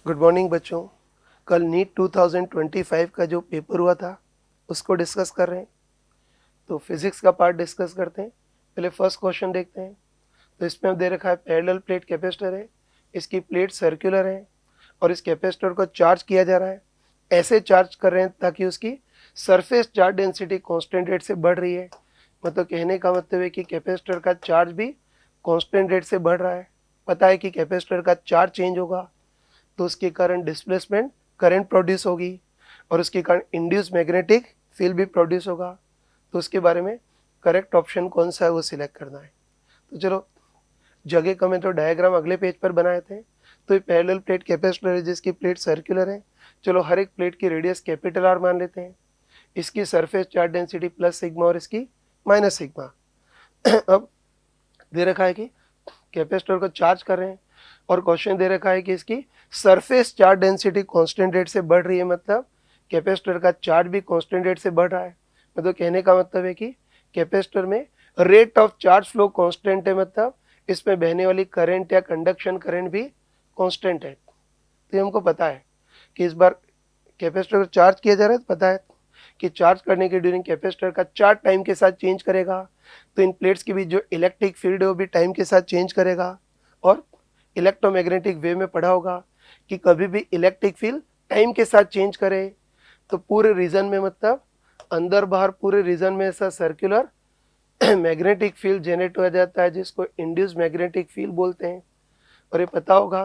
Good morning बच्चों। कल NEET 2025 का जो पेपर हुआ था उसको डिस्कस कर रहे हैं। तो फिजिक्स का पार्ट डिस्कस करते हैं। पहले फर्स्ट क्वेश्चन देखते हैं। तो इसमें अब दे रखा है पैरेलल प्लेट कैपेसिटर है, इसकी प्लेट सर्कुलर है और इस कैपेसिटर को चार्ज किया जा रहा है। ऐसे चार्ज कर रहे हैं ताकि उसकी surface charge density constant rate से बढ़ रही है। मतलब कहने का मतलब है कि कैपेसिटर का चार्ज भी कांस्टेंट रेट से बढ़ रहा है। पता है कि कैपेसिटर का चार्ज चेंज होगा तो उसके कारण डिस्प्लेसमेंट करंट प्रोड्यूस होगी और उसके कारण इंड्यूस मैग्नेटिक फील्ड भी प्रोड्यूस होगा। तो उसके बारे में करेक्ट ऑप्शन कौन सा है वो सिलेक्ट करना है। तो चलो, जगह कम है तो डायग्राम अगले पेज पर बनाए थे। तो ये पैरेलल प्लेट कैपेसिटर है जिसकी प्लेट सर्कुलर है। चलो, हर एक प्लेट की रेडियस कैपिटल आर मान लेते हैं। इसकी surface charge density plus sigma और इसकी माइनस सिग्मा। अब दे रखा है कि कैपेसिटर को चार्ज कर रहे हैं और क्वेश्चन दे रखा है कि इसकी surface charge density constant rate से बढ़ रही है। मतलब कैपेसिटर का चार्ज भी कांस्टेंट रेट से बढ़ रहा है। मतलब कहने का मतलब है कि कैपेसिटर में rate of charge flow constant है। मतलब इसमें बहने वाली करंट या कंडक्शन करंट भी कांस्टेंट है। तो हमको पता है कि इस बार कैपेसिटर को चार्ज किया जा रहा है। तो पता है कि चार्ज करने के ड्यूरिंग कैपेसिटर का चार्ज टाइम के साथ चेंज करेगा। तो इन प्लेट्स के बीच जो इलेक्ट्रिक फील्ड है वो भी टाइम के साथ चेंज करेगा। और इलेक्ट्रोमैग्नेटिक वेव में पढ़ा होगा कि कभी भी इलेक्ट्रिक फील्ड टाइम के साथ चेंज करे तो पूरे रीजन में, मतलब अंदर बाहर पूरे रीजन में ऐसा सर्कुलर मैग्नेटिक फील्ड जनरेट हो जाता है जिसको इंड्यूस मैग्नेटिक फील्ड बोलते हैं। और ये पता होगा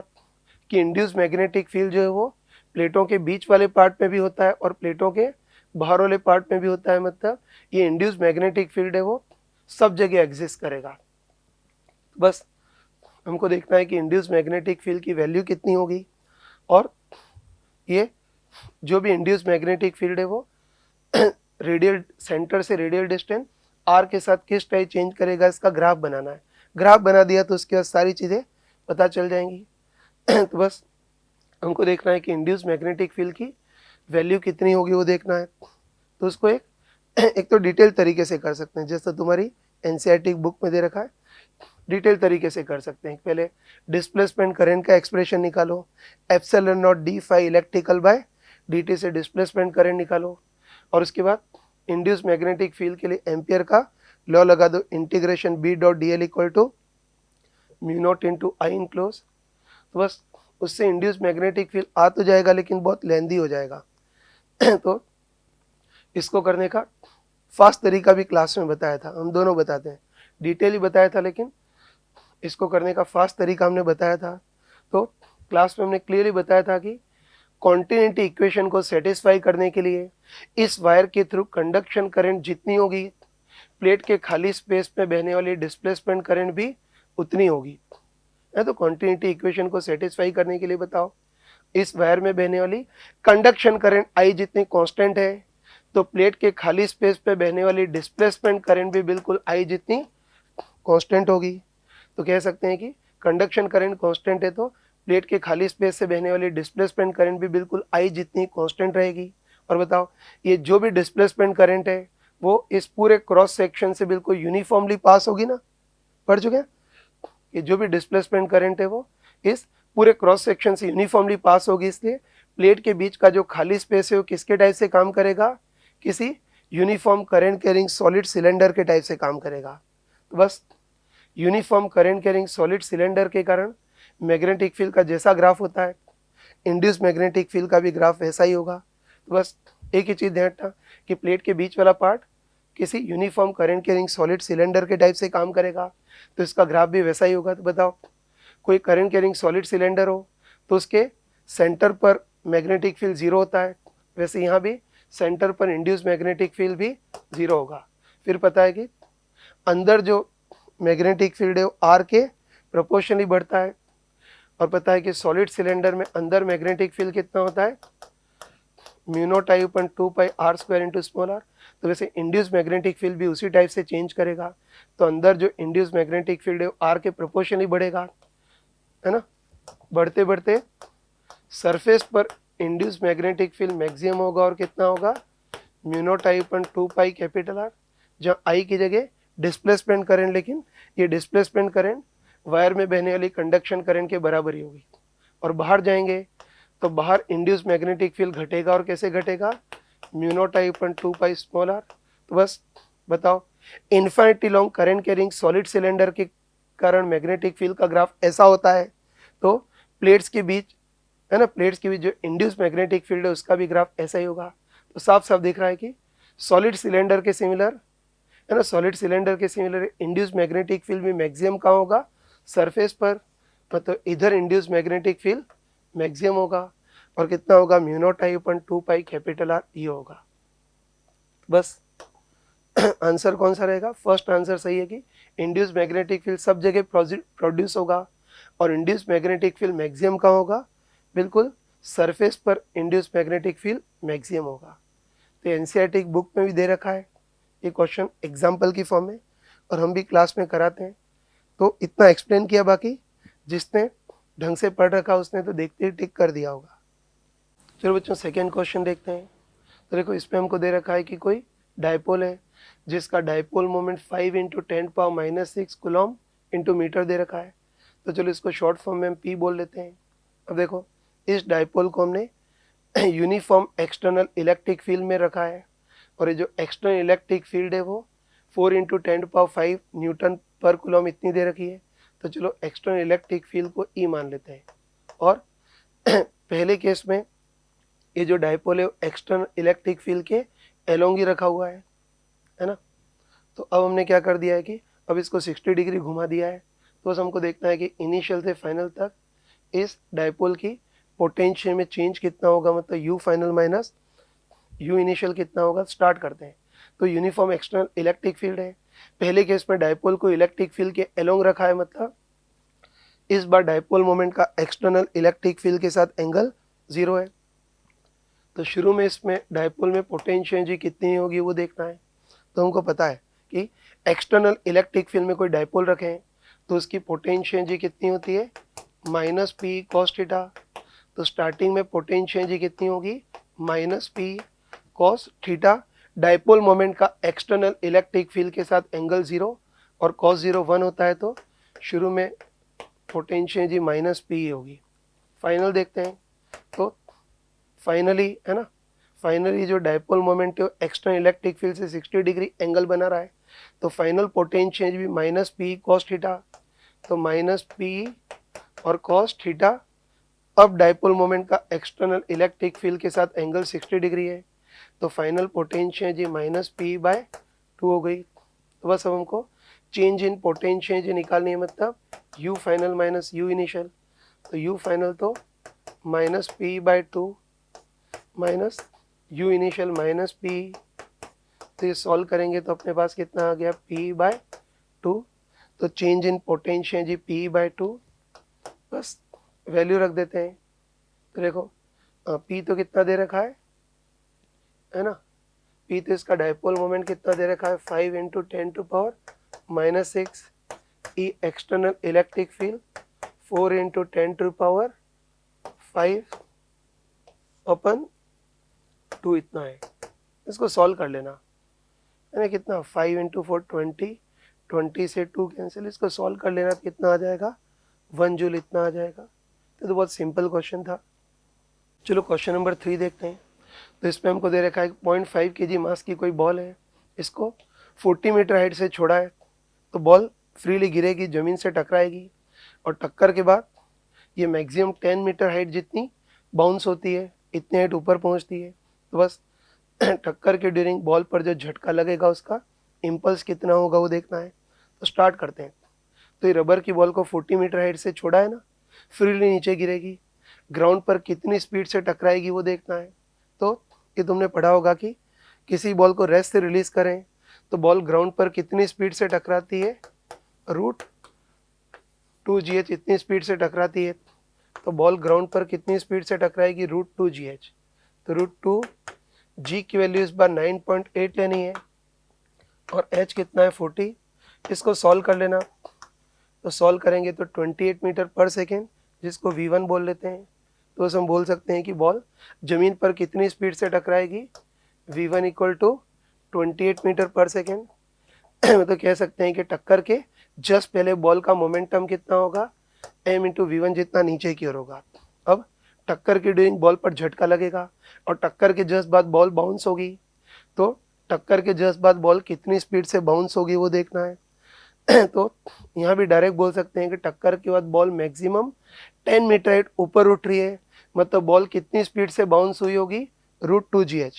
कि इंड्यूस मैग्नेटिक फील्ड जो है वो प्लेटों के बीच वाले पार्ट में भी होता है और प्लेटों के बाहर वाले पार्ट में भी होता है। मतलब ये इंड्यूस मैग्नेटिक फील्ड है वो सब जगह एग्जिस्ट करेगा। बस हमको देखना है कि इंड्यूस मैग्नेटिक फील्ड की वैल्यू कितनी होगी और ये जो भी इंड्यूस मैग्नेटिक फील्ड है वो रेडियल सेंटर से रेडियल डिस्टेंस आर के साथ किस टाइप चेंज करेगा, इसका ग्राफ बनाना है। ग्राफ बना दिया तो उसके बाद सारी चीज़ें पता चल जाएंगी। तो बस हमको देखना है कि इंड्यूस मैग्नेटिक फील्ड की वैल्यू कितनी होगी वो देखना है। तो उसको एक तो डिटेल तरीके से कर सकते हैं, जैसा तुम्हारी एनसीईआरटी बुक में दे रखा है। डिटेल तरीके से कर सकते हैं। पहले डिस्प्लेसमेंट करंट का एक्सप्रेशन निकालो, epsilon naught D phi electrical by dt से डिस्प्लेसमेंट करंट निकालो। और उसके बाद इंड्यूस मैग्नेटिक फील्ड के लिए एम्पियर का लॉ लगा दो, integration B dot D L equal to mu naught into I enclose. तो बस उससे इंड्यूस मैग्नेटिक फील्ड आ तो जाएगा लेकिन बहुत लेंदी हो जाएगा। तो इसको करने का फास्ट तरीका भी क्लास में बताया था, हम दोनों बताते हैं। डिटेल ही बताया था लेकिन इसको करने का फास्ट तरीका हमने बताया था। तो क्लास में हमने क्लियरली बताया था कि कॉन्टिन्यूटी इक्वेशन को सेटिस्फाई करने के लिए इस वायर के थ्रू कंडक्शन करंट जितनी होगी, प्लेट के खाली स्पेस में बहने वाली डिस्प्लेसमेंट करंट भी उतनी होगी। है तो कॉन्टिन्यूटी इक्वेशन को सेटिस्फाई करने के लिए बताओ, इस वायर में बहने वाली कंडक्शन करंट आई जितनी कांस्टेंट है तो प्लेट के खाली स्पेस पे बहने वाली डिस्प्लेसमेंट करंट भी बिल्कुल आई जितनी कांस्टेंट होगी। तो कह सकते हैं कि कंडक्शन करंट कांस्टेंट है तो प्लेट के खाली स्पेस से बहने वाली डिस्प्लेसमेंट करंट भी बिल्कुल आई जितनी कांस्टेंट रहेगी। और बताओ, ये जो भी डिस्प्लेसमेंट करंट है वो इस पूरे क्रॉस सेक्शन से बिल्कुल यूनिफॉर्मली पास होगी ना, पढ़ चुके हैं। ये जो भी डिस्प्लेसमेंट करंट है वो इस पूरे क्रॉस सेक्शन से यूनिफॉर्मली पास होगी, इसलिए प्लेट के बीच का जो खाली स्पेस है वो किसके टाइप से काम करेगा, किसी uniform current carrying solid cylinder के टाइप से काम करेगा। तो बस uniform current carrying solid cylinder के कारण मैग्नेटिक फील्ड का जैसा ग्राफ होता है, इंड्यूस मैग्नेटिक फील्ड का भी ग्राफ वैसा ही होगा। तो बस एक ही चीज़ ध्यान रखना कि प्लेट के बीच वाला पार्ट किसी uniform current carrying solid cylinder के टाइप से काम करेगा तो इसका ग्राफ भी वैसा ही होगा। तो बताओ, कोई करंट कैरिंग सॉलिड सिलेंडर हो तो उसके सेंटर पर मैग्नेटिक फील्ड जीरो होता है, वैसे यहाँ भी सेंटर पर इंड्यूस मैग्नेटिक फील्ड भी जीरो होगा। फिर पता है कि अंदर जो मैग्नेटिक फील्ड है वो आर के प्रोपोर्शनली बढ़ता है। और पता है कि सॉलिड सिलेंडर में अंदर मैग्नेटिक फील्ड कितना होता है, mu naught I upon 2 pi R square into small R. तो वैसे इंड्यूस मैग्नेटिक फील्ड भी उसी टाइप से चेंज करेगा। तो अंदर जो इंड्यूस मैग्नेटिक फील्ड है वो आर के प्रोपोर्शनली बढ़ेगा, है ना। बढ़ते बढ़ते सरफेस पर इंड्यूस मैग्नेटिक फील्ड मैक्सिमम होगा और कितना होगा, mu naught I upon 2 pi capital R, जहाँ आई की जगह डिस्प्लेसमेंट करंट, लेकिन ये डिस्प्लेसमेंट करंट वायर में बहने वाली कंडक्शन करंट के बराबर ही होगी। और बाहर जाएंगे तो बाहर इंड्यूस मैग्नेटिक फील्ड घटेगा, और कैसे घटेगा, mu naught I upon 2 pi small R. तो बस बताओ, infinity long current carrying solid cylinder के कारण मैग्नेटिक फील्ड का ग्राफ ऐसा होता है। तो प्लेट्स के बीच है ना, प्लेट्स के बीच जो इंड्यूस मैग्नेटिक फील्ड है उसका भी ग्राफ ऐसा ही होगा। तो साफ साफ दिख रहा है कि सॉलिड सिलेंडर के सिमिलर है ना, सॉलिड सिलेंडर के सिमिलर इंड्यूस मैग्नेटिक फील्ड भी मैक्सिमम कहाँ होगा, सरफेस पर। मतलब इधर इंड्यूस मैग्नेटिक फील्ड मैक्सिमम होगा, और कितना होगा, mu naught I upon 2 pi capital R ये होगा। बस आंसर कौन सा रहेगा, फर्स्ट आंसर सही है कि इंड्यूस मैग्नेटिक फील्ड सब जगह प्रोड्यूस होगा, और इंड्यूस मैग्नेटिक फील्ड मैक्सिमम कहाँ होगा, बिल्कुल सरफेस पर इंड्यूस मैग्नेटिक फील्ड मैक्सिमम होगा। तो एनसीईआरटी बुक में भी दे रखा है ये क्वेश्चन एग्जाम्पल की फॉर्म में, और हम भी क्लास में कराते हैं। तो इतना एक्सप्लेन किया, बाकी जिसने ढंग से पढ़ रखा उसने तो देखते ही टिक कर दिया होगा। चलो बच्चों सेकेंड क्वेश्चन देखते हैं। तो देखो इसमें हमको दे रखा है कि कोई डायपोल है जिसका dipole moment 5 × 10⁻⁻6 coulomb into metre दे रखा है। तो चलो इसको शॉर्ट फॉर्म में हम पी बोल लेते हैं। अब देखो इस डायपोल को हमने यूनिफॉर्म एक्सटर्नल इलेक्ट्रिक फील्ड में रखा है, और ये जो एक्सटर्नल इलेक्ट्रिक फील्ड है वो 4 × 10⁵ न्यूटन पर कूलम इतनी दे रखी है। तो चलो एक्सटर्नल इलेक्ट्रिक फील्ड को ई मान लेते हैं, और पहले केस में ये जो डायपोल है एक्सटर्नल इलेक्ट्रिक फील्ड के एलोंग ही रखा हुआ है ना। तो अब हमने क्या कर दिया है कि अब इसको 60 डिग्री घुमा दिया है। तो बस हमको देखना है कि इनिशियल से फाइनल तक इस डायपोल की पोटेंशियल में चेंज कितना होगा, मतलब you final minus you initial कितना होगा। स्टार्ट करते हैं। तो यूनिफॉर्म एक्सटर्नल इलेक्ट्रिक फील्ड है, पहले केस में डायपोल को इलेक्ट्रिक फील्ड के एलोंग रखा है, मतलब इस बार डायपोल मोमेंट का एक्सटर्नल इलेक्ट्रिक फील्ड के साथ एंगल 0 है। तो शुरू में इसमें डायपोल में पोटेंशियल एनर्जी कितनी होगी वो देखना है। तो हमको पता है कि एक्सटर्नल इलेक्ट्रिक फील्ड में कोई डायपोल रखें तो उसकी पोटेंशियल एनर्जी कितनी होती है, -p cos थीटा। तो स्टार्टिंग में पोटेंशियल एनर्जी कितनी होगी, -p cos theta. Dipole moment का एक्सटर्नल इलेक्ट्रिक फील्ड के साथ एंगल 0 और cos 0 1 होता है, तो शुरू में पोटेंशियल एनर्जी -p होगी। फाइनल देखते हैं। तो फाइनली है ना, फाइनली जो डायपोल मोमेंट है एक्सटर्नल इलेक्ट्रिक फील्ड से 60 डिग्री एंगल बना रहा है। तो फाइनल पोटेंशियल भी -p cos थीटा। तो -p और cos थीटा। अब डायपोल मोमेंट का एक्सटर्नल इलेक्ट्रिक फील्ड के साथ एंगल 60 डिग्री है, तो फाइनल पोटेंशियल जी -p/2 हो गई। तो बस अब हमको चेंज इन पोटेंशियल जी निकालनी है, मतलब u final minus u initial. तो u फाइनल तो -p/2 minus u initial -p। तो ये सॉल्व करेंगे तो अपने पास कितना आ गया, p/2। तो change in potential ji p/2, बस वैल्यू रख देते हैं। तो देखो p तो कितना दे रखा है ना, p तो इसका डायपोल मोमेंट कितना दे रखा है, 5 × 10⁻⁻6। ई एक्सटर्नल इलेक्ट्रिक फील्ड 4 × 10⁵ अपन 2 इतना है। इसको सॉल्व कर लेना है ना, कितना 5 × 4 20, 20 से 2 कैंसिल, इसको सॉल्व कर लेना तो कितना आ जाएगा, 1 जूल इतना आ जाएगा। तो बहुत सिंपल क्वेश्चन था। चलो क्वेश्चन नंबर 3 देखते हैं। तो इसमें हमको दे रखा है 0.5 kg मास की कोई बॉल है, इसको 40 मीटर हाइट से छोड़ा है। तो बॉल फ्रीली गिरेगी, ज़मीन से टकराएगी, और टक्कर के बाद ये मैक्सिमम 10 मीटर हाइट जितनी बाउंस होती है इतनी हाइट ऊपर पहुंचती है। तो बस टक्कर के ड्यूरिंग बॉल पर जो झटका लगेगा उसका इम्पल्स कितना होगा वो देखना है। तो स्टार्ट करते हैं। तो ये रबर की बॉल को 40 मीटर हाइट से छोड़ा है ना, फ्रीली नीचे गिरेगी, ग्राउंड पर कितनी स्पीड से टकराएगी वो देखना है। तो ये तुमने पढ़ा होगा कि किसी बॉल को रेस्ट से रिलीज करें तो बॉल ग्राउंड पर कितनी स्पीड से टकराती है, √2gh इतनी स्पीड से टकराती है। तो बॉल ग्राउंड पर कितनी स्पीड से टकराएगी, √2gh। तो √2g की वैल्यू इस बार 9.8 लेनी है, और h कितना है 40। इसको सॉल्व कर लेना। तो सॉल्व करेंगे तो 28 मीटर पर सेकेंड, जिसको v1 बोल लेते हैं। तो हम बोल सकते हैं कि बॉल जमीन पर कितनी स्पीड से टकराएगी, v1 = 28 मीटर पर सेकेंड। तो कह सकते हैं कि टक्कर के जस्ट पहले बॉल का मोमेंटम कितना होगा, m × v1 जितना नीचे की ओर होगा। अब टक्कर के ड्यूरिंग बॉल पर झटका लगेगा और टक्कर के जस्ट बाद बॉल बाउंस होगी, तो टक्कर के जस्ट बाद बॉल कितनी स्पीड से बाउंस होगी वो देखना है। तो यहाँ भी डायरेक्ट बोल सकते हैं कि टक्कर के बाद बॉल मैक्सिमम 10 मीटर ऊपर उठ रही है, मतलब बॉल कितनी स्पीड से बाउंस हुई होगी, √2gh,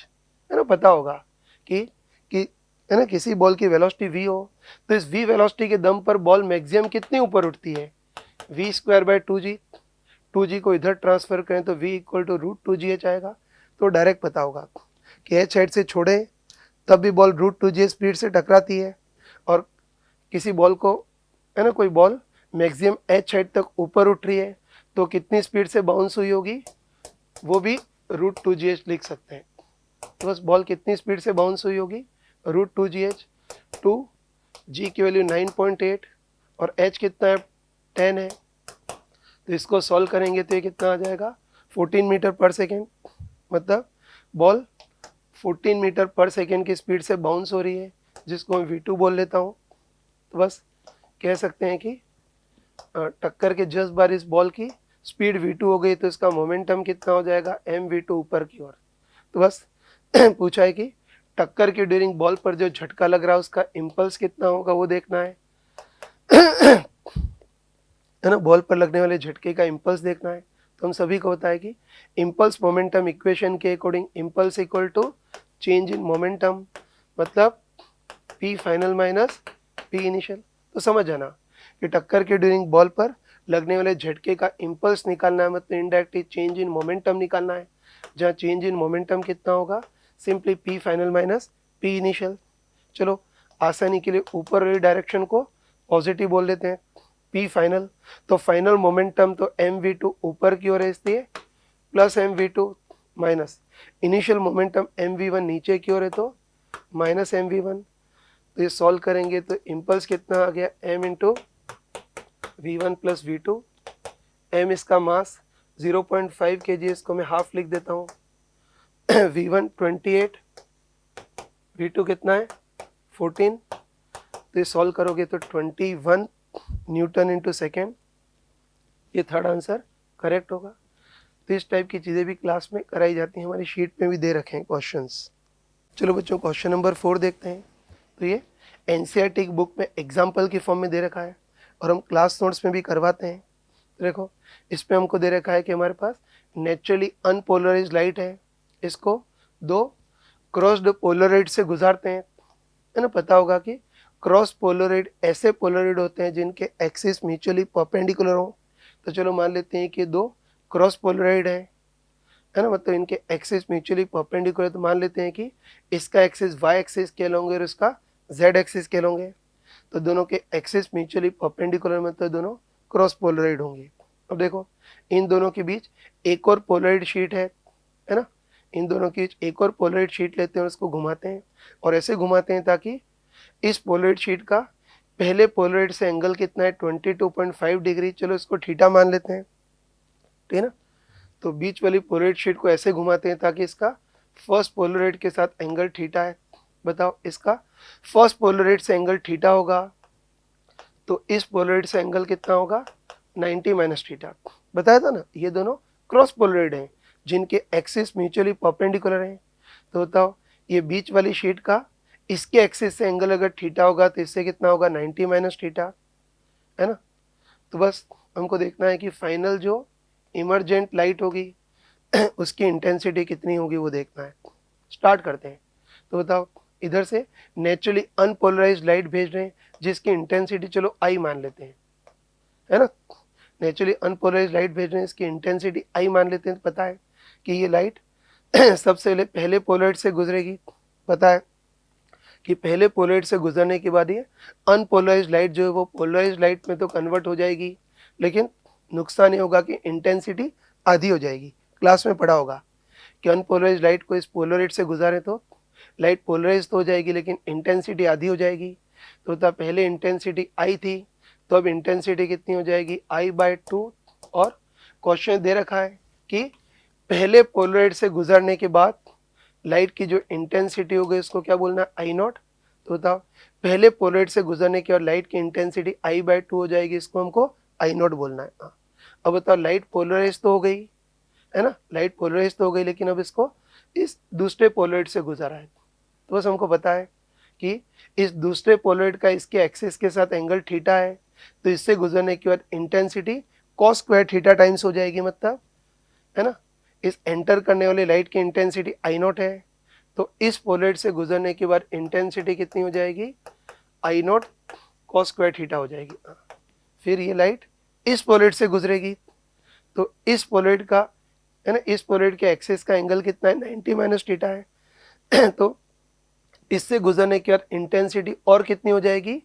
है ना। पता होगा कि है ना, किसी बॉल की वेलोसिटी v हो तो इस v वेलोसिटी के दम पर बॉल मैक्सिमम कितनी ऊपर उठती है, v²/2g। 2g को इधर ट्रांसफर करें तो v = √2gh आएगा। तो डायरेक्ट पता होगा कि h साइड से छोड़ें तब भी बॉल √2gh स्पीड से टकराती है, और किसी बॉल को, है ना, कोई बॉल मैक्सिमम h साइड तक ऊपर उठ रही है तो कितनी स्पीड से बाउंस हुई होगी वो भी √2gh लिख सकते हैं। तो बस बॉल कितनी स्पीड से बाउंस हुई होगी, √2gh। 2 g की वैल्यू 9.8 और h कितना है, 10 है। तो इसको सॉल्व करेंगे तो ये कितना आ जाएगा, 14 मीटर पर सेकेंड, मतलब बॉल 14 मीटर पर सेकेंड की स्पीड से बाउंस हो रही है, जिसको मैं v2 बोल लेता हूँ। तो बस कह सकते हैं कि टक्कर के जस्ट बार इस बॉल की स्पीड v2 हो गई तो इसका मोमेंटम कितना हो जाएगा, mv2 ऊपर की ओर। तो बस पूछा है कि टक्कर के ड्यूरिंग बॉल पर जो झटका लग रहा है उसका इम्पल्स कितना होगा वो देखना है, है ना। बॉल पर लगने वाले झटके का इम्पल्स देखना है। तो हम सभी को पता है कि इम्पल्स मोमेंटम इक्वेशन के according impulse equal to change in momentum, मतलब p final minus p initial. तो समझ जाना कि टक्कर के ड्यूरिंग बॉल पर लगने वाले झटके का इम्पल्स निकालना है, मतलब इनडायरेक्टली चेंज इन मोमेंटम निकालना है, जहाँ चेंज इन मोमेंटम कितना होगा, simply p final minus p initial. चलो आसानी के लिए ऊपर वाली डायरेक्शन को पॉजिटिव बोल देते हैं, p फाइनल। तो फाइनल मोमेंटम तो mv2 ऊपर की ओर है इसलिए plus mv2 minus initial momentum mv1 नीचे की ओर है तो माइनस mv1। तो ये सॉल्व करेंगे तो इम्पल्स कितना आ गया, m into v1 plus v2। m इसका मास 0.5 kg, इसको मैं हाफ लिख देता हूँ। v1 28, v2 कितना है 14। तो ये सॉल्व करोगे तो 21 न्यूटन इंटू सेकेंड, ये थर्ड आंसर करेक्ट होगा। तो इस टाइप की चीज़ें भी क्लास में कराई जाती हैं, हमारी शीट में भी दे रखे हैं क्वेश्चंस। चलो बच्चों क्वेश्चन नंबर 4 देखते हैं। तो ये एनसीईआरटी की बुक में एग्जाम्पल की फॉर्म में दे रखा है और हम क्लास नोट्स में भी करवाते हैं। तो देखो इसमें हमको दे रखा है कि हमारे पास नेचुरली अनपोलराइज्ड लाइट है, इसको दो क्रॉस्ड पोलराइड से गुजारते हैं, है ना। पता होगा कि क्रॉस पोलराइड ऐसे पोलराइड होते हैं जिनके एक्सिस म्यूचुअली परपेंडिकुलर हो। तो चलो मान लेते हैं कि दो क्रॉस पोलराइड है ना, मतलब इनके एक्सिस म्यूचुअली परपेंडिकुलर। तो मान लेते हैं कि इसका एक्सिस y एक्सिस कहलाओगे और इसका z एक्सिस कहलाओगे। तो दोनों के एक्सिस म्यूचुअली परपेंडिकुलर, मतलब दोनों क्रॉस पोलराइड होंगे। अब देखो इन दोनों के बीच एक और पोलराइड शीट है ना, इन दोनों के बीच एक और पोलराइड शीट लेते हैं और उसको घुमाते हैं, और ऐसे घुमाते हैं ताकि इस पोलराइड शीट का पहले पोलराइड से एंगल कितना है 22.5 डिग्री। चलो इसको थीटा मान लेते हैं, ठीक है ना। तो बीच वाली पोलराइड शीट को ऐसे घुमाते हैं ताकि इसका फर्स्ट पोलराइड के साथ एंगल थीटा है। बताओ इसका फर्स्ट पोलराइड से एंगल थीटा होगा तो इस पोलराइड से एंगल कितना होगा 90 माइनस थीटा। बताया था ना, ये दोनों क्रॉस पोलराइड हैं जिनके एक्सिस म्यूचुअली परपेंडिकुलर हैं। तो बताओ ये बीच वाली शीट का इसके एक्सिस से एंगल अगर थीटा होगा तो इससे कितना होगा 90 माइनस थीटा, है ना। तो बस हमको देखना है कि फाइनल जो इमरजेंट लाइट होगी उसकी इंटेंसिटी कितनी होगी वो देखना है। स्टार्ट करते हैं। तो बताओ इधर से नेचुरली अनपोलराइज्ड लाइट भेज रहे हैं जिसकी इंटेंसिटी चलो आई मान लेते हैं, है ना। नेचुरली अनपोलराइज्ड लाइट भेज रहे हैं, इसकी इंटेंसिटी आई मान लेते हैं। तो पता है कि ये लाइट सबसे पहले पोलराइड से गुजरेगी। पता है कि पहले पोलराइड से गुजरने के बाद ये अनपोलराइज्ड लाइट जो है वो पोलराइज्ड लाइट में तो कन्वर्ट हो जाएगी, लेकिन नुकसान ये होगा कि इंटेंसिटी आधी हो जाएगी। क्लास में पढ़ा होगा कि अनपोलराइज्ड लाइट को इस पोलराइड से गुजारे तो लाइट पोलराइज तो हो जाएगी लेकिन इंटेंसिटी आधी हो जाएगी। तो पहले इंटेंसिटी आई थी तो अब इंटेंसिटी कितनी हो जाएगी I/2। और क्वेश्चन दे रखा है कि पहले पोलराइड से गुजरने के बाद लाइट की जो इंटेंसिटी होगी उसको क्या बोलना है I0। तो बताओ पहले पोलराइड से गुजरने के बाद लाइट की इंटेंसिटी I/2 हो जाएगी, इसको हमको I0 बोलना है। अब बताओ लाइट पोलराइज तो हो गई है ना, लाइट पोलराइज तो हो गई लेकिन अब इसको इस दूसरे पोलराइड से गुजरा है। तो बस हमको पता है कि इस दूसरे पोलराइड का इसके एक्सिस के साथ एंगल थीटा है, तो इससे गुजरने के बाद intensity cos square theta times हो जाएगी, मतलब है ना, इस एंटर करने वाली लाइट की इंटेंसिटी आई नॉट है, तो इस पोलराइड से गुजरने के बाद इंटेंसिटी कितनी हो जाएगी, आई नॉट कॉस स्क्वायर थीटा हो जाएगी। फिर ये लाइट इस पोलराइड से गुजरेगी, तो इस पोलराइड का, है ना, इस पोलराइड के एक्सिस का एंगल कितना है, 90 माइनस थीटा है तो इससे गुजरने के बाद इंटेंसिटी और कितनी हो जाएगी,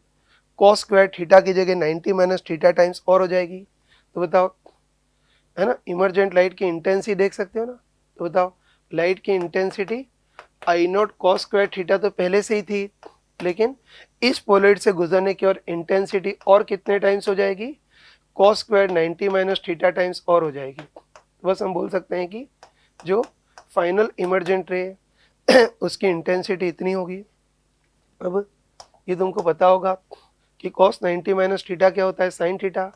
कॉस स्क्वायर थीटा की जगह 90 माइनस थीटा टाइम्स और हो जाएगी। तो बताओ, है ना, इमर्जेंट लाइट की इंटेंसिटी देख सकते हो ना, तो बताओ लाइट की intensity I not cos square theta तो पहले से ही थी, लेकिन इस पोलराइड से गुजरने की और इंटेंसिटी और कितने टाइम्स हो जाएगी, cos square 90 minus theta times और हो जाएगी। तो बस हम बोल सकते हैं कि जो फाइनल इमर्जेंट रे उसकी इंटेंसिटी इतनी होगी। अब ये तुमको पता होगा कि cos 90 माइनस थीटा क्या होता है, साइन थीटा,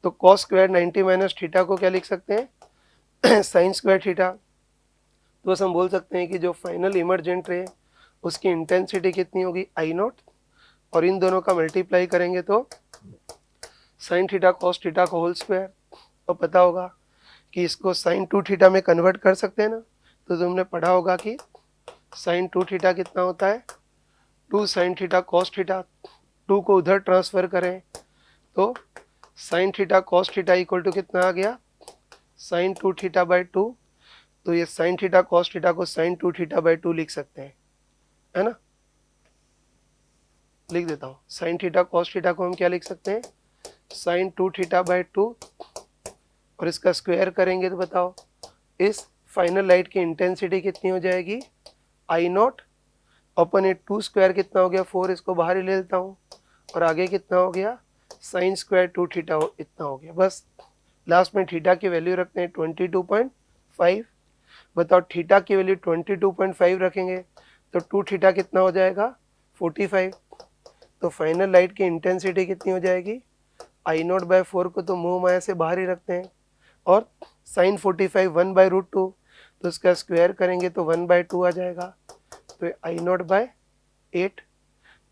तो cos स्क्वायर 90 माइनस थीटा को क्या लिख सकते हैं साइन स्क्वायर थीटा। तो बस हम बोल सकते हैं कि जो फाइनल इमर्जेंट रे उसकी इंटेंसिटी कितनी होगी, आई नॉट, और इन दोनों का मल्टीप्लाई करेंगे तो साइन थीटा कॉस थीटा का होल स्क्वायर। और पता होगा कि इसको साइन 2 थीटा में कन्वर्ट कर सकते हैं ना, तो तुमने पढ़ा होगा कि साइन 2 थीटा कितना होता है, 2 साइन थीटा कॉस थीटा, 2 को उधर ट्रांसफर करें तो sine theta cos theta equal to कितना आ गया, साइन 2 थीटा बाई 2। तो ये साइन थीटा कॉस थीटा को साइन 2 थीटा बाई 2 लिख सकते हैं, है ना, लिख देता हूँ, साइन थीटा कॉस थीटा को हम क्या लिख सकते हैं, साइन 2 थीटा बाई 2, और इसका स्क्वायर करेंगे तो बताओ इस फाइनल लाइट की इंटेंसिटी कितनी हो जाएगी, आई नॉट अपन ये 2 स्क्वायर कितना हो गया 4, इसको बाहर ही ले लेता हूँ, और आगे कितना हो गया साइन स्क्वायर 2 थीटा इतना हो गया। बस लास्ट में थीटा की वैल्यू रखते हैं 22.5। बताओ थीटा की वैल्यू 22.5 रखेंगे तो 2 थीटा कितना हो जाएगा 45। तो फाइनल लाइट की इंटेंसिटी कितनी हो जाएगी, आई नॉट बाय 4 को तो मुंह माया से बाहर ही रखते हैं, और साइन 45 1/√2, तो इसका स्क्वायर करेंगे तो 1/2 आ जाएगा, तो आई नॉट बाय 8।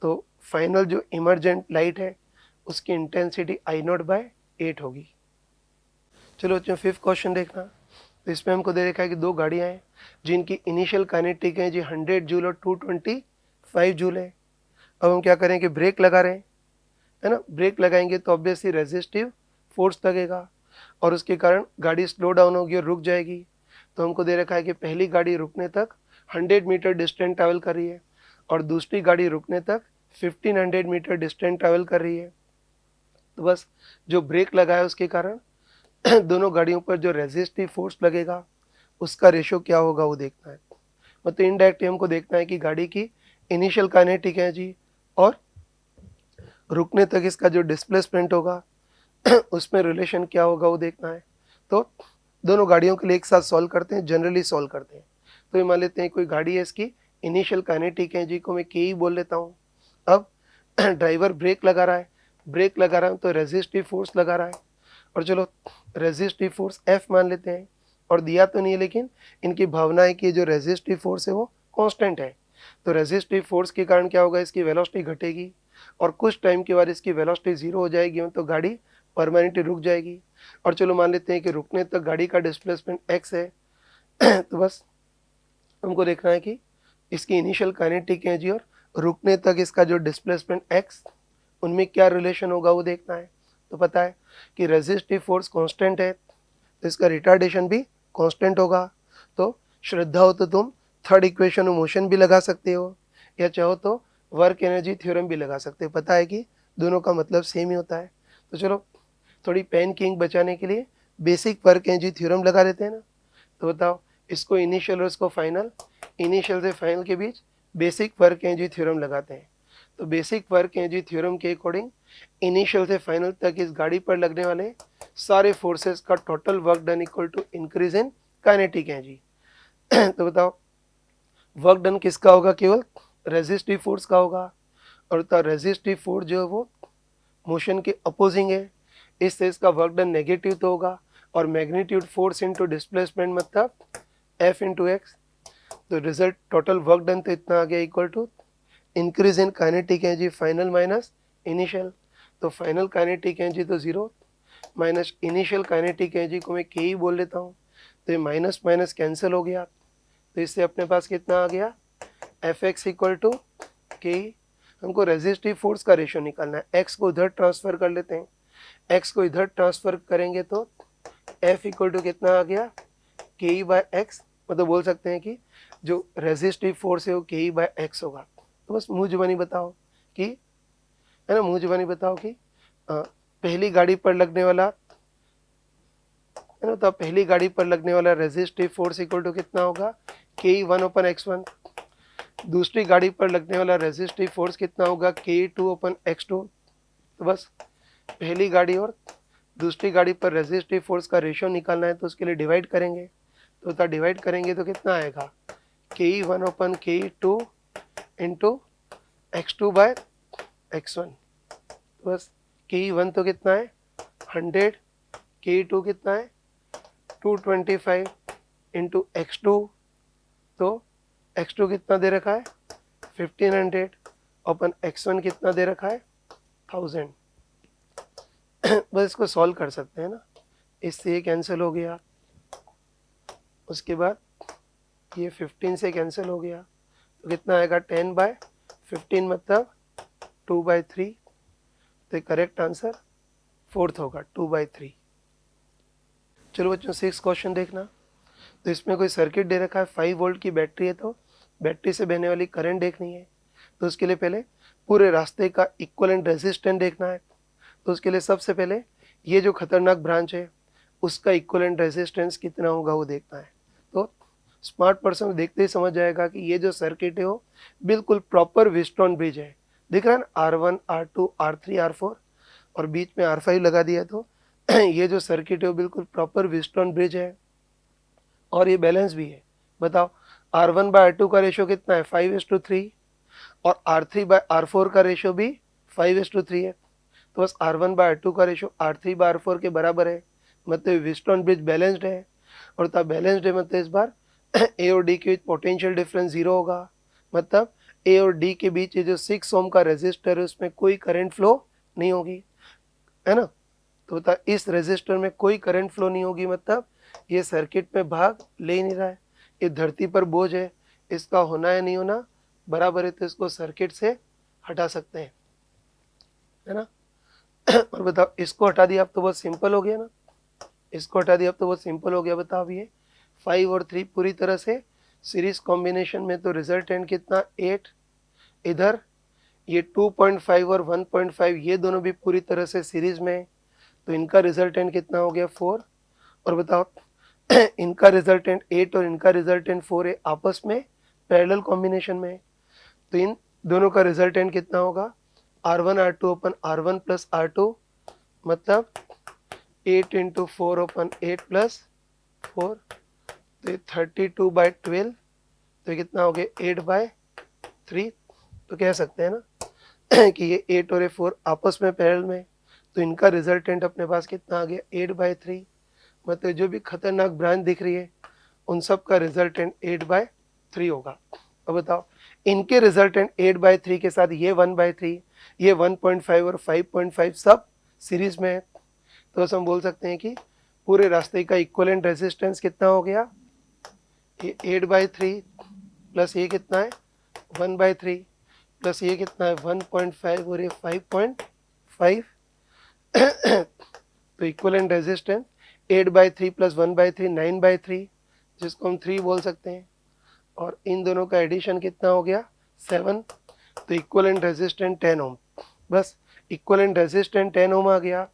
तो फाइनल जो इमर्जेंट लाइट है उसकी इंटेंसिटी आई नॉट बाय 8 होगी। चलो बच्चों 5th क्वेश्चन देखना। तो इसमें हमको दे रखा है कि दो गाड़ियां हैं जिनकी इनिशियल काइनेटिक है जी 100 जूल और 225 जूल है। अब हम क्या करें कि ब्रेक लगा रहे हैं, है ना, ब्रेक लगाएंगे तो ऑब्वियसली रेजिस्टिव फोर्स लगेगा और उसके कारण गाड़ी स्लो डाउन होगी और रुक जाएगी। तो हमको दे रखा है कि पहली गाड़ी रुकने तक 100 मीटर डिस्टेंस ट्रैवल कर रही है और दूसरी गाड़ी रुकने तक 1500 मीटर डिस्टेंस ट्रैवल कर रही है। तो बस जो ब्रेक लगा है उसके कारण दोनों गाड़ियों पर जो रेजिस्टिव फोर्स लगेगा उसका रेशो क्या होगा वो देखना है। मतलब इनडायरेक्टली हमको देखना है कि गाड़ी की इनिशियल काइनेटिक है जी और रुकने तक इसका जो डिस्प्लेसमेंट होगा उसमें रिलेशन क्या होगा वो देखना है। तो दोनों गाड़ियों के लिए एक साथ सॉल्व करते हैं, जनरली सॉल्व करते हैं। तो ये मान लेते हैं कोई गाड़ी है, इसकी इनिशियल काइनेटिक है जी को मैं के ही बोल लेता हूँ। अब ड्राइवर ब्रेक लगा रहा है, ब्रेक लगा रहा है तो रेजिस्टिव फोर्स लगा रहा है, और चलो रेजिस्टिव फोर्स एफ मान लेते हैं, और दिया तो नहीं है लेकिन इनकी भावना है कि जो रेजिस्टिव फोर्स है वो कांस्टेंट है। तो रेजिस्टिव फोर्स के कारण क्या होगा, इसकी वेलोसिटी घटेगी और कुछ टाइम के बाद इसकी वेलोसिटी 0 हो जाएगी, तो गाड़ी परमानेंटली रुक जाएगी। और चलो मान लेते हैं कि रुकने तक गाड़ी का डिस्प्लेसमेंट x है तो बस हमको देखना है कि इसकी इनिशियल काइनेटिक है जी और रुकने तक इसका जो डिस्प्लेसमेंट x उनमें क्या रिलेशन होगा वो देखना है। तो पता है कि रेजिस्टिव फोर्स कांस्टेंट है तो इसका रिटार्डेशन भी कांस्टेंट होगा। तो श्रद्धा हो तो तुम थर्ड इक्वेशन मोशन भी लगा सकते हो या चाहो तो वर्क एनर्जी थ्योरम भी लगा सकते हो। पता है कि दोनों का मतलब सेम ही होता है। तो चलो थोड़ी पेन की इंक बचाने के लिए बेसिक वर्क एनर्जी थ्योरम लगा देते हैं ना। तो बताओ इसको इनिशियल और इसको फाइनल, इनिशियल से फाइनल के बीच बेसिक वर्क एनर्जी थ्योरम लगाते हैं। तो बेसिक वर्क एनर्जी थ्योरम के अकॉर्डिंग इनिशियल से फाइनल तक इस गाड़ी पर लगने वाले सारे फोर्सेस का total work done equal to increase in kinetic energy. तो बताओ वर्क डन किसका होगा, केवल रेजिस्टिव फोर्स का होगा, और तो रेजिस्टिव फोर्स जो है वो मोशन के अपोजिंग है, इससे इसका वर्क डन नेगेटिव तो होगा। और मैग्नीट्यूड फोर्स इंटू डिस्प्लेसमेंट मतलब F इंटू एक्स, तो रिजल्ट टोटल वर्क डन तो इतना आ गया equal to increase in kinetic energy final minus initial, तो फाइनल काइनेटिक एनर्जी तो 0 माइनस इनिशियल काइनेटिक एनर्जी को मैं के ही बोल लेता हूँ, तो ये माइनस माइनस कैंसिल हो गया, तो इससे अपने पास कितना आ गया एफ एक्स इक्वल टू के। हमको रेजिस्टिव फोर्स का रेशियो निकालना है, एक्स को इधर ट्रांसफर कर लेते हैं, एक्स को इधर ट्रांसफर करेंगे तो एफ इक्वल टू कितना आ गया के ई बाय एक्स, मतलब बोल सकते हैं कि जो रेजिस्टिव फोर्स है वो के ई बाय एक्स होगा। तो बस मुँह जुबानी बताओ कि, है ना, मुँह जुबानी बताओ कि पहली गाड़ी पर लगने वाला, है ना, तो पहली गाड़ी पर लगने वाला रेजिस्टिव फोर्स इक्वल टू कितना होगा के ई 1/x1, दूसरी गाड़ी पर लगने वाला रेजिस्टिव फोर्स कितना होगा के ई 2/x2। तो बस पहली गाड़ी और दूसरी गाड़ी पर रेजिस्टिव फोर्स का रेशियो निकालना है, तो उसके लिए डिवाइड करेंगे, तो उतना डिवाइड करेंगे तो कितना आएगा के ई 1/ke2 इंटू x2/x1। तो बस के ई 1 तो कितना है 100, के ई 2 कितना है 225 इंटू x2, तो x2 कितना दे रखा है 1500 अपन x1 कितना दे रखा है 1000। बस इसको सॉल्व कर सकते हैं ना, इससे ये कैंसिल हो गया, उसके बाद ये 15 से कैंसिल हो गया, तो कितना आएगा 10/15 मतलब 2/3, तो करेक्ट आंसर फोर्थ होगा 2/3। चलो बच्चों 6 क्वेश्चन देखना। तो इसमें कोई सर्किट दे रखा है, 5 वोल्ट की बैटरी है, तो बैटरी से बहने वाली करंट देखनी है, तो उसके लिए पहले पूरे रास्ते का इक्विवेलेंट रेजिस्टेंस देखना है। तो उसके लिए सबसे पहले ये जो खतरनाक ब्रांच है उसका इक्विवेलेंट रेजिस्टेंस कितना होगा वो देखना है। तो स्मार्ट पर्सन देखते ही समझ जाएगा कि ये जो सर्किट है वो बिल्कुल प्रॉपर व्हीटस्टोन ब्रिज है, दिख रहा है ना, R1 R2 R3 R4 और बीच में R5 लगा दिया, तो ये जो सर्किट है वो बिल्कुल प्रॉपर व्हीटस्टोन ब्रिज है और ये बैलेंस भी है। बताओ R1/R2 का रेशियो कितना है 5:3 और R3/R4 का रेशियो भी 5:3 है, तो बस R1/R2 का रेशियो R3/R4 के बराबर है, मतलब व्हीटस्टोन ब्रिज बैलेंस्ड है, और तब बैलेंस्ड है मतलब इस बार ए और डी के बीच पोटेंशियल डिफरेंस 0 होगा, मतलब ए और डी के बीच ये जो 6 ओम का रेजिस्टर है उसमें कोई करंट फ्लो नहीं होगी, है ना। तो बता इस रेजिस्टर में कोई करंट फ्लो नहीं होगी, मतलब ये सर्किट में भाग ले ही नहीं रहा है, ये धरती पर बोझ है, इसका होना है नहीं होना बराबर है, तो इसको सर्किट से हटा सकते हैं, है ना। और बताओ इसको हटा दिया अब तो बहुत सिंपल हो गया ना, इसको हटा दिया अब तो बहुत सिंपल हो गया। बताओ ये 5 और 3 पूरी तरह से सीरीज कॉम्बिनेशन में, तो रिजल्टेंट कितना 8, इधर ये 2.5 और 1.5 ये दोनों भी पूरी तरह से सीरीज में, तो इनका रिजल्टेंट कितना हो गया 4। और बताओ इनका रिजल्टेंट 8 और इनका रिजल्टेंट 4 है, आपस में पैरेलल कॉम्बिनेशन में, तो इन दोनों का रिजल्टेंट कितना होगा R1 R2 अपन R1 प्लस R2, मतलब 8 इंटू 4 अपन 8 प्लस 4, तो 32/12, तो कितना हो गया 8/3। तो कह सकते हैं ना कि ये 8 और ये 4 आपस में पैरेलल में, तो इनका रिजल्टेंट अपने पास कितना आ गया 8/3, मतलब जो भी खतरनाक ब्रांच दिख रही है उन सब का रिजल्टेंट 8/3 होगा। अब बताओ इनके रिजल्टेंट 8/3 के साथ ये 1/3, ये 1.5 और 5.5 सब सीरीज में है, तो हम बोल सकते हैं कि पूरे रास्ते का इक्विवेलेंट रेजिस्टेंस कितना हो गया, ये 8/3 प्लस ये कितना है 1/3 प्लस ये कितना है 1.5 और ये 5.5 तो इक्विवेलेंट रेजिस्टेंस 8/3 प्लस 1/3 9/3, जिसको हम 3 बोल सकते हैं, और इन दोनों का एडिशन कितना हो गया 7, तो इक्विवेलेंट रेजिस्टेंस 10 ओम। बस इक्विवेलेंट रेजिस्टेंस 10 ओम आ गया,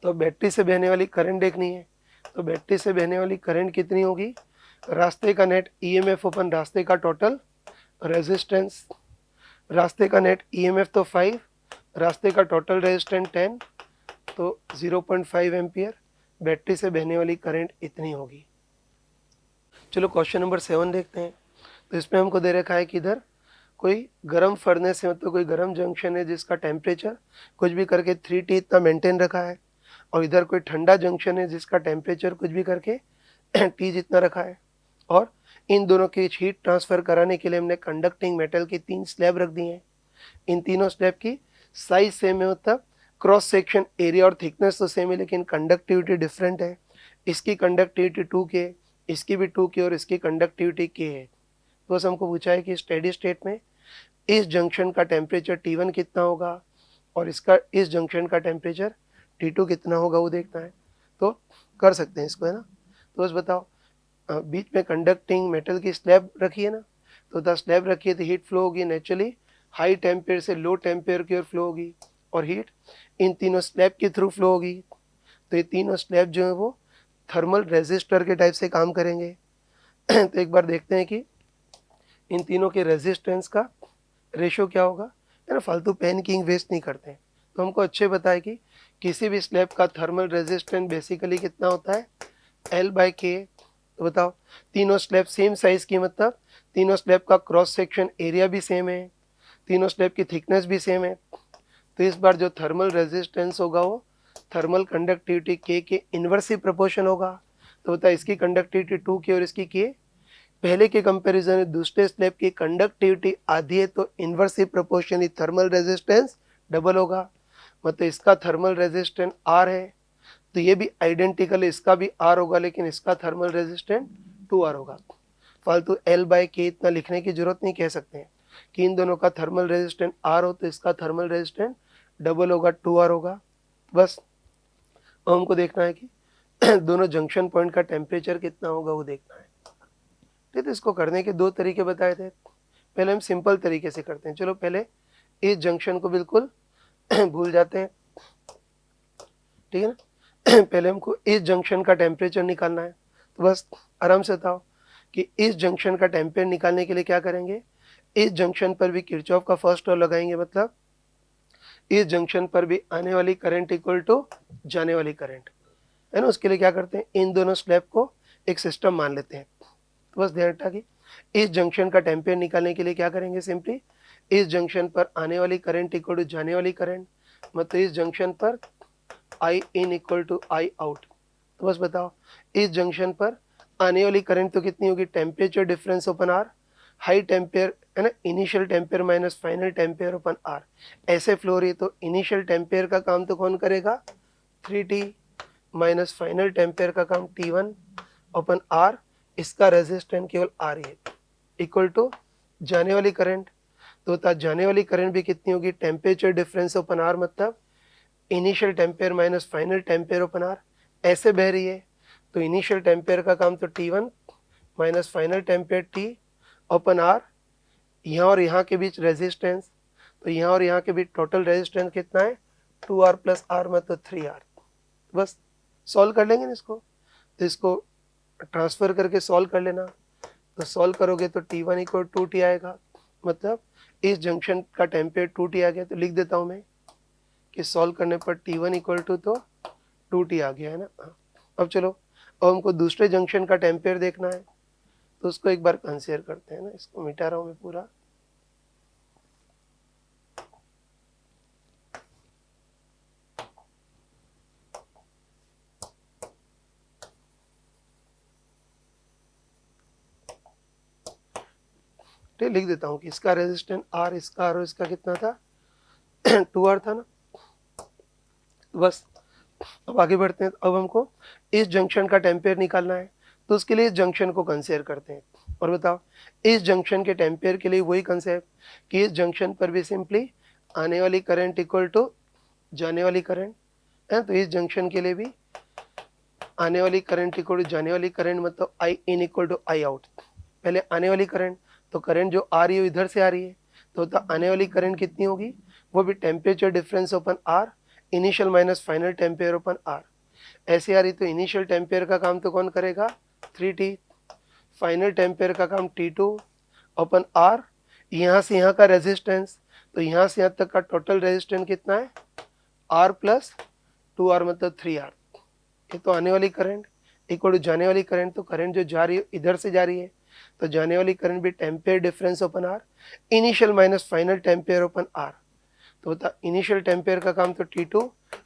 तो बैटरी से बहने वाली करंट देखनी है, तो बैटरी से बहने वाली करंट कितनी होगी, रास्ते का नेट ईएमएफ अपन रास्ते का टोटल रेजिस्टेंस, रास्ते का नेट ईएमएफ तो 5, रास्ते का टोटल रेजिस्टेंस 10, तो 0.5 एम्पियर, बैटरी से बहने वाली करंट इतनी होगी। चलो क्वेश्चन नंबर 7 देखते हैं। तो इसमें हमको दे रखा है कि इधर कोई गर्म फर्नेस है, मतलब कोई गर्म जंक्शन है जिसका टेम्परेचर कुछ भी करके 3T इतना मेंटेन रखा है, और इधर कोई ठंडा जंक्शन है जिसका टेम्परेचर कुछ भी करके T जितना रखा है, और इन दोनों के बीच हीट ट्रांसफ़र कराने के लिए हमने कंडक्टिंग मेटल की 3 स्लैब रख दी हैं। इन तीनों स्लैब की साइज सेम है, मतलब क्रॉस सेक्शन एरिया और थिकनेस तो सेम है, लेकिन कंडक्टिविटी डिफरेंट है। इसकी कंडक्टिविटी 2K, इसकी भी 2K और इसकी कंडक्टिविटी K है। तो बस हमको पूछा है कि स्टेडी स्टेट में इस जंक्शन का टेम्परेचर T1 कितना होगा और इसका इस जंक्शन का टेम्परेचर T2 कितना होगा, वो देखना है। तो कर सकते हैं इसको, है ना। तो बस बताओ, बीच में कंडक्टिंग मेटल की स्लैब रखी है ना, तो द स्लैब रखी है तो हीट फ्लो होगी नेचुरली हाई टेम्पेयर से लो टेम्पेयर की ओर फ्लो होगी, और हीट इन तीनों स्लैब के थ्रू फ्लो होगी। तो ये तीनों स्लैब जो है वो थर्मल रेजिस्टर के टाइप से काम करेंगे। तो एक बार देखते हैं कि इन तीनों के रेजिस्टेंस का रेशो क्या होगा, है ना। फालतू पेन किंग वेस्ट नहीं करते हैं। तो हमको अच्छे बताए कि किसी भी स्लैब का थर्मल रेजिस्टेंस बेसिकली कितना होता है, L/K। तो बताओ, तीनों स्लैब सेम साइज की, मतलब तीनों स्लैब का क्रॉस सेक्शन एरिया भी सेम है, तीनों स्लैब की थिकनेस भी सेम है। तो इस बार जो थर्मल रेजिस्टेंस होगा वो थर्मल कंडक्टिविटी K के इन्वर्सली प्रोपोर्शन होगा। तो बताओ, इसकी कंडक्टिविटी 2K और इसकी K, पहले के कंपैरिजन में दूसरे स्लैब की कंडक्टिविटी आधी है, तो inversely proportionally thermal resistance double होगा। मतलब इसका थर्मल रेजिस्टेंस R है, तो ये भी आइडेंटिकल, इसका भी R होगा, लेकिन इसका थर्मल रेजिस्टेंस 2R होगा। फालतू L/K इतना लिखने की जरूरत नहीं, कह सकते हैं कि इन दोनों का थर्मल रेजिस्टेंस R हो तो इसका थर्मल रेजिस्टेंस डबल होगा, 2R होगा। बस अब हमको देखना है कि दोनों जंक्शन पॉइंट का टेम्परेचर कितना होगा, वो देखना है। ठीक है, इसको करने के 2 तरीके बताए थे। पहले हम सिंपल तरीके से करते हैं। चलो पहले इस जंक्शन को बिल्कुल भूल जाते हैं, ठीक है ना। पहले हमको इस जंक्शन का टेम्परेचर निकालना है। तो बस आराम से बताओ कि इस जंक्शन का टेम्परेचर निकालने के लिए क्या करेंगे, इस जंक्शन पर भी किरचॉफ का फर्स्ट लॉ लगाएंगे, मतलब इस जंक्शन पर भी आने वाली करंट इक्वल टू जाने वाली करंट, है ना। उसके लिए क्या करते हैं, इन दोनों स्लैब को एक सिस्टम मान लेते हैं। तो बस ध्यान रखना कि इस जंक्शन का टेम्परेचर निकालने के लिए क्या करेंगे, सिंपली इस जंक्शन पर आने वाली करंट इक्वल टू जाने वाली करंट, मतलब इस जंक्शन पर I in equal to I out. तो बस बताओ, इस जंक्शन पर आने वाली करंट तो कितनी होगी, temperature difference upon R, high temperature, है ना, initial temperature minus final temperature upon R, ऐसे फ्लो रही है। तो इनिशियल टेम्पेयर का काम तो कौन करेगा, 3T माइनस फाइनल टेम्पेयर का काम T1 ओपन आर, इसका रेजिस्टेंस केवल R है, इक्वल टू जाने वाली करंट। तो जाने वाली करंट भी कितनी होगी, टेम्परेचर डिफरेंस ओपन आर, मतलब initial temperature minus final temperature upon R, ऐसे बह रही है। तो इनिशियल टेम्पेयर का काम तो T1 minus final temperature T upon R, यहाँ और यहाँ के बीच रेजिस्टेंस, तो यहाँ और यहाँ के बीच टोटल रेजिस्टेंस कितना है, 2R प्लस R, मतलब 3R। बस सॉल्व कर लेंगे ना इसको, तो इसको ट्रांसफर करके सॉल्व कर लेना। तो सॉल्व करोगे तो T1 इक्वल 2T आएगा, मतलब इस जंक्शन का टेम्परेचर 2T आ गया। तो लिख देता हूँ मैं कि सॉल्व करने पर T1 इक्वल टू तो 2T आ गया, है ना। अब चलो, अब हमको दूसरे जंक्शन का टेम्परेचर देखना है, तो उसको एक बार कंसिडर करते हैं ना। इसको मिटा रहा हूँ मैं पूरा। ठीक, लिख देता हूँ कि इसका रेजिस्टेंस R, इसका R और इसका कितना था 2R था ना। बस अब आगे बढ़ते हैं। अब हमको इस जंक्शन का टेम्परेचर निकालना है, तो उसके लिए इस जंक्शन को कंसिडर करते हैं। और बताओ, इस जंक्शन के टेम्परेचर के लिए वही कंसेप्ट कि इस जंक्शन पर भी सिंपली आने वाली करंट इक्वल टू जाने वाली करंट है। तो इस जंक्शन के लिए भी आने वाली करंट इक्वल टू जाने वाली करंट, मतलब I in equal to I out. पहले आने वाली करंट, तो करंट जो आ रही है इधर से आ रही है, तो आने वाली करंट कितनी होगी, वो भी temperature difference upon R, initial minus final temperature upon R, ऐसे आ रही। तो इनिशियल टेम्परेचर का काम तो कौन करेगा, 3T, फाइनल टेम्परेचर का काम T2 ओपन आर, यहाँ से यहाँ का रेजिस्टेंस, तो यहाँ से यहाँ तक का टोटल रेजिस्टेंस कितना है, R प्लस 2R, मतलब 3R। ये तो आने वाली करंट इक्वल टू जाने वाली करंट, तो करंट जो जा रही है इधर से जा रही है, तो जाने वाली करंट भी temperature difference upon R, initial minus final temperature upon R. तो होता इनिशियल टेम्परेचर का काम तो T2,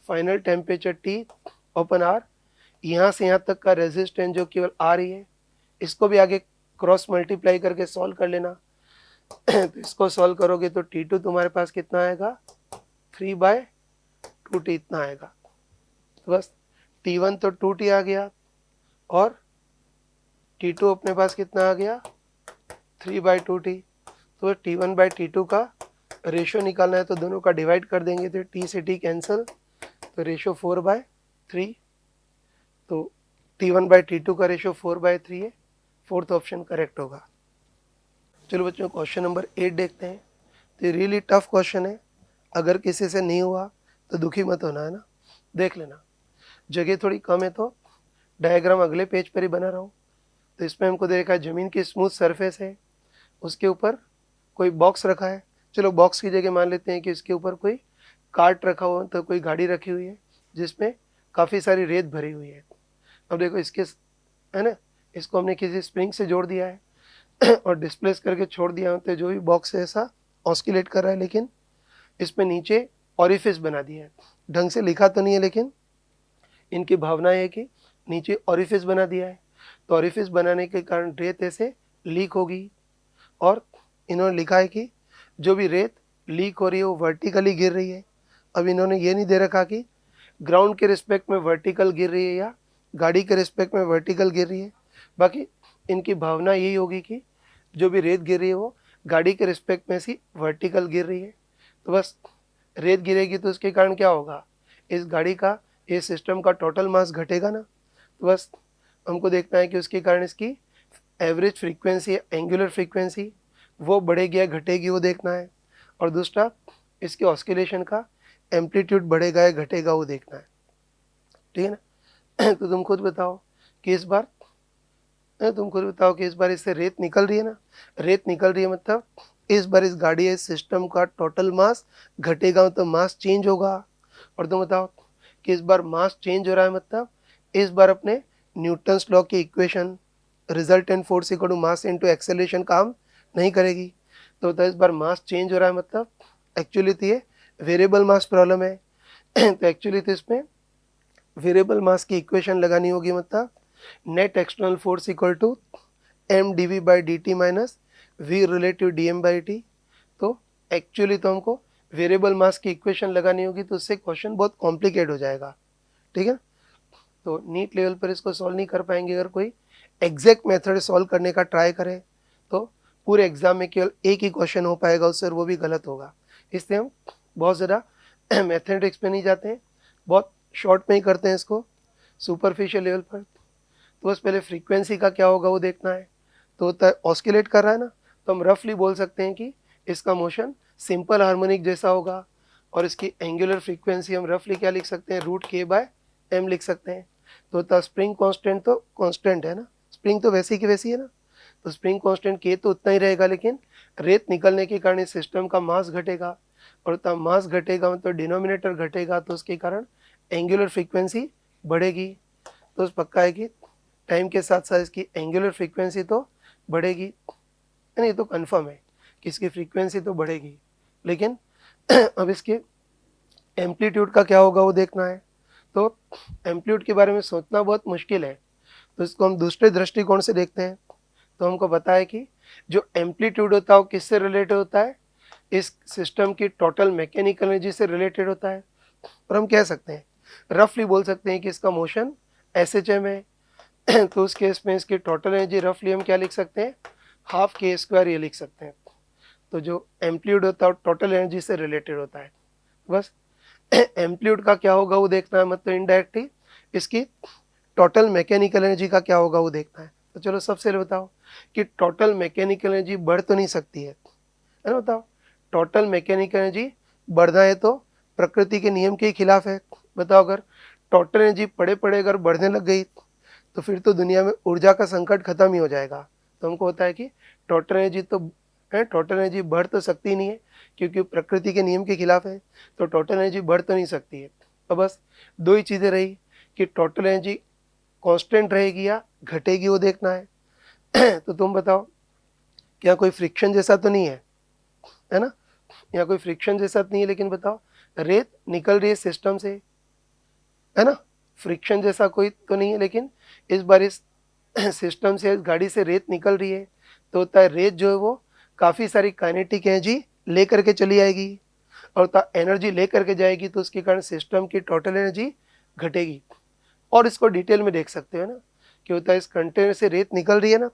final temperature T, upon R, यहाँ से यहाँ तक का रेजिस्टेंस जो केवल आर ही है, इसको भी आगे क्रॉस मल्टीप्लाई करके सॉल्व कर लेना। तो इसको सॉल्व करोगे तो T2 तुम्हारे पास कितना आएगा, 3/2T इतना आएगा। तो बस T1 तो 2T आ गया और T2 अपने पास कितना आ गया, 3/2T। तो T1/T2 का रेशियो निकालना है तो दोनों का डिवाइड कर देंगे तो T से T कैंसिल, तो रेशियो 4/3। तो T1/T2 का रेशियो 4/3 है, फोर्थ ऑप्शन करेक्ट होगा। चलो बच्चों क्वेश्चन नंबर 8 देखते हैं। तो ये रियली टफ क्वेश्चन है, अगर किसी से नहीं हुआ तो दुखी मत होना, है ना। देख लेना, जगह थोड़ी कम है तो डायग्राम अगले पेज पर ही बना रहा हूँ। तो इसमें हमको देखा है ज़मीन की स्मूथ सरफेस है, उसके ऊपर कोई बॉक्स रखा है। चलो बॉक्स की जगह मान लेते हैं कि इसके ऊपर कोई कार्ट रखा हुआ, तो कोई गाड़ी रखी हुई है जिसमें काफ़ी सारी रेत भरी हुई है। अब देखो इसके, है ना, इसको हमने किसी स्प्रिंग से जोड़ दिया है और डिस्प्लेस करके छोड़ दिया, तो जो भी बॉक्स है ऐसा ऑस्किलेट कर रहा है, लेकिन इसमें नीचे ऑरिफिस बना दिया है। ढंग से लिखा तो नहीं है, लेकिन इनकी भावना है कि नीचे ऑरिफिस बना दिया है। तो ऑरिफिस बनाने के कारण रेत ऐसे लीक होगी, और इन्होंने लिखा है कि जो भी रेत लीक हो रही है वो वर्टिकली गिर रही है। अब इन्होंने ये नहीं दे रखा कि ग्राउंड के रिस्पेक्ट में वर्टिकल गिर रही है या गाड़ी के रिस्पेक्ट में वर्टिकल गिर रही है। बाकी इनकी भावना यही होगी कि जो भी रेत गिर रही है वो गाड़ी के रिस्पेक्ट में सी वर्टिकल गिर रही है। तो बस रेत गिरेगी तो उसके कारण क्या होगा, इस गाड़ी का, इस सिस्टम का टोटल मास घटेगा ना। तो बस हमको देखना है कि उसके कारण इसकी एवरेज फ्रीक्वेंसी, एंगुलर फ्रीक्वेंसी वो बढ़ेगी या घटेगी वो देखना है। और दूसरा इसके ऑस्किलेशन का एम्पलीट्यूड बढ़ेगा या घटेगा वो देखना है, ठीक है ना। तो तुम खुद बताओ कि इस बार, इससे रेत निकल रही है ना, रेत निकल रही है मतलब इस बार इस गाड़ी, इस सिस्टम का टोटल मास घटेगा, मतलब मास चेंज होगा। और तुम बताओ कि इस बार मास चेंज हो रहा है मतलब इस बार अपने न्यूटन्स लॉ की equation resultant force equal to mass into acceleration काम नहीं करेगी। तो बताओ इस बार मास चेंज हो रहा है मतलब एक्चुअली तो ये वेरिएबल मास प्रॉब्लम है। तो एक्चुअली तो इसमें वेरिएबल मास की इक्वेशन लगानी होगी, मतलब net external force equal to mdv/dt minus v relative dm/t। तो एक्चुअली तो हमको वेरिएबल मास की इक्वेशन लगानी होगी, तो उससे क्वेश्चन बहुत कॉम्प्लिकेट हो जाएगा, ठीक है। तो नीट लेवल पर इसको सॉल्व नहीं कर पाएंगे। अगर कोई एग्जैक्ट मेथड सॉल्व करने का ट्राई करे तो पूरे एग्जाम में केवल एक ही क्वेश्चन हो पाएगा उससे, और वो भी गलत होगा। इसलिए हम बहुत ज़्यादा मैथमेटिक्स पे नहीं जाते हैं, बहुत शॉर्ट में ही करते हैं इसको, सुपरफिशियल लेवल पर। तो बस पहले फ्रीक्वेंसी का क्या होगा वो देखना है। तो होता है ऑस्किलेट कर रहा है ना, तो हम रफली बोल सकते हैं कि इसका मोशन सिंपल हार्मोनिक जैसा होगा, और इसकी एंगुलर फ्रीक्वेंसी हम रफली क्या लिख सकते हैं, √k/m लिख सकते हैं। तो होता है स्प्रिंग कांस्टेंट, तो कांस्टेंट है ना, स्प्रिंग तो वैसी की वैसी है ना, तो स्प्रिंग कांस्टेंट k तो उतना ही रहेगा, लेकिन रेत निकलने के कारण इस सिस्टम का मास घटेगा, और तब मास घटेगा मतलब डिनोमिनेटर घटेगा, तो उसके कारण एंगुलर फ्रीक्वेंसी बढ़ेगी। तो पक्का है कि टाइम के साथ साथ इसकी एंगुलर फ्रीक्वेंसी तो बढ़ेगी, नहीं तो कंफर्म है कि इसकी फ्रीक्वेंसी तो बढ़ेगी, लेकिन अब इसके एम्पलीट्यूड का क्या होगा वो देखना है। तो एम्पलीट्यूड के बारे में सोचना बहुत मुश्किल है, तो इसको हम दूसरे दृष्टिकोण से देखते हैं। तो हमको पता है कि जो एम्पलीट्यूड होता है वो किससे रिलेटेड होता है, इस सिस्टम की टोटल मैकेनिकल एनर्जी से रिलेटेड होता है। और हम कह सकते हैं, रफली बोल सकते हैं कि इसका मोशन SHM है। तो उस केस में इसकी टोटल एनर्जी रफली हम क्या लिख सकते हैं, ½ k² ये लिख सकते हैं। तो जो एम्पलीट्यूड होता है वो टोटल एनर्जी से रिलेटेड होता है। बस एम्पलीट्यूड का क्या होगा वो देखना है, मतलब इनडायरेक्टली इसकी टोटल मैकेनिकल एनर्जी का क्या होगा वो देखना है। तो चलो सबसे पहले बताओ कि टोटल मैकेनिकल एनर्जी बढ़ तो नहीं सकती है ना। बताओ टोटल मैकेनिकल एनर्जी बढ़ना है तो प्रकृति के नियम के खिलाफ है। बताओ अगर टोटल एनर्जी पड़े पड़े अगर बढ़ने लग गई तो फिर तो दुनिया में ऊर्जा का संकट खत्म ही हो जाएगा। तो हमको होता है कि टोटल एनर्जी तो है, टोटल एनर्जी बढ़ तो सकती नहीं है क्योंकि प्रकृति के नियम के खिलाफ है, तो टोटल एनर्जी बढ़ तो नहीं सकती है। तो बस दो ही चीज़ें रही कि टोटल एनर्जी कांस्टेंट रहेगी या घटेगी वो देखना है। तो तुम बताओ क्या कोई फ्रिक्शन जैसा तो नहीं है ना, यहाँ कोई फ्रिक्शन जैसा तो नहीं है, लेकिन बताओ रेत निकल रही है सिस्टम से, है ना, फ्रिक्शन जैसा कोई तो नहीं है, लेकिन इस बार इस सिस्टम से, इस गाड़ी से रेत निकल रही है, तो होता है रेत जो है वो काफ़ी सारी काइनेटिक एनर्जी ले करके चली आएगी, और एनर्जी ले करके जाएगी, तो उसके कारण सिस्टम की टोटल एनर्जी घटेगी। और इसको डिटेल में देख सकते हो ना, कि होता है इस कंटेनर से रेत निकल रही है ना,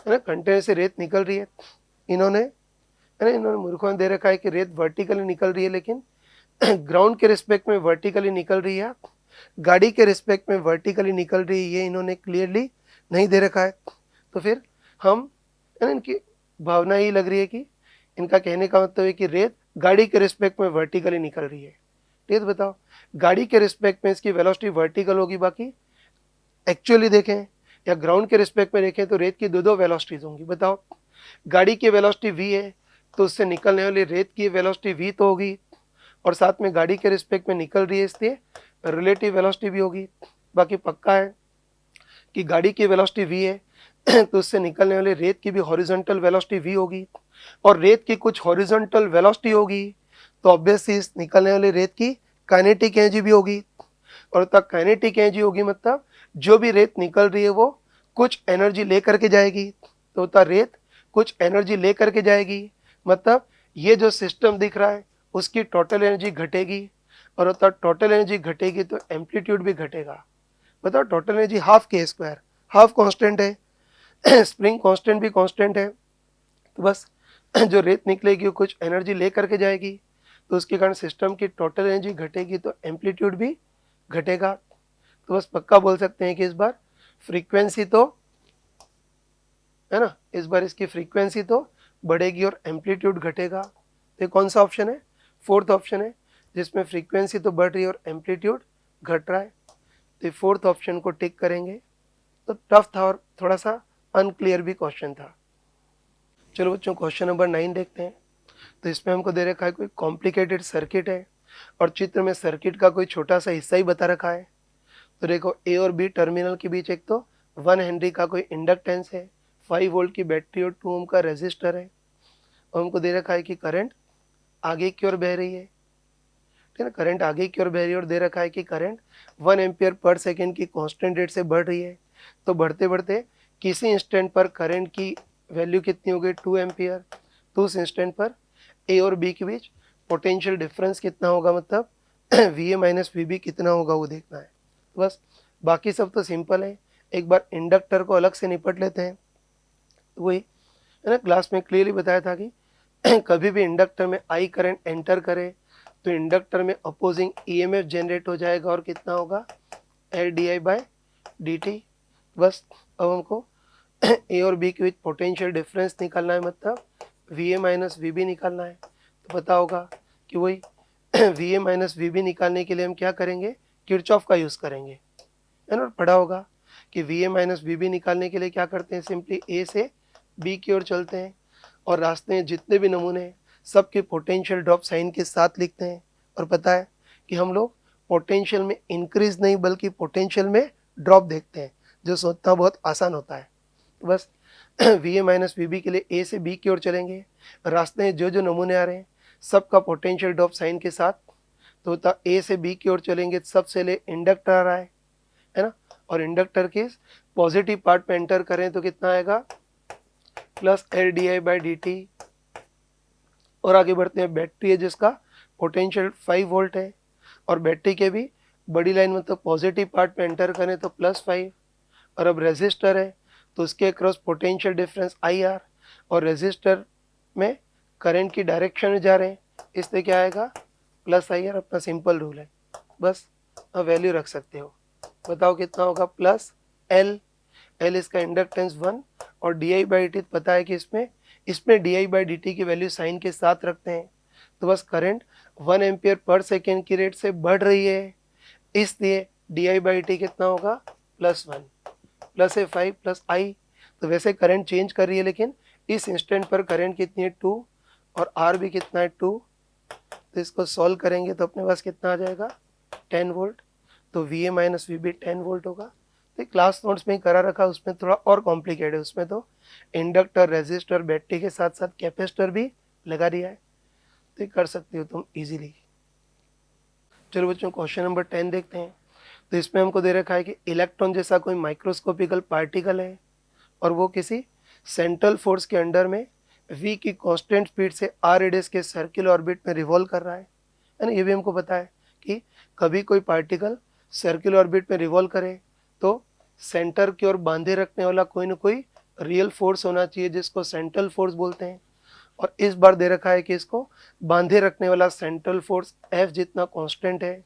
कंटेनर से रेत निकल रही है, इन्होंने मूर्खों ने दे रखा है कि रेत वर्टिकली निकल रही है, लेकिन ग्राउंड के रिस्पेक्ट में वर्टिकली निकल रही है, गाड़ी के रिस्पेक्ट में वर्टिकली निकल रही है, ये इन्होंने क्लियरली नहीं दे रखा है। तो फिर हम इनकी भावना ही लग रही है कि इनका कहने का मतलब है कि रेत गाड़ी के रिस्पेक्ट में वर्टिकली निकल रही है। रेत बताओ, गाड़ी के रिस्पेक्ट में इसकी वेलोसिटी वर्टिकल होगी, बाकी एक्चुअली देखें या ग्राउंड के रिस्पेक्ट में देखें तो रेत की दो वेलोसिटीज होंगी। बताओ, गाड़ी की वेलोसिटी v है, तो उससे निकलने वाली रेत की वेलोसिटी v तो होगी, और साथ में गाड़ी के रिस्पेक्ट में निकल रही है, इसलिए रिलेटिव वेलोसिटी भी होगी। बाकी पक्का है कि गाड़ी की वेलोसिटी v है, तो उससे निकलने वाली रेत की भी हॉरिजॉन्टल वेलोसिटी v होगी, और रेत की कुछ हॉरिजॉन्टल वेलोसिटी होगी, तो ऑब्वियसली इस निकलने वाली रेत की काइनेटिक एनर्जी भी होगी, और तब काइनेटिक एनर्जी होगी मतलब जो भी रेत निकल रही है वो कुछ एनर्जी ले करके जाएगी, तो होता रेत कुछ एनर्जी ले करके जाएगी, मतलब ये जो सिस्टम दिख रहा है उसकी टोटल एनर्जी घटेगी, और होता टोटल एनर्जी घटेगी तो एम्पलीट्यूड भी घटेगा। बताओ, टोटल एनर्जी हाफ के स्क्वायर, हाफ कांस्टेंट है, स्प्रिंग कांस्टेंट भी कांस्टेंट है, तो बस जो रेत निकलेगी वो कुछ एनर्जी ले करके जाएगी, तो उसके कारण सिस्टम की टोटल एनर्जी घटेगी, तो एम्पलीट्यूड भी घटेगा। तो बस पक्का बोल सकते हैं कि इस बार फ्रीक्वेंसी तो है ना, इस बार इसकी फ्रीक्वेंसी तो बढ़ेगी और एम्पलीट्यूड घटेगा। तो कौन सा ऑप्शन है? फोर्थ ऑप्शन है, जिसमें फ्रीक्वेंसी तो बढ़ रही है और एम्पलीट्यूड घट रहा है। तो फोर्थ ऑप्शन को टिक करेंगे। तो टफ था और थोड़ा सा अनक्लियर भी क्वेश्चन था। चलो बच्चों, क्वेश्चन नंबर 9 देखते हैं। तो इसमें हमको दे रखा है कोई कॉम्प्लिकेटेड सर्किट है, और चित्र में सर्किट का कोई छोटा सा हिस्सा ही बता रखा है। तो देखो, ए और बी टर्मिनल के बीच एक तो 1 हेनरी का कोई इंडक्टेंस है, 5 वोल्ट की बैटरी और 2 ओम का रेजिस्टर है, और हमको दे रखा है कि करंट आगे की ओर बह रही है। ठीक है ना, करंट आगे की ओर बह रही है, और दे रखा है कि करंट 1 एम्पियर पर सेकेंड की कांस्टेंट रेट से बढ़ रही है। तो बढ़ते बढ़ते किसी इंस्टेंट पर करंट की वैल्यू कितनी हो गई? 2 एम्पियर। तो उस इंस्टेंट पर ए और बी के बीच पोटेंशियल डिफरेंस कितना होगा, मतलब V A minus V B कितना होगा वो देखना है। तो बस बाकी सब तो सिंपल है, एक बार इंडक्टर को अलग से निपट लेते हैं। तो वही है ना, क्लास में क्लियरली बताया था कि कभी भी इंडक्टर में आई करंट एंटर करे तो इंडक्टर में अपोजिंग ईएमएफ जनरेट हो जाएगा, और कितना होगा? L D I by D T. बस अब हमको ए और बी के बीच पोटेंशियल डिफरेंस निकालना है, मतलब V A minus V B निकालना है। तो पता होगा कि वही V A minus V B निकालने के लिए हम क्या करेंगे? किरचॉफ का यूज़ करेंगे, है ना। पढ़ा होगा कि V A minus V B निकालने के लिए क्या करते हैं? सिंपली ए से बी की ओर चलते हैं, और रास्ते में जितने भी नमूने हैं सबके पोटेंशियल ड्रॉप साइन के साथ लिखते हैं। और पता है कि हम लोग पोटेंशियल में इंक्रीज नहीं बल्कि पोटेंशियल में ड्रॉप देखते हैं, जो सोचना बहुत आसान होता है। तो बस V A minus V B के लिए ए से बी की ओर चलेंगे, रास्ते में जो जो नमूने आ रहे हैं सबका पोटेंशियल ड्रॉप साइन के साथ। तो होता ए से बी की ओर चलेंगे, सबसे ले इंडक्टर आ रहा है ना, और इंडक्टर के पॉजिटिव पार्ट पे एंटर करें तो कितना आएगा? Plus L D I by D T. और आगे बढ़ते हैं, बैटरी है जिसका पोटेंशियल 5 वोल्ट है, और बैटरी के भी बड़ी लाइन मतलब पॉजिटिव पार्ट पे एंटर करें तो +5। और अब रेजिस्टर है तो उसके across potential difference I R, और रेजिस्टर में करंट की डायरेक्शन में जा रहे हैं, इसलिए क्या आएगा? +IR। अपना सिंपल रूल है, बस अब वैल्यू रख सकते हो। बताओ कितना होगा? +L। L इसका इंडक्टेंस 1, और D I by D T पता है कि इसमें D I by D T की वैल्यू साइन के साथ रखते हैं। तो बस करंट 1 एम्पियर पर सेकेंड की रेट से बढ़ रही है, इसलिए डी आई बाई टी कितना होगा? +1 प्लस है 5 प्लस आई। तो वैसे करंट चेंज कर रही है, लेकिन इस इंस्टेंट पर करंट कितनी है? 2, और आर भी कितना है? 2। तो इसको सॉल्व करेंगे तो अपने पास कितना आ जाएगा? 10 वोल्ट। तो V A minus V B 10 volt होगा। तो क्लास नोट्स में ही करा रखा, उसमें थोड़ा और कॉम्प्लिकेटेड है, उसमें तो इंडक्टर, रेजिस्टर, बैटरी के साथ साथ कैपेसिटर भी लगा दिया है, तो कर सकते हो तुम इजीली। चलो बच्चों क्वेश्चन नंबर 10 देखते हैं। तो इसमें हमको दे रखा है कि इलेक्ट्रॉन जैसा कोई माइक्रोस्कोपिकल पार्टिकल है और वो किसी सेंट्रल फोर्स के अंडर में v की कांस्टेंट स्पीड से r रेडियस के सर्कुलर ऑर्बिट में रिवॉल्व कर रहा है ना। ये भी हमको पता है कि कभी कोई पार्टिकल सर्कुलर ऑर्बिट में रिवॉल्व करे तो सेंटर की ओर बांधे रखने वाला कोई ना कोई रियल फोर्स होना चाहिए जिसको सेंट्रल फोर्स बोलते हैं। और इस बार दे रखा है कि इसको बांधे रखने वाला सेंट्रल फोर्स F जितना कांस्टेंट है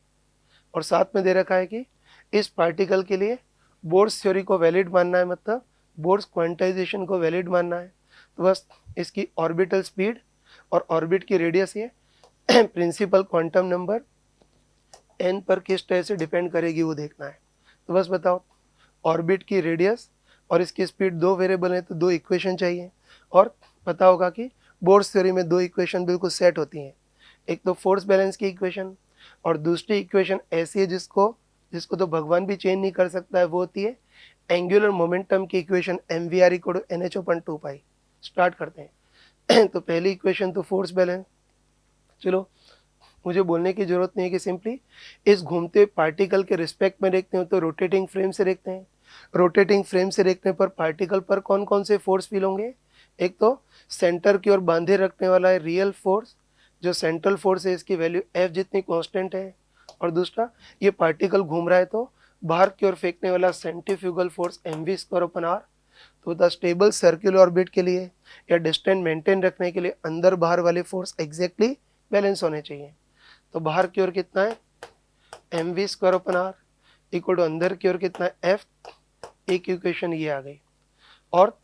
और साथ में दे रखा है कि इस पार्टिकल के लिए बोर्स थ्योरी को वैलिड मानना है, मतलब बोर्स क्वांटाइजेशन को वैलिड मानना है। तो बस इसकी ऑर्बिटल स्पीड और ऑर्बिट की रेडियस ये प्रिंसिपल क्वांटम नंबर n पर किस तरह से डिपेंड करेगी वो देखना है। तो बस बताओ, ऑर्बिट की रेडियस और इसकी स्पीड दो वेरिएबल है तो दो इक्वेशन चाहिए। और पता होगा कि बोर्स थ्योरी में दो इक्वेशन बिल्कुल सेट होती हैं, एक तो फोर्स बैलेंस की इक्वेशन और दूसरी इक्वेशन ऐसी है जिसको तो भगवान भी चेंज नहीं कर सकता है, वो होती है एंगुलर मोमेंटम की equation mvr equal to nh/2π। Start करते हैं। तो पहली इक्वेशन तो फोर्स बैलेंस, चलो मुझे बोलने की जरूरत नहीं है कि सिंपली इस घूमते पार्टिकल के रिस्पेक्ट में देखते हो तो रोटेटिंग फ्रेम से देखते हैं। रोटेटिंग फ्रेम से देखने पर पार्टिकल पर कौन कौन से फोर्स फील होंगे, एक तो सेंटर की ओर बांधे रखने वाला है रियल फोर्स जो सेंट्रल फोर्स है, इसकी वैल्यू F जितनी कांस्टेंट है। और दूसरा ये पार्टिकल घूम रहा है तो बाहर की ओर फेंकने वाला सेंट्रीफ्यूगल फोर्स mv²/r। तो द स्टेबल सर्कुलर ऑर्बिट के लिए या डिस्टेंस मेंटेन रखने के लिए अंदर बाहर वाले फोर्स एग्जैक्टली बैलेंस होने चाहिए। तो बाहर की ओर कितना है mv²/r इक्वल टू अंदर की ओर कितना है F। एक इक्वेशन ये आ गई। और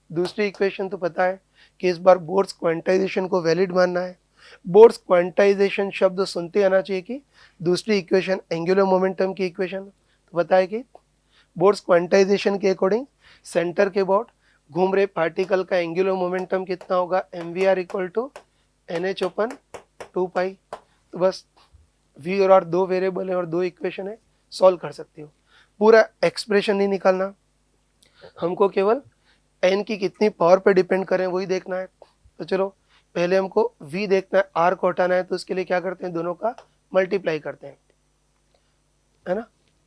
दूसरी इक्वेशन तो पता है कि इस बार बोर्स क्वांटाइजेशन को वैलिड मानना है। बोर्स क्वांटाइजेशन शब्द सुनते आना चाहिए कि दूसरी इक्वेशन एंगुलर मोमेंटम की इक्वेशन। तो पता है कि बोर्स क्वांटाइजेशन के अकॉर्डिंग सेंटर के अबाउट घूम रहे पार्टिकल का एंगुलर मोमेंटम कितना होगा mvr इक्वल टू nh/2π। तो बस v और r दो वेरिएबल है और दो इक्वेशन है, सॉल्व कर सकती हो। पूरा एक्सप्रेशन नहीं निकालना, हमको केवल n की कितनी पावर पे डिपेंड करें वही देखना है। तो चलो पहले हमको v देखना है, r को हटाना है, तो उसके लिए क्या करते हैं, दोनों का मल्टीप्लाई करते हैं, है ना।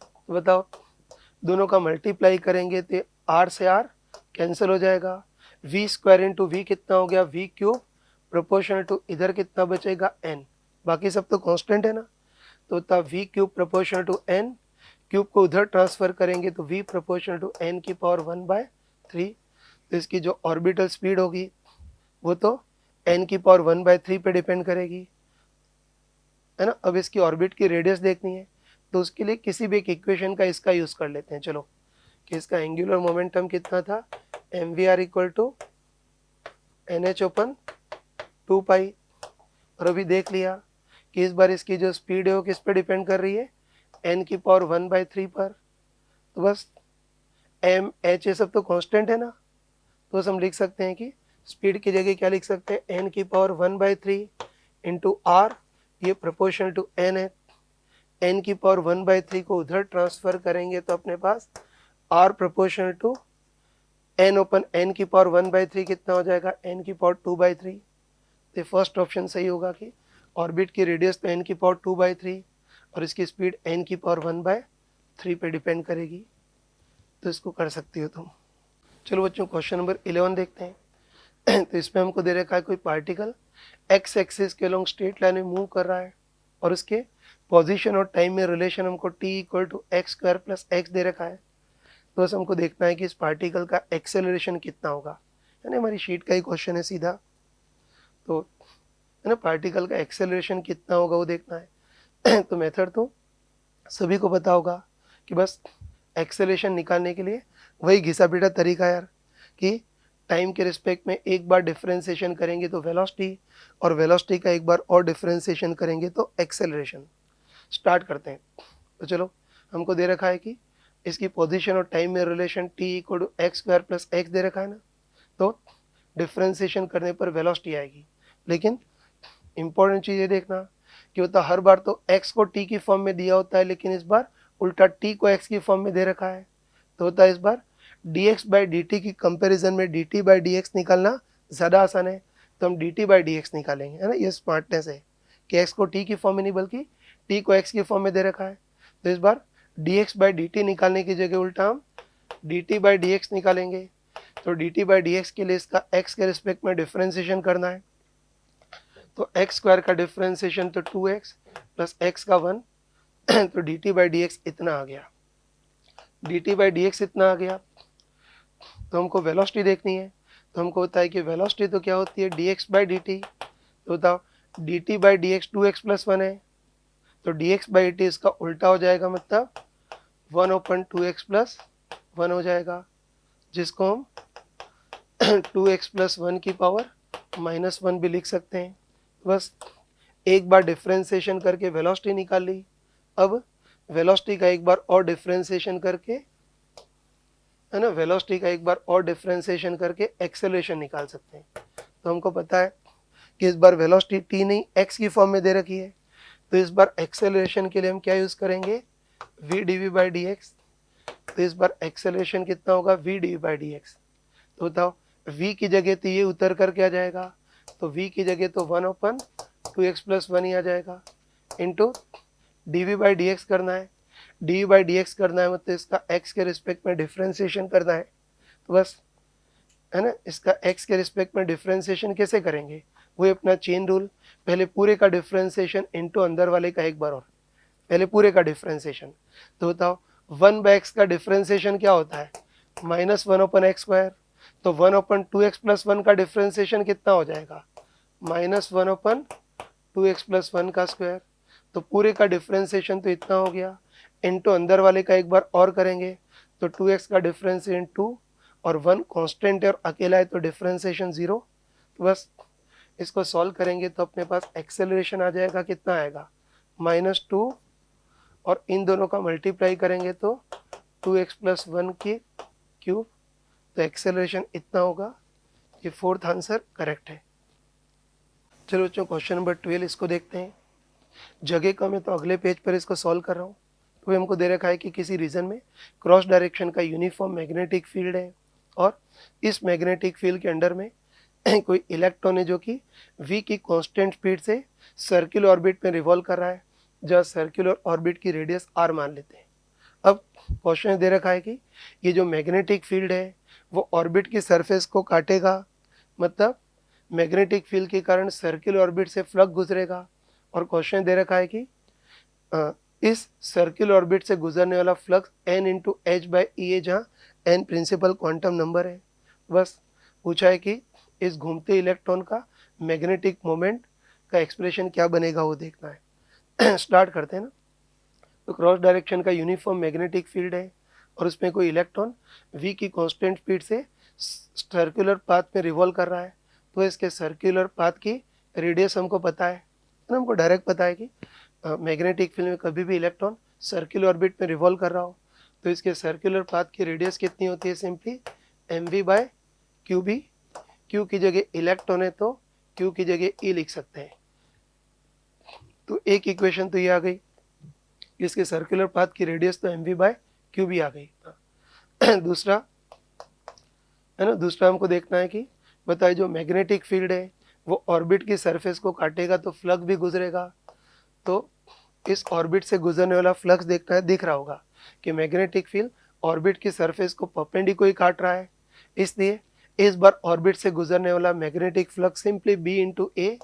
तो बताओ दोनों का मल्टीप्लाई करेंगे तो r से r कैंसिल हो जाएगा, v² इंटू v कितना हो गया v³ प्रोपोर्शनल टू इधर कितना बचेगा n, बाकी सब तो कांस्टेंट है ना। तो तब v³ proportional to n, cube को उधर ट्रांसफर करेंगे तो v प्रोपोर्शनल टू n की पावर 1/3। तो इसकी जो ऑर्बिटल स्पीड होगी वो तो n की पावर 1/3 पे डिपेंड करेगी, है ना। अब इसकी ऑर्बिट की रेडियस देखनी है तो उसके लिए किसी भी एक इक्वेशन का इसका यूज कर लेते हैं। चलो कि इसका एंगुलर मोमेंटम कितना था mvr इक्वल टू nh/2π। और अभी देख लिया कि इस बार इसकी जो स्पीड है वो किस पे डिपेंड कर रही है n की पावर 1/3 पर। तो बस m h ये सब तो कांस्टेंट है ना, तो बस हम लिख सकते हैं कि स्पीड की जगह क्या लिख सकते हैं n की पावर 1/3 इंटू r, ये प्रोपोर्शनल टू n है। n की पावर 1/3 को उधर ट्रांसफर करेंगे तो अपने पास r प्रोपोर्शनल टू n की पावर 1/3 कितना हो जाएगा n की पावर 2/3। तो फर्स्ट ऑप्शन सही होगा कि ऑर्बिट की रेडियस तो n की पावर 2/3 और इसकी स्पीड n की पावर 1/3 पे डिपेंड करेगी। तो इसको कर सकती हो तुम। चलो बच्चों क्वेश्चन नंबर 11 देखते हैं। तो इसमें हमको दे रखा है कोई पार्टिकल x एक्सिस के अलोंग स्ट्रेट लाइन में मूव कर रहा है और उसके पोजीशन और टाइम में रिलेशन हमको t equal to x² plus x दे रखा है। तो बस हमको देखना है कि इस पार्टिकल का एक्सेलरेशन कितना होगा, है ना। हमारी शीट का ही क्वेश्चन है सीधा, तो है ना पार्टिकल का एक्सेलरेशन कितना होगा वो देखना है। तो मेथड तो सभी को पता होगा कि बस एक्सेलरेशन निकालने के लिए वही घिसा पीटा तरीका यार कि टाइम के रिस्पेक्ट में एक बार डिफरेंशिएशन करेंगे तो वेलोसिटी और वेलोसिटी का एक बार और डिफरेंशिएशन करेंगे तो एक्सेलरेशन। स्टार्ट करते हैं। तो चलो हमको दे रखा है कि इसकी पोजीशन और टाइम में relation t equal to x² plus x दे रखा है ना, तो डिफरेंशिएशन करने पर वेलोसिटी आएगी। लेकिन इंपॉर्टेंट चीज़ ये देखना कि होता हर बार तो x को t की फॉर्म में दिया होता है, लेकिन इस बार उल्टा t को x की फॉर्म में दे रखा है। तो होता है इस बार dx/dt की कंपैरिजन में dt/dx निकालना ज़्यादा आसान है, तो हम dt/dx निकालेंगे, है ना। ये स्मार्टनेस है कि x को t की फॉर्म में नहीं बल्कि टी को एक्स की फॉर्म में दे रखा है, तो इस बार dx बाई dt निकालने की जगह उल्टा हम dt बाई dx निकालेंगे। तो dt बाई dx के लिए इसका x के रिस्पेक्ट में डिफ्रेंसिएशन करना है, तो एक्स स्क्वायर का डिफ्रेंसिएशन तो 2x प्लस एक्स का 1 तो dt बाई dx इतना आ गया, dt बाई dx इतना आ गया। तो हमको वेलोसिटी देखनी है, तो हमको होता है कि वेलोसिटी तो क्या होती है dx बाई dt, तो बताओ dt by dx 2x plus 1 है, तो dx बाई dt इसका उल्टा हो जाएगा, मतलब 1/2x प्लस 1 हो जाएगा, जिसको हम 2x प्लस 1 की पावर -1 भी लिख सकते हैं। बस एक बार डिफ्रेंसिएशन करके वेलोसिटी निकाल ली, अब वेलोसिटी का एक बार और डिफ्रेंसिएशन करके, है ना, वेलोसिटी का एक बार और डिफ्रेंसिएशन करके एक्सेलरेशन निकाल सकते हैं। तो हमको पता है कि इस बार वेलोसिटी t नहीं x की फॉर्म में दे रखी है, तो इस बार एक्सेलरेशन के लिए हम क्या यूज़ करेंगे, v dv बाई dx। तो इस बार एक्सेलरेशन कितना होगा, v dv बाई dx। तो बताओ v की जगह तो ये उतर कर क्या जाएगा, तो v की जगह तो 1/2x प्लस 1 ही आ जाएगा, इंटू dv बाई dx करना है, dv बाई dx करना है मतलब इसका x के रिस्पेक्ट में डिफ्रेंसिएशन करना है। तो बस, है ना, इसका x के रिस्पेक्ट में डिफ्रेंसिएशन कैसे करेंगे, वही अपना चेन रूल, पहले पूरे का डिफ्रेंसिएशन इंटू अंदर वाले का एक बार और, पहले पूरे का डिफ्रेंसिएशन। तो बताओ 1/x का डिफ्रेंसिएशन क्या होता है, -1/x², तो 1/2x प्लस 1 का डिफ्रेंसिएशन कितना हो जाएगा, -1/2x प्लस 1 का स्क्वायर। तो पूरे का डिफ्रेंसिएशन तो इतना हो गया, इंटू अंदर वाले का एक बार और करेंगे, तो 2x का डिफ्रेंसिएशन 2 और 1 कांस्टेंट है और अकेला है, तो डिफ्रेंसिएशन 0। तो बस इसको सॉल्व करेंगे तो अपने पास एक्सेलरेशन आ जाएगा, कितना आएगा, -2, और इन दोनों का मल्टीप्लाई करेंगे तो 2x प्लस 1 की क्यूब, तो एक्सेलरेशन इतना होगा। ये फोर्थ आंसर करेक्ट है। चलो बच्चों क्वेश्चन नंबर 12 इसको देखते हैं। जगह कम है तो अगले पेज पर इसको सॉल्व कर रहा हूँ। तो हमको दे रखा है कि किसी रीजन में क्रॉस डायरेक्शन का यूनिफॉर्म मैग्नेटिक फील्ड है और इस मैग्नेटिक फील्ड के अंडर में कोई इलेक्ट्रॉन है जो कि v की कांस्टेंट स्पीड से सर्कुलर ऑर्बिट में रिवॉल्व कर रहा है, जहाँ सर्कुलर ऑर्बिट की रेडियस r मान लेते हैं। अब क्वेश्चन दे रखा है कि ये जो मैग्नेटिक फील्ड है वो ऑर्बिट की सरफेस को काटेगा, मतलब मैग्नेटिक फील्ड के कारण सर्कुलर ऑर्बिट से फ्लक्स गुजरेगा, और क्वेश्चन दे रखा है कि इस सर्कुलर ऑर्बिट से गुजरने वाला flux n into H by E है, जहाँ n प्रिंसिपल क्वांटम नंबर है। बस पूछा है कि इस घूमते इलेक्ट्रॉन का मैग्नेटिक मोमेंट का एक्सप्रेशन क्या बनेगा, वो देखना है। स्टार्ट करते हैं ना। तो क्रॉस डायरेक्शन का यूनिफॉर्म मैग्नेटिक फील्ड है और उसमें कोई इलेक्ट्रॉन v की कांस्टेंट स्पीड से सर्कुलर पाथ में रिवॉल्व कर रहा है, तो इसके सर्कुलर पाथ की रेडियस हमको पता है ना, हमको डायरेक्ट पता है कि मैग्नेटिक फील्ड में कभी भी इलेक्ट्रॉन सर्कुलर ऑर्बिट में रिवॉल्व कर रहा हो तो इसके सर्कुलर पाथ की रेडियस कितनी होती है, simply mv by qb। q की जगह इलेक्ट्रॉन है तो q की जगह e लिख सकते हैं। तो एक इक्वेशन तो ये आ गई, इसके सर्कुलर पाथ की रेडियस तो mv बाय qb आ गई। दूसरा है ना, दूसरा हमको देखना है कि बताइए जो मैग्नेटिक फील्ड है वो ऑर्बिट की सरफेस को काटेगा तो फ्लक्स भी गुजरेगा, तो इस ऑर्बिट से गुजरने वाला फ्लक्स देखना है, दिख रहा होगा कि मैग्नेटिक फील्ड ऑर्बिट की सरफेस को परपेंडिकुलर ही काट रहा है, इसलिए इस बार ऑर्बिट से गुजरने वाला magnetic flux simply b into ए।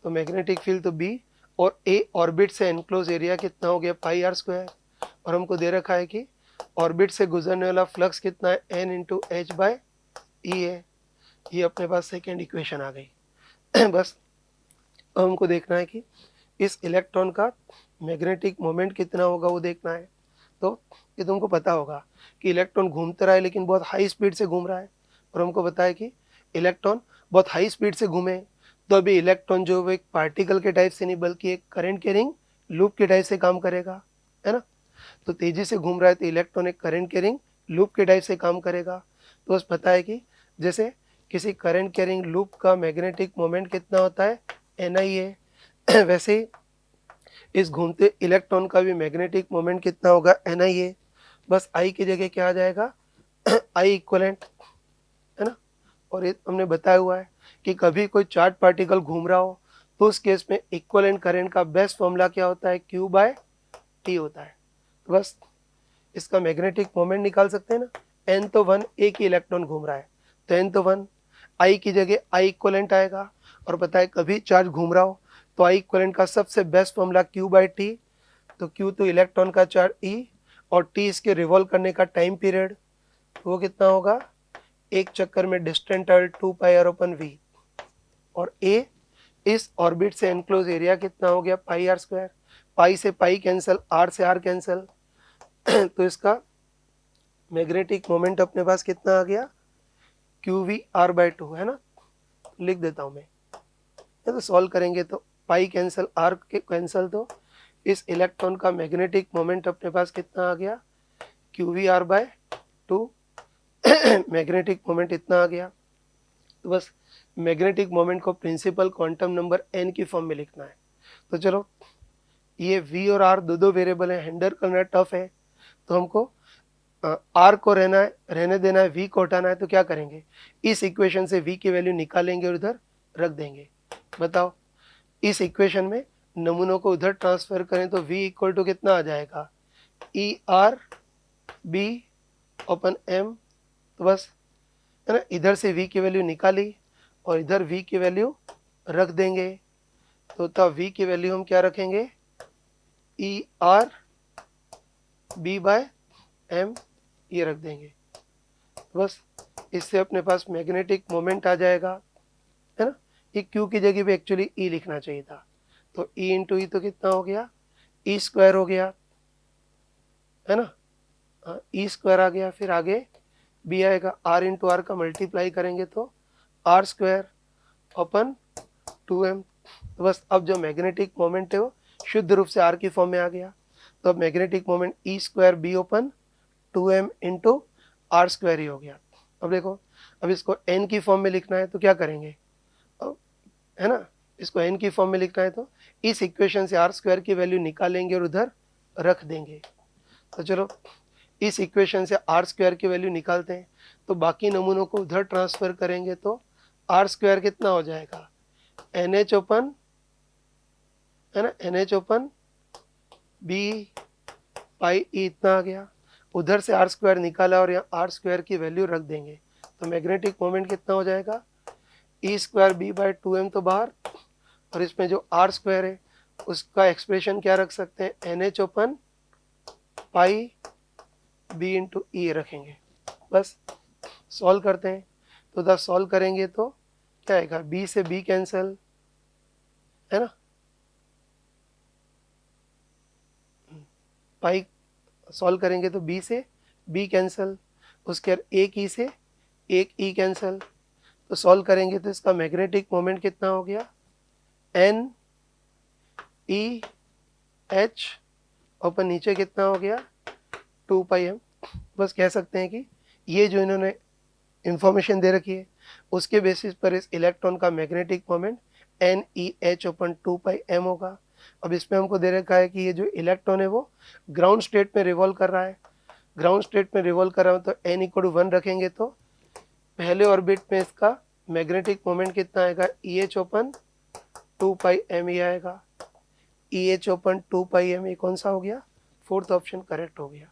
तो मैग्नेटिक फील्ड तो b और a ऑर्बिट से एनक्लोज एरिया कितना हो गया पाई r स्क्वायर, और हमको दे रखा है कि ऑर्बिट से गुजरने वाला फ्लक्स कितना है n into H by E है। ये अपने पास सेकेंड इक्वेशन आ गई। बस अब हमको देखना है कि इस इलेक्ट्रॉन का मैग्नेटिक मोमेंट कितना होगा वो देखना है। तो ये तुमको पता होगा कि इलेक्ट्रॉन घूमता रहा है लेकिन बहुत हाई स्पीड से घूम रहा है, और हमको पता है कि इलेक्ट्रॉन बहुत हाई स्पीड से घूमे तो अभी इलेक्ट्रॉन जो वो एक पार्टिकल के टाइप से नहीं बल्कि एक करंट कैरिंग लूप के टाइप से काम करेगा, है ना। तो तेजी से घूम रहा है तो इलेक्ट्रॉन एक करंट कैरिंग लूप के टाइप से काम करेगा। तो बस पता है कि जैसे किसी करंट कैरिंग लूप का मैग्नेटिक मोमेंट कितना होता है ni है, वैसे ही इस घूमते इलेक्ट्रॉन का भी मैग्नेटिक मोमेंट कितना होगा ni है। बस I की जगह क्या आ जाएगा I इक्वलेंट, है ना। और ये हमने बताया हुआ है कि कभी कोई चार्ज पार्टिकल घूम रहा हो तो उस केस में इक्विवेलेंट करंट का बेस्ट फॉर्मूला क्या होता है, Q बाय T होता है। तो बस इसका मैग्नेटिक मोमेंट निकाल सकते हैं ना, n तो 1, एक ही इलेक्ट्रॉन घूम रहा है तो n तो 1, I की जगह I इक्विवेलेंट आएगा, और पता है कभी चार्ज घूम रहा हो तो I इक्विवेलेंट का सबसे best formula Q by T, तो Q तो इलेक्ट्रॉन का चार्ज E और T इसके रिवॉल्व करने का टाइम पीरियड, तो वो कितना होगा, एक चक्कर में डिस्टेंस ट्रैवल 2 पाई r अपन v, और A इस ऑर्बिट से एनक्लोज एरिया कितना हो गया, पाई r स्क्वायर, पाई से पाई कैंसिल, r से r कैंसिल तो इसका मैग्नेटिक मोमेंट अपने पास कितना आ गया, QV r बाय 2 है ना, लिख देता हूं मैं, ये तो सॉल्व करेंगे तो पाई कैंसिल r के कैंसिल, तो इस इलेक्ट्रॉन का मैग्नेटिक मोमेंट अपने पास कितना आ गया, QV r by 2 magnetic moment इतना आ गया। तो बस मैग्नेटिक मोमेंट को प्रिंसिपल क्वांटम नंबर n की फॉर्म में लिखना है। तो चलो, ये v और r दो वेरिएबल है, हैंडल करना टफ है, तो हमको r को रहने देना है, v को हटाना है, तो क्या करेंगे, इस इक्वेशन से v की वैल्यू निकालेंगे और उधर रख देंगे। बताओ, इस इक्वेशन में नमूनों को उधर ट्रांसफर करें तो v इक्वल टू कितना आ जाएगा, ई आर बी अपन m, तो बस है ना, इधर से v की वैल्यू निकाली और इधर v की वैल्यू रख देंगे, तो तब v की वैल्यू हम क्या रखेंगे, E R B by M, ये रख देंगे। बस इससे अपने पास मैग्नेटिक मोमेंट आ जाएगा, है ना, ये q की जगह पे एक्चुअली e लिखना चाहिए था, तो e इंटू ई तो कितना हो गया, e स्क्वायर हो गया, है ना, e स्क्वायर आ गया, फिर आगे b आएगा, r इंटू आर का मल्टीप्लाई करेंगे तो r स्क्वायर अपन 2m। तो बस अब जो मैग्नेटिक मोमेंट है वो शुद्ध रूप से r की फॉर्म में आ गया, तो अब magnetic moment e square b upon 2m into R square ही हो गया। अब देखो, अब इसको n की फॉर्म में लिखना है तो क्या करेंगे, अब है ना, इसको n की फॉर्म में लिखना है तो इस इक्वेशन से आर स्क्वायर की वैल्यू निकालेंगे और उधर रख देंगे। तो चलो, इस इक्वेशन से आर स्क्वायर की वैल्यू निकालते हैं, तो बाकी नमूनों को उधर ट्रांसफर करेंगे तो आर स्क्वायर कितना हो जाएगा, NH ओपन, है ना, NH ओपन बी पाई ई इतना आ गया, उधर से आर स्क्वायर निकाला और यहाँ आर स्क्वायर की वैल्यू रख देंगे, तो मैग्नेटिक मोमेंट कितना हो जाएगा, E square B bye 2m तो बाहर, और इसमें जो आर स्क्वायर है उसका एक्सप्रेशन क्या रख सकते हैं, NH ओपन पाई बी इंटू ई रखेंगे। बस सॉल्व करते हैं, तो द सॉल्व करेंगे तो क्या आएगा, बी से बी कैंसिल, है ना, पाई सॉल्व करेंगे तो b से b कैंसिल, उसके बाद एक ई से एक ई कैंसिल, तो सॉल्व करेंगे तो इसका मैग्नेटिक मोमेंट कितना हो गया, n ई एच ओपन नीचे कितना हो गया, 2 पाई m। बस कह सकते हैं कि ये जो इन्होंने इंफॉर्मेशन दे रखी है उसके बेसिस पर इस इलेक्ट्रॉन का magnetic moment N E H upon 2 pi m होगा। अब इसमें हमको दे रखा है कि ये जो इलेक्ट्रॉन है वो ग्राउंड स्टेट में रिवॉल्व कर रहा है, ग्राउंड स्टेट में रिवॉल्व कर रहा है, तो n इक्वल टू 1 रखेंगे तो पहले ऑर्बिट में इसका मैग्नेटिक मोमेंट कितना आएगा, ई एच ओपन 2 पाई m ही आएगा, ई एच ओपन 2 पाई m, ये कौन सा हो गया, फोर्थ ऑप्शन करेक्ट हो गया।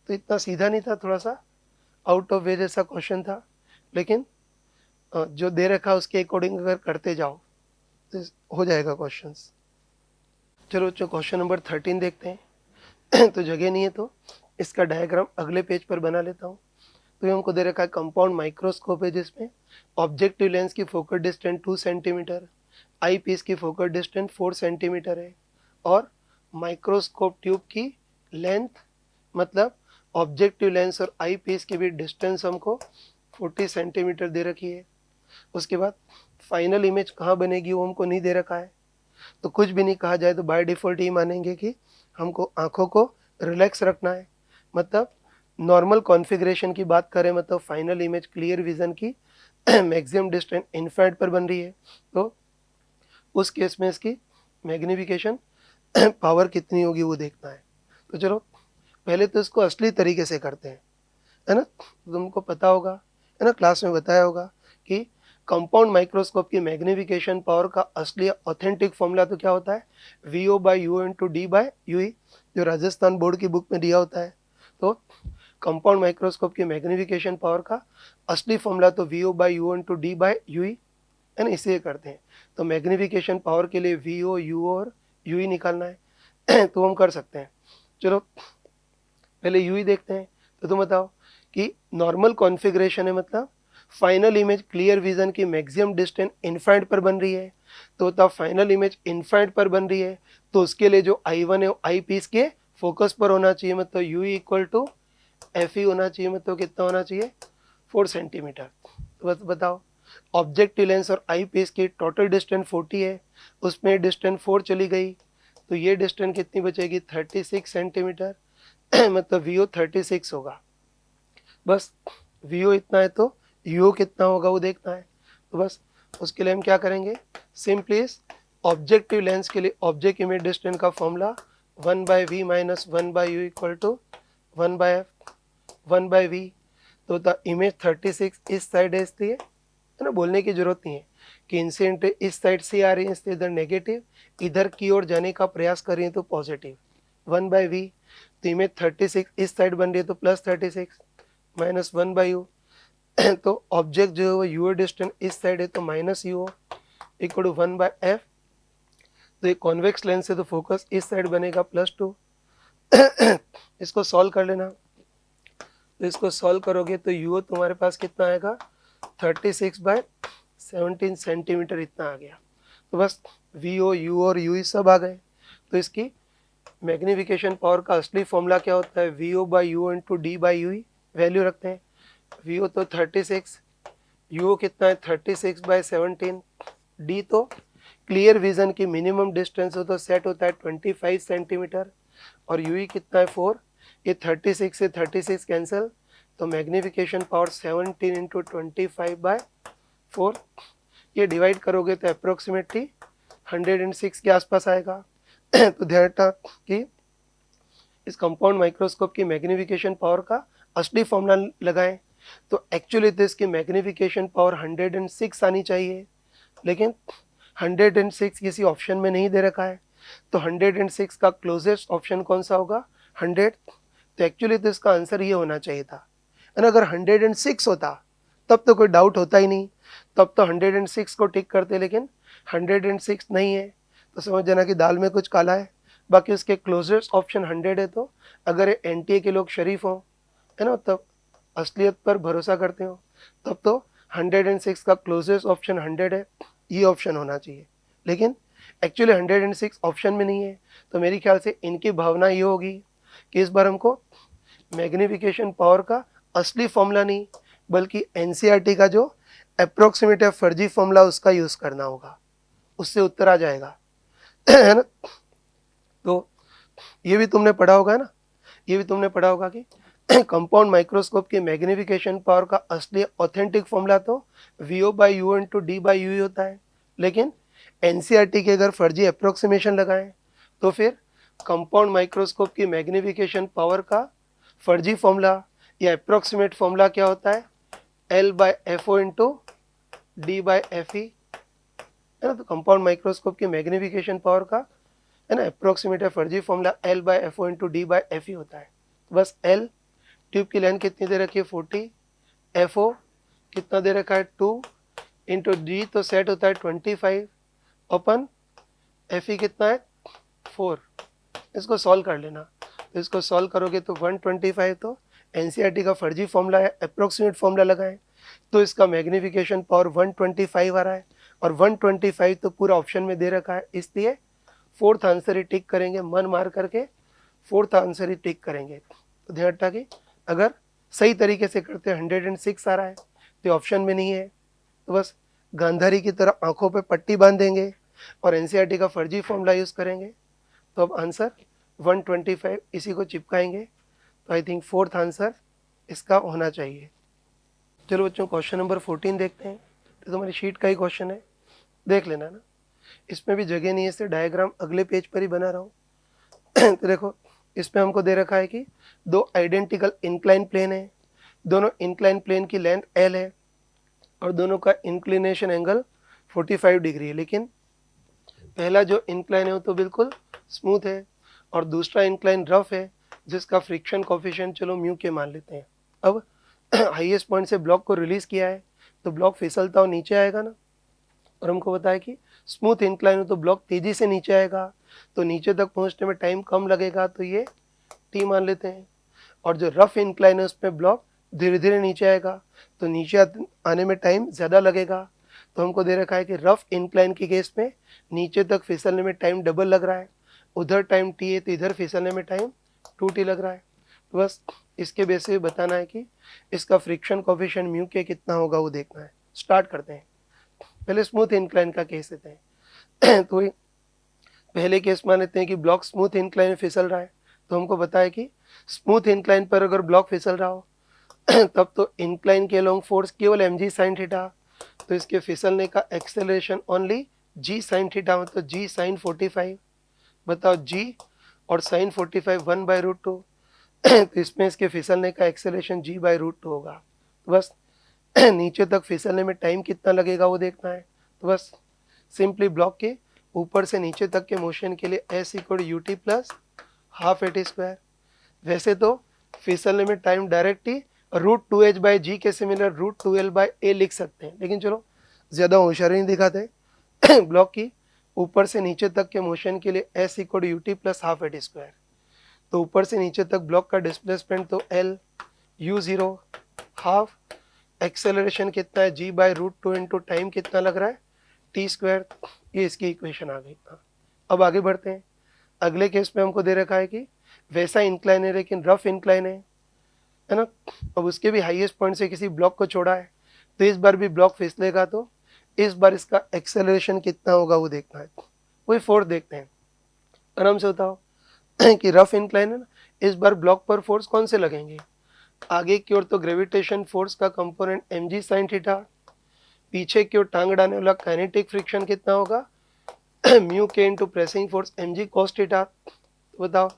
तो इतना सीधा नहीं था, थोड़ा सा आउट ऑफ वे जैसा क्वेश्चन था, लेकिन जो दे रखा उसके अकॉर्डिंग अगर करते जाओ तो हो जाएगा क्वेश्चंस। चलो क्वेश्चन नंबर 13 देखते हैं तो जगह नहीं है तो इसका डायग्राम अगले पेज पर बना लेता हूँ। तो ये हमको दे रखा है कंपाउंड माइक्रोस्कोप है जिसमें ऑब्जेक्टिव लेंस की फोकल डिस्टेंस 2 सेंटीमीटर, आई पीस की फोकल डिस्टेंस 4 सेंटीमीटर है, और माइक्रोस्कोप ट्यूब की लेंथ, मतलब ऑब्जेक्टिव लेंस और आई पीस के बीच डिस्टेंस हमको 40 सेंटीमीटर दे रखी है। उसके बाद फाइनल इमेज कहाँ बनेगी वो हमको नहीं दे रखा है, तो कुछ भी नहीं कहा जाए तो बाय डिफ़ॉल्ट ही मानेंगे कि हमको आँखों को रिलैक्स रखना है, मतलब नॉर्मल कॉन्फ़िगरेशन की बात करें, मतलब फाइनल इमेज क्लियर विज़न की मैक्सिमम डिस्टेंस इन्फिनिट पर बन रही है, तो उस केस में इसकी मैग्नीफिकेशन पावर कितनी होगी वो देखना है। तो चलो पहले तो इसको असली तरीके से करते हैं, है ना, तुमको पता होगा, है ना, क्लास में बताया होगा कि कंपाउंड माइक्रोस्कोप की मैग्निफिकेशन पावर का असली ऑथेंटिक फॉर्मूला तो क्या होता है, VO by you into D by U, E Rajasthan board की बुक में दिया होता है। तो कंपाउंड माइक्रोस्कोप की मैग्निफिकेशन पावर का असली फॉर्मूला तो VO by you into D by u e है ना, इसे करते हैं। तो मैग्निफिकेशन पावर के लिए VO, यू और यूई निकालना है तो हम कर सकते हैं। चलो पहले यूई देखते हैं। तो तुम बताओ कि नॉर्मल कॉन्फ़िगरेशन है, मतलब फाइनल इमेज क्लियर विजन की मैक्सिमम डिस्टेंस इनफाइनाइट पर बन रही है। तो बताओ फाइनल इमेज इनफाइनाइट पर बन रही है तो उसके लिए जो I1 है वो आई पीस के फोकस पर होना चाहिए, मतलब u equal to f e होना चाहिए, मतलब कितना होना चाहिए 4 सेंटीमीटर। तो बस बताओ ऑब्जेक्टिव लेंस और आई पीस की टोटल डिस्टेंस 40 है, उसमें डिस्टेंस 4 चली गई तो ये डिस्टेंस कितनी बचेगी 36 सेंटीमीटर मतलब VO 36 होगा। बस VO इतना है तो UO कितना होगा वो देखना है। तो बस उसके लिए हम क्या करेंगे, सिंपली ऑब्जेक्टिव लेंस के लिए ऑब्जेक्ट इमेज डिस्टेंस का formula 1/v minus 1/u equal to 1/f 1/v। तो द इमेज 36 इस साइड है, इसलिए है ना, बोलने की जरूरत नहीं है कि इंसिडेंट इस साइड से आ रही है इसलिए इधर नेगेटिव, इधर की ओर जाने का प्रयास कर रही है तो पॉजिटिव 1/v। तो इमेज 36 इस साइड बन रही है तो प्लस 36 माइनस 1/u तो ऑब्जेक्ट जो है वो यूओ डिस्टेंस इस साइड है तो माइनस यूओ इक्वल टू 1/f। तो ये कॉन्वेक्स लेंस है तो फोकस इस साइड बनेगा +2 इसको सॉल्व कर लेना। तो इसको सॉल्व करोगे तो यूओ तुम्हारे पास कितना आएगा 36/17 सेंटीमीटर इतना आ गया। तो बस VO, U और UI सब आ गए। तो इसकी मैग्निफिकेशन पावर का असली फॉर्मूला क्या होता है, VO by you into D by u e. Value रखते हैं, VO तो 36, UO कितना है 36/17, D तो क्लियर विजन की मिनिमम डिस्टेंस हो तो सेट होता है 25 सेंटीमीटर और UI कितना है 4। ये 36 से 36 कैंसिल तो मैग्निफिकेशन पावर 17 इंटू 25/4। ये डिवाइड करोगे तो अप्रोक्सीमेटली 106 के आसपास आएगा तो ध्यान रखना कि इस कंपाउंड माइक्रोस्कोप की मैग्निफिकेशन पावर का असली फॉर्मूला लगाएं तो एक्चुअली तो इसकी मैग्निफिकेशन पावर 106 आनी चाहिए, लेकिन 106 किसी ऑप्शन में नहीं दे रखा है। तो 106 का क्लोजेस्ट ऑप्शन कौन सा होगा 100। तो एक्चुअली तो इसका आंसर ये होना चाहिए था, और अगर 106 होता तब तो कोई डाउट होता ही नहीं, तब तो 106 को टिक करते, लेकिन 106 नहीं है तो समझ जाना कि दाल में कुछ काला है। बाकी उसके क्लोजेस्ट ऑप्शन 100 है, तो अगर एनटीए के लोग शरीफ हों है ना, तब असलियत पर भरोसा करते हो, तब तो 106 का क्लोजेस्ट ऑप्शन 100 है, ये ऑप्शन होना चाहिए। लेकिन एक्चुअली 106 ऑप्शन में नहीं है, तो मेरी ख्याल से इनकी भावना ये होगी कि इस बार हमको मैग्निफिकेशन पावर का असली फॉर्मूला नहीं बल्कि एनसीईआरटी का जो अप्रोक्सीमेट या फर्जी फॉर्मूला उसका यूज़ करना होगा, उससे उत्तर आ जाएगा है ना। तो ये भी तुमने पढ़ा होगा ना, ये भी तुमने पढ़ा होगा कि कंपाउंड माइक्रोस्कोप की मैग्निफिकेशन पावर का असली ऑथेंटिक फॉर्मूला तो VO by you into D by you होता है, लेकिन एनसीईआरटी के अगर फर्जी अप्रोक्सीमेशन लगाएं तो फिर कंपाउंड माइक्रोस्कोप की मैग्निफिकेशन पावर का फर्जी फॉर्मूला या अप्रोक्सीमेट फॉर्मूला क्या होता है L/FO into D by F E है ना। तो कंपाउंड माइक्रोस्कोप की मैग्निफिकेशन पावर का है ना अप्रोक्सीमेट फर्जी formula L/FO into D by F E होता है। बस L ट्यूब की लेंथ कितनी दे रखी है 40, FO कितना दे रखा है 2 इंटू डी तो सेट होता है 25 अपन FE कितना है 4। इसको सॉल्व कर लेना, तो इसको सॉल्व करोगे तो 125, तो एनसीईआरटी का फर्जी फॉर्मूला है अप्रोक्सीमेट फॉर्मूला लगाएं तो इसका मैग्निफिकेशन पावर 125 आ रहा है, और 125 तो पूरा ऑप्शन में दे रखा है, इसलिए फोर्थ आंसर ही टिक करेंगे, मन मार करके फोर्थ आंसर ही टिक करेंगे। तो ध्यान रखना कि अगर सही तरीके से करते 106 आ रहा है तो ऑप्शन में नहीं है, तो बस गांधारी की तरह आंखों पे पट्टी बांधेंगे और एनसीईआरटी का फर्जी फॉर्मूला यूज़ करेंगे, तो अब आंसर 125 इसी को चिपकाएंगे। तो आई थिंक फोर्थ आंसर इसका होना चाहिए। चलो बच्चों क्वेश्चन नंबर 14 देखते हैं। तो तुम्हारी शीट का ही क्वेश्चन है, देख लेना ना, इसमें भी जगह नहीं है, इससे डायग्राम अगले पेज पर ही बना रहा हूँ तो देखो इसमें हमको दे रखा है कि दो आइडेंटिकल इंक्लाइन प्लेन है, दोनों इंक्लाइन प्लेन की लेंथ L है, और दोनों का इंक्लिनेशन एंगल 45 डिग्री है, लेकिन पहला जो इंक्लाइन है वो तो बिल्कुल स्मूथ है और दूसरा इंक्लाइन रफ है जिसका फ्रिक्शन कोफिशिएंट चलो म्यू के मान लेते हैं। अब हाईएस्ट पॉइंट से ब्लॉक को रिलीज किया है तो ब्लॉक फिसलता हुआ नीचे आएगा ना, और हमको बताया कि स्मूथ इंक्लाइन हो तो ब्लॉक तेजी से नीचे आएगा, तो नीचे तक पहुंचने में टाइम कम लगेगा, तो ये टी मान लेते हैं। और जो रफ इंक्लाइन है उसमें ब्लॉक धीरे धीरे नीचे आएगा, तो नीचे आने में टाइम ज़्यादा लगेगा, तो हमको दे रखा है कि रफ इंक्लाइन की केस में नीचे तक फिसलने में टाइम डबल लग रहा है, उधर टाइम टी है तो इधर फिसलने में टाइम 2t लग रहा है। तो बस इसके बेस पे बताना है कि इसका फ्रिक्शन कोफिशिएंट म्यू के कितना होगा वो देखना है। स्टार्ट करते हैं। पहले स्मूथ इंक्लाइन का केस लेते हैं तो पहले केस मान लेते हैं कि ब्लॉक स्मूथ इंक्लाइन में फिसल रहा है, तो हमको बताया कि स्मूथ इंक्लाइन पर अगर ब्लॉक फिसल रहा हो तब तो इंक्लाइन के अलोंग फोर्स केवल mg sin थीटा, तो इसके फिसलने का acceleration only g sin theta, मतलब g sin 45। बताओ g और sin 45 1/√2 तो इसमें इसके फिसलने का एक्सेलरेशन g/√2 होगा। तो बस नीचे तक फिसलने में टाइम कितना लगेगा वो देखना है। तो बस सिंपली ब्लॉक के ऊपर से नीचे तक के मोशन के लिए s = ut plus half at²। वैसे तो फिसलने में टाइम डायरेक्ट ही √2h/g के सिमिलर √2l/a लिख सकते हैं, लेकिन चलो ज़्यादा होशियारी नहीं दिखाते ब्लॉक की ऊपर से नीचे तक के मोशन के लिए s = ut plus half at²। तो ऊपर से नीचे तक ब्लॉक का डिस्प्लेसमेंट तो l u0 हाफ, एक्सेलरेशन कितना है g/√2 इंटू टाइम कितना लग रहा है t²। ये इसकी इक्वेशन आ गई। अब आगे बढ़ते हैं। अगले केस में हमको दे रखा है कि वैसा इंक्लाइन है लेकिन रफ इंक्लाइन है ना। अब उसके भी हाईएस्ट पॉइंट से किसी ब्लॉक को छोड़ा है, तो इस बार भी ब्लॉक फिसलेगा, तो इस बार इसका एक्सेलरेशन कितना होगा वो देखना है। वही फोर्स देखते हैं। आराम से बताओ कि रफ इंक्लाइन है ना, इस बार ब्लॉक पर फोर्स कौन से लगेंगे। आगे की ओर तो ग्रेविटेशन फोर्स का कंपोनेंट mg sin थीटा, पीछे की ओर टांग अड़ाने वाला काइनेटिक फ्रिक्शन कितना होगा mu k into pressing force mg cos theta. तो बताओ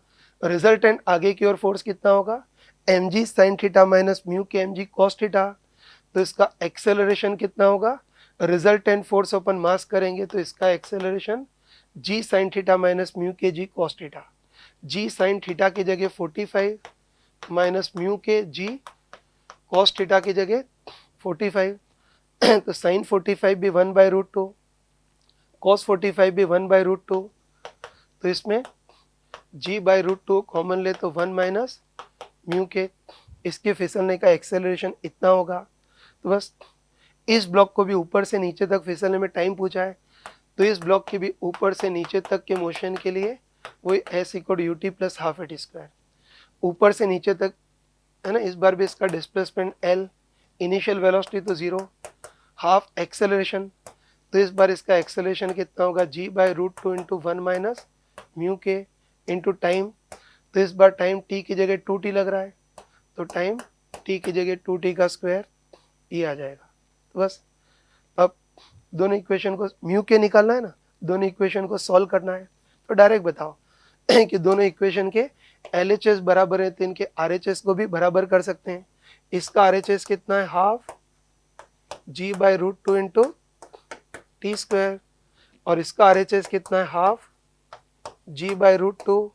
रिजल्टेंट आगे की ओर फोर्स कितना होगा mg sin theta minus mu के mg cos थीटा। तो इसका एक्सेलरेशन कितना होगा, रिजल्टेंट फोर्स अपन मास करेंगे तो इसका acceleration g sin theta minus mu के g cos theta. g sin theta की जगह 45 माइनस म्यू के g cos थीटा की जगह 45 तो sin 45 भी 1/√2, cos 45 भी 1/√2, तो इसमें g/√2 कॉमन ले तो 1 माइनस म्यू के, इसके फिसलने का एक्सेलरेशन इतना होगा। तो बस इस ब्लॉक को भी ऊपर से नीचे तक फिसलने में टाइम पूछा है, तो इस ब्लॉक की भी ऊपर से नीचे तक के मोशन के लिए वही s = ut plus half at²। ऊपर से नीचे तक है ना, इस बार भी इसका डिस्प्लेसमेंट l, इनिशियल वेलोसिटी तो 0, हाफ एक्सेलरेशन, तो इस बार इसका एक्सेलरेशन कितना होगा g/√2 into 1 minus mu k into time. तो इस बार टाइम t की जगह 2t लग रहा है, तो टाइम t की जगह 2t का स्क्वायर ये आ जाएगा। तो बस अब दोनों इक्वेशन को म्यू के निकालना है ना, दोनों इक्वेशन को सॉल्व करना है। तो डायरेक्ट बताओ कि दोनों इक्वेशन के LHS बराबर है तो इनके RHS को भी बराबर कर सकते हैं। इसका RHS कितना है हाफ g/√2 इंटू t², और इसका RHS कितना है हाफ g/√2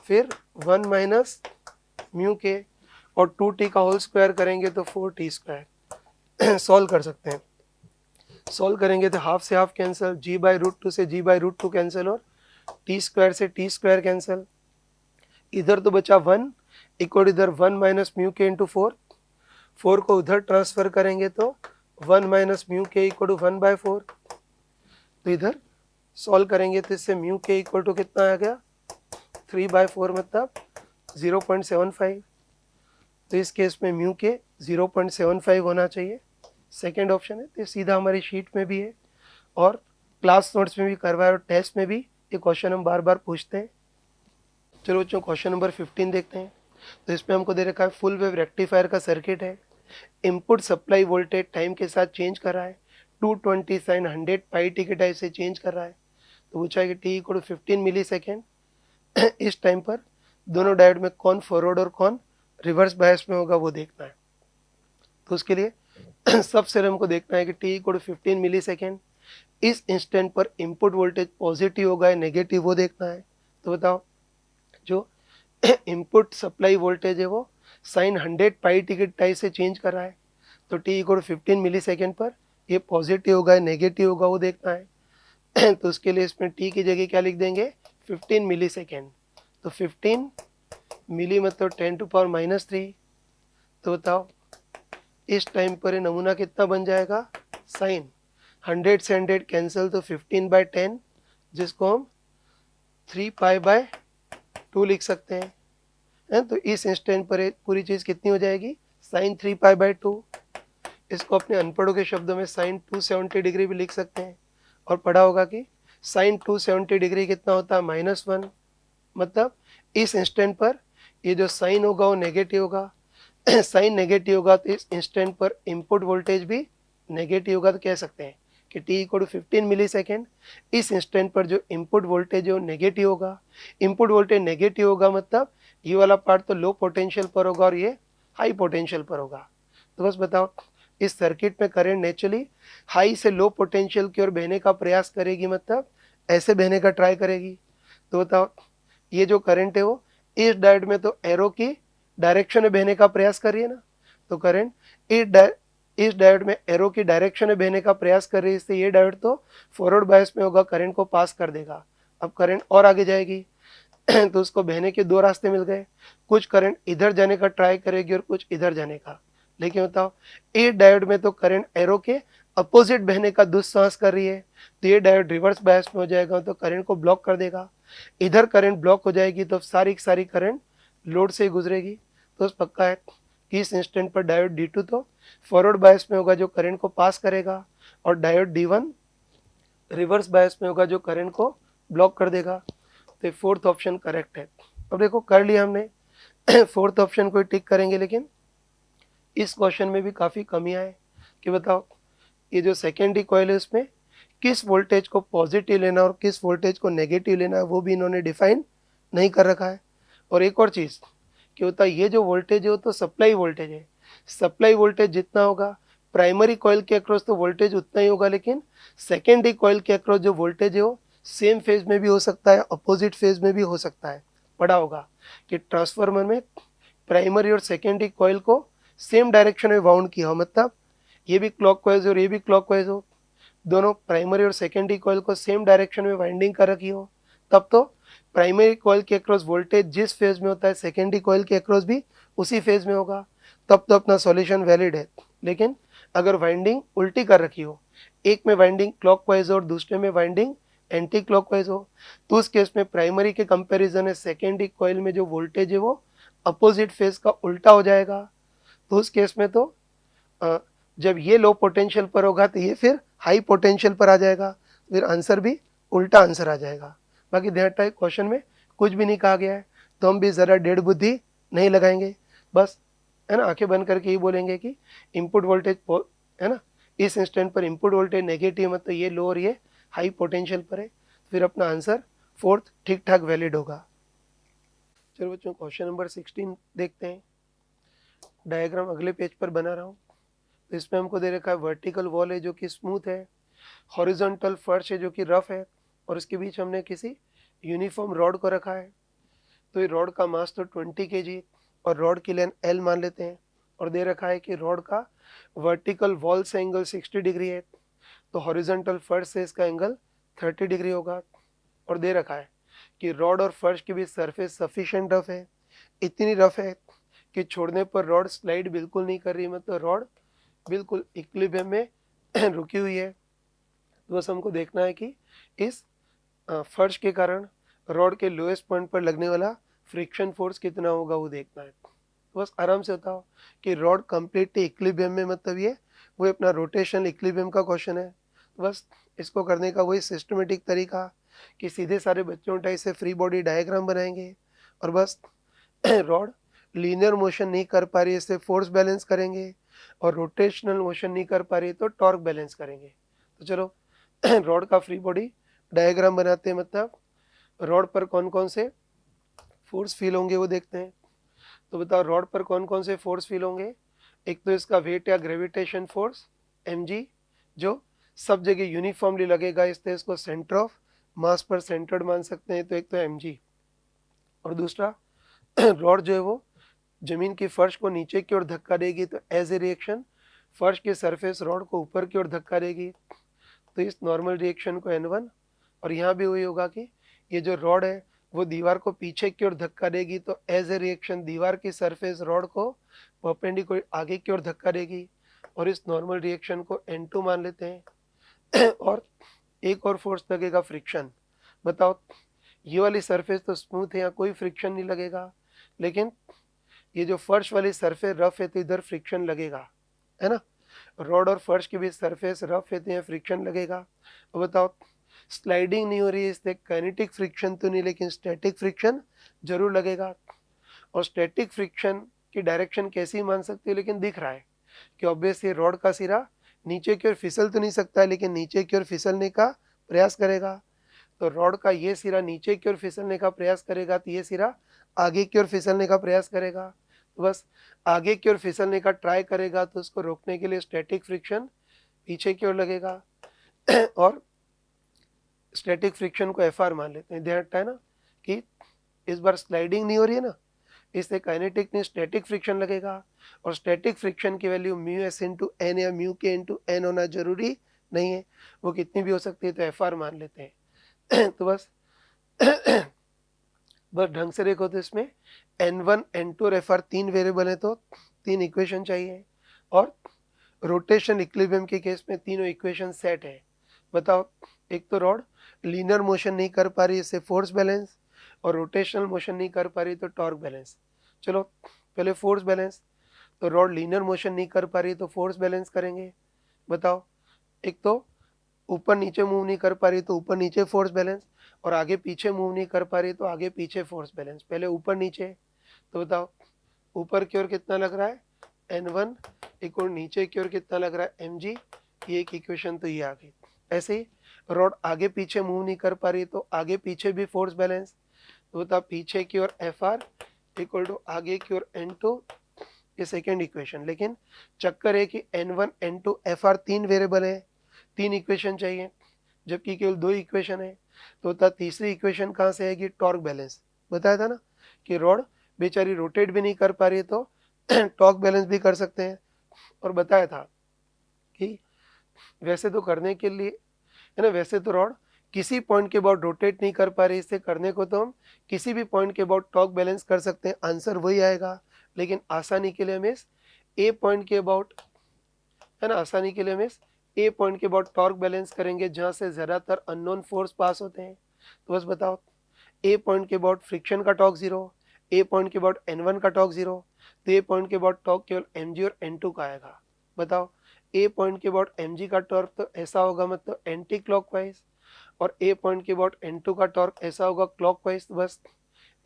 फिर 1 माइनस म्यू के, और 2t का होल स्क्वायर करेंगे तो 4t²। सॉल्व कर सकते हैं। सॉल्व करेंगे तो हाफ से हाफ कैंसिल, g/√2 से g/√2 कैंसिल, और t² से t² कैंसिल। इधर तो बचा 1 इक्वल इधर 1 माइनस म्यू के इंटू 4 को उधर ट्रांसफर करेंगे तो 1 माइनस म्यू के इक्वल टू 1/4। तो इधर सॉल्व करेंगे तो इससे म्यू के इक्वल टू कितना आ गया 3/4, मतलब 0.75। तो इस केस में म्यू के 0.75 होना चाहिए, सेकेंड ऑप्शन है। तो सीधा हमारी शीट में भी है और क्लास नोट्स में भी करवाया और टेस्ट में भी ये क्वेश्चन हम बार बार पूछते हैं। चलो बच्चों क्वेश्चन नंबर 15 देखते हैं। तो इसमें हमको दे रखा है फुल वेव रेक्टिफायर का सर्किट है, इनपुट सप्लाई वोल्टेज टाइम के साथ चेंज कर रहा है, 220 sin 100 पाई टी के टाइप से चेंज कर रहा है। तो पूछा है कि t equal to 15 millisecond इस टाइम पर दोनों डायोड में कौन फॉरवर्ड और कौन रिवर्स बायस में होगा वो देखना है। तो उसके लिए सबसे हमको देखना है कि टी इक्वल 15 मिली सेकेंड, इस इंस्टेंट पर इनपुट वोल्टेज पॉजिटिव होगा या नेगेटिव वो देखना है। तो बताओ, जो इनपुट सप्लाई वोल्टेज है वो साइन 100 पाई टिकट टाई से चेंज कर रहा है, तो टी इक्वल 15 मिली सेकेंड पर ये पॉजिटिव होगा या नेगेटिव होगा वो देखना है। तो उसके लिए इसमें टी की जगह क्या लिख देंगे, 15 मिली सेकेंड। तो 15 मिली मतलब 10⁻³ तो बताओ इस टाइम पर ये नमूना कितना बन जाएगा, साइन 100 से 100 कैंसिल, तो 15/10 जिसको हम 3π/2 लिख सकते हैं। तो इस इंस्टेंट पर पूरी चीज़ कितनी हो जाएगी, साइन 3π/2। इसको अपने अनपढ़ों के शब्दों में साइन 270 डिग्री भी लिख सकते हैं। और पढ़ा होगा कि साइन 270 डिग्री कितना होता है, -1। मतलब इस इंस्टेंट पर ये जो साइन होगा वो नेगेटिव होगा। साइन नेगेटिव होगा तो इस इंस्टेंट पर इनपुट वोल्टेज भी नेगेटिव होगा। तो कह सकते हैं कि टी इक्वल 15 मिली सेकेंड, इस इंस्टेंट पर जो इनपुट वोल्टेज है वो नेगेटिव होगा। इनपुट वोल्टेज नेगेटिव होगा मतलब ये वाला पार्ट तो लो पोटेंशियल पर होगा और ये हाई पोटेंशियल पर होगा। तो बस बताओ, इस सर्किट में करंट नेचुरली हाई से लो पोटेंशियल की ओर बहने का प्रयास करेगी, मतलब ऐसे बहने का ट्राई करेगी। तो बताओ, ये जो करंट है वो इस डायोड में तो एरो की डायरेक्शन में बहने का प्रयास कर रही है ना, तो करंट इस डायोड में एरो की डायरेक्शन में बहने का प्रयास कर रही है, इससे ये डायोड तो फॉरवर्ड बायस में होगा, करंट को पास कर देगा। अब करंट और आगे जाएगी तो उसको बहने के दो रास्ते मिल गए, कुछ करंट इधर जाने का ट्राई करेगी और कुछ इधर जाने का। लेकिन बताओ, इस डायोड में तो करंट एरो के अपोजिट बहने का दुस्साहस कर रही है, तो ये डायोड रिवर्स बायस में हो जाएगा तो करंट को ब्लॉक कर देगा। इधर करंट ब्लॉक हो जाएगी तो सारी की सारी करंट लोड से गुजरेगी। तो पक्का है कि इस इंस्टेंट पर डायोड D2 तो फॉरवर्ड बायस में होगा जो करंट को पास करेगा, और डायोड D1 रिवर्स बायस में होगा जो करंट को ब्लॉक कर देगा। तो फोर्थ ऑप्शन करेक्ट है। अब देखो, कर लिया हमने फोर्थ ऑप्शन को टिक करेंगे, लेकिन इस क्वेश्चन में भी काफ़ी कमियां है कि बताओ ये जो सेकेंडरी कॉइल है उसमें किस वोल्टेज को पॉजिटिव लेना और किस वोल्टेज को नेगेटिव लेना है वो भी इन्होंने डिफाइन नहीं कर रखा है। और एक और चीज़ कि होता है, ये जो वोल्टेज है वो तो सप्लाई वोल्टेज है, सप्लाई वोल्टेज जितना होगा प्राइमरी कॉइल के अक्रॉस तो वोल्टेज उतना ही होगा, लेकिन सेकेंडरी कॉइल के अक्रॉस जो वोल्टेज है वो सेम फेज में भी हो सकता है, अपोजिट फेज में भी हो सकता है। पढ़ा होगा कि ट्रांसफार्मर में प्राइमरी और सेकेंडरी कॉइल को सेम डायरेक्शन में वाउंड किया हो, मतलब ये भी क्लॉकवाइज और ये भी क्लॉकवाइज हो, दोनों प्राइमरी और सेकेंडरी कॉइल को सेम डायरेक्शन में वाइंडिंग कर रखी हो, तब तो प्राइमरी कॉइल के अक्रॉस वोल्टेज जिस फेज में होता है सेकेंडरी कॉइल के अक्रॉस भी उसी फेज में होगा, तब तो अपना सॉल्यूशन वैलिड है। लेकिन अगर वाइंडिंग उल्टी कर रखी हो, एक में वाइंडिंग क्लॉकवाइज और दूसरे में वाइंडिंग एंटी क्लॉकवाइज हो, तो उस केस में प्राइमरी के कंपैरिजन में सेकेंडरी कॉइल में जो वोल्टेज है वो अपोजिट फेज का उल्टा हो जाएगा। तो उस केस में तो जब ये लो पोटेंशियल पर होगा तो ये फिर हाई पोटेंशियल पर आ जाएगा, फिर आंसर भी उल्टा आंसर आ जाएगा। बाकी ध्यान रखना, क्वेश्चन में कुछ भी नहीं कहा गया है, तो हम भी ज़रा डेढ़ बुद्धि नहीं लगाएंगे, बस है ना आंखें बंद करके ही बोलेंगे कि इनपुट वोल्टेज है ना, इस इंस्टेंट पर इनपुट वोल्टेज नेगेटिव मतलब ये लो और ये हाई पोटेंशियल पर है, फिर अपना आंसर फोर्थ ठीक ठाक वैलिड होगा। चलो बच्चों, क्वेश्चन नंबर 16 देखते हैं। डायग्राम अगले पेज पर बना रहा हूँ। तो इसमें हमको दे रखा है वर्टिकल वॉल है जो कि स्मूथ है, हॉरिजॉन्टल फर्श है जो कि रफ है, और उसके बीच हमने किसी यूनिफॉर्म रॉड को रखा है। तो ये रॉड का मास तो 20 kg और रॉड की लेंथ L मान लेते हैं, और दे रखा है कि रॉड का वर्टिकल वॉल से एंगल 60 डिग्री है, तो हॉरिजॉन्टल फर्श से इसका एंगल 30 डिग्री होगा। और दे रखा है कि रॉड और फर्श के बीच सरफेस सफिशिएंट रफ है, इतनी रफ है कि छोड़ने पर रॉड स्लाइड बिल्कुल नहीं कर रही, मतलब रॉड बिल्कुल इक्विलिब्रियम में रुकी हुई है। तो बस हमको देखना है कि इस फर्श के कारण रॉड के लोएस्ट पॉइंट पर लगने वाला फ्रिक्शन फोर्स कितना होगा वो देखना है। तो बस आराम से बताओ कि रॉड कंप्लीटली इक्विलिब्रियम में, मतलब ये वो अपना रोटेशनल इक्विलिब्रियम का क्वेश्चन है। तो बस इसको करने का वही सिस्टमेटिक तरीका कि सीधे सारे बच्चों टाइप से फ्री बॉडी डायग्राम बनाएंगे, और बस रॉड लीनियर मोशन नहीं कर पा रही है इससे फोर्स बैलेंस करेंगे, और रोटेशनल मोशन नहीं कर पा रही है तो टॉर्क बैलेंस करेंगे। तो चलो रॉड का फ्री बॉडी डायग्राम बनाते हैं, मतलब रॉड पर कौन कौन से फोर्स फील होंगे वो देखते हैं। तो बताओ, रॉड पर कौन कौन से फोर्स फील होंगे। एक तो इसका वेट या ग्रेविटेशन फोर्स mg जो सब जगह यूनिफॉर्मली लगेगा, इसलिए इसको सेंटर ऑफ मास पर सेंटर्ड मान सकते हैं, तो एक तो mg। और दूसरा रॉड जो है वो जमीन की फर्श को नीचे की ओर धक्का देगी, तो एज ए रिएक्शन फर्श की सरफेस रॉड को ऊपर की ओर धक्का देगी, तो इस नॉर्मल रिएक्शन को N1। और यहाँ भी वही होगा कि ये जो रॉड है वो दीवार को पीछे की ओर धक्का देगी, तो एज ए रिएक्शन दीवार की सरफेस रॉड को परपेंडिकुलर आगे की ओर धक्का देगी, और इस नॉर्मल रिएक्शन को N2 मान लेते हैं। और एक और फोर्स लगेगा फ्रिक्शन। बताओ, ये वाली सरफेस तो स्मूथ है, यहाँ कोई फ्रिक्शन नहीं लगेगा, लेकिन ये जो फर्श वाली सरफेस रफ है तो इधर फ्रिक्शन लगेगा, है ना। रॉड और फर्श के बीच सरफेस रफ है तो यहाँ फ्रिक्शन लगेगा। अब बताओ, स्लाइडिंग नहीं हो रही है इसलिए काइनेटिक फ्रिक्शन तो नहीं, लेकिन स्टैटिक फ्रिक्शन जरूर लगेगा। और स्टैटिक फ्रिक्शन की डायरेक्शन कैसी मान सकते हो, लेकिन दिख रहा है कि ऑब्वियसली रॉड का सिरा नीचे की ओर फिसल तो नहीं सकता है, लेकिन नीचे की ओर फिसलने का प्रयास करेगा। तो रॉड का ये सिरा नीचे की ओर फिसलने का प्रयास करेगा, तो ये सिरा आगे की ओर फिसलने का प्रयास करेगा। तो बस आगे की ओर फिसलने का ट्राई करेगा, तो उसको रोकने के लिए स्टैटिक फ्रिक्शन पीछे की ओर लगेगा। और स्टैटिक फ्रिक्शन को एफ आर मान लेते हैं। ध्यान रखता है ना कि इस बार स्लाइडिंग नहीं हो रही है ना, इससे काइनेटिक नहीं स्टैटिक फ्रिक्शन लगेगा। और स्टैटिक फ्रिक्शन की value mu S into N या म्यू के इंटू एन होना जरूरी नहीं है, वो कितनी भी हो सकती है, तो एफ आर मान लेते हैं। तो बस बस ढंग से देखो, तो इसमें N1 N2 और एफ आर तीन वेरिएबल है, तो तीन इक्वेशन चाहिए। और रोटेशन इक्विलिब्रियम के केस में तीनों इक्वेशन सेट है। बताओ, एक तो रॉड लीनियर मोशन नहीं कर पा रही, इससे फोर्स बैलेंस, और रोटेशनल मोशन नहीं कर पा रही तो टॉर्क बैलेंस। चलो पहले फोर्स बैलेंस, तो रॉड लीनियर मोशन नहीं कर पा रही तो फोर्स बैलेंस करेंगे। बताओ, एक तो ऊपर नीचे मूव नहीं कर पा रही तो ऊपर नीचे फोर्स बैलेंस, और आगे पीछे मूव नहीं कर पा रही तो आगे पीछे फोर्स बैलेंस। पहले ऊपर नीचे, तो बताओ ऊपर की ओर कितना लग रहा है N1, एक और नीचे की ओर कितना लग रहा है mg। ये एक इक्वेशन तो ये आ गई। ऐसे ही रॉड आगे पीछे मूव नहीं कर पा रही तो आगे पीछे भी फोर्स बैलेंस, तो बताओ पीछे की ओर एफ आर इक्वल टू आगे की ओर N2, ये सेकेंड इक्वेशन। लेकिन चक्कर है कि N1 N2 एफ आर तीन वेरिएबल है, तीन इक्वेशन चाहिए, जबकि केवल दो इक्वेशन है। तो होता तीसरी इक्वेशन कहाँ से आएगी, टॉर्क बैलेंस। बताया था ना कि रॉड बेचारी रोटेट भी नहीं कर पा रही तो टॉर्क बैलेंस भी कर सकते हैं। और बताया था कि वैसे तो करने के लिए, है ना, वैसे तो रॉड किसी पॉइंट के अबाउट रोटेट नहीं कर पा रही, इससे करने को तो हम किसी भी पॉइंट के अबाउट टॉर्क बैलेंस कर सकते हैं, आंसर वही आएगा। लेकिन आसानी के लिए हमें ए पॉइंट के अबाउट, है ना, आसानी के लिए हमें ए पॉइंट के अबाउट टॉर्क बैलेंस करेंगे, जहां से ज्यादातर अननोन फोर्स पास होते हैं। तो बस बताओ, ए पॉइंट के अबाउट फ्रिक्शन का टॉर्क जीरो, ए पॉइंट के अबाउट N1 का टॉर्क जीरो, तो ए पॉइंट के अबाउट टॉर्क केवल mg और N2 का आएगा। बताओ, ए पॉइंट के अबाउट mg का टॉर्क तो ऐसा होगा, मतलब एंटी क्लॉकवाइज, और ए पॉइंट के अबाउट N2 का टॉर्क ऐसा होगा क्लॉकवाइज। बस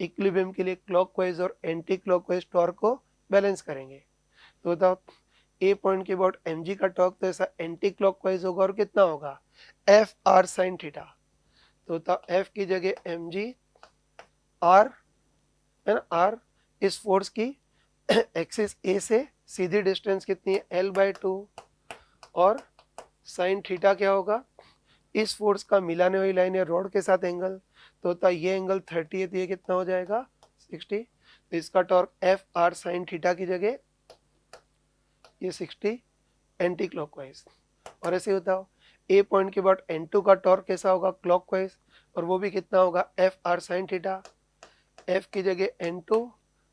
इक्विलिब्रियम के लिए क्लॉकवाइज और एंटी क्लॉकवाइज टॉर्क को बैलेंस करेंगे। तो बताओ, ए पॉइंट के अबाउट mg का टॉर्क तो ऐसा एंटी क्लॉकवाइज होगा, और कितना होगा, एफ आर साइन थीटा। तो बताओ, एफ की जगह mg, आर, है ना, आर इस फोर्स की एक्सिस ए से सीधी डिस्टेंस कितनी है, L/2, और साइन थीटा क्या होगा, इस फोर्स का मिलाने वाली लाइन है रॉड के साथ एंगल, तो होता ये एंगल 30 है, तो ये कितना हो जाएगा 60। तो इसका torque F R sine theta की जगह ये 60 एंटी क्लॉकवाइज। और ऐसे होता हो, ए पॉइंट के बाद N2 का टॉर्क कैसा होगा, क्लॉकवाइज, और वो भी कितना होगा, F R sine theta. F की जगह N2,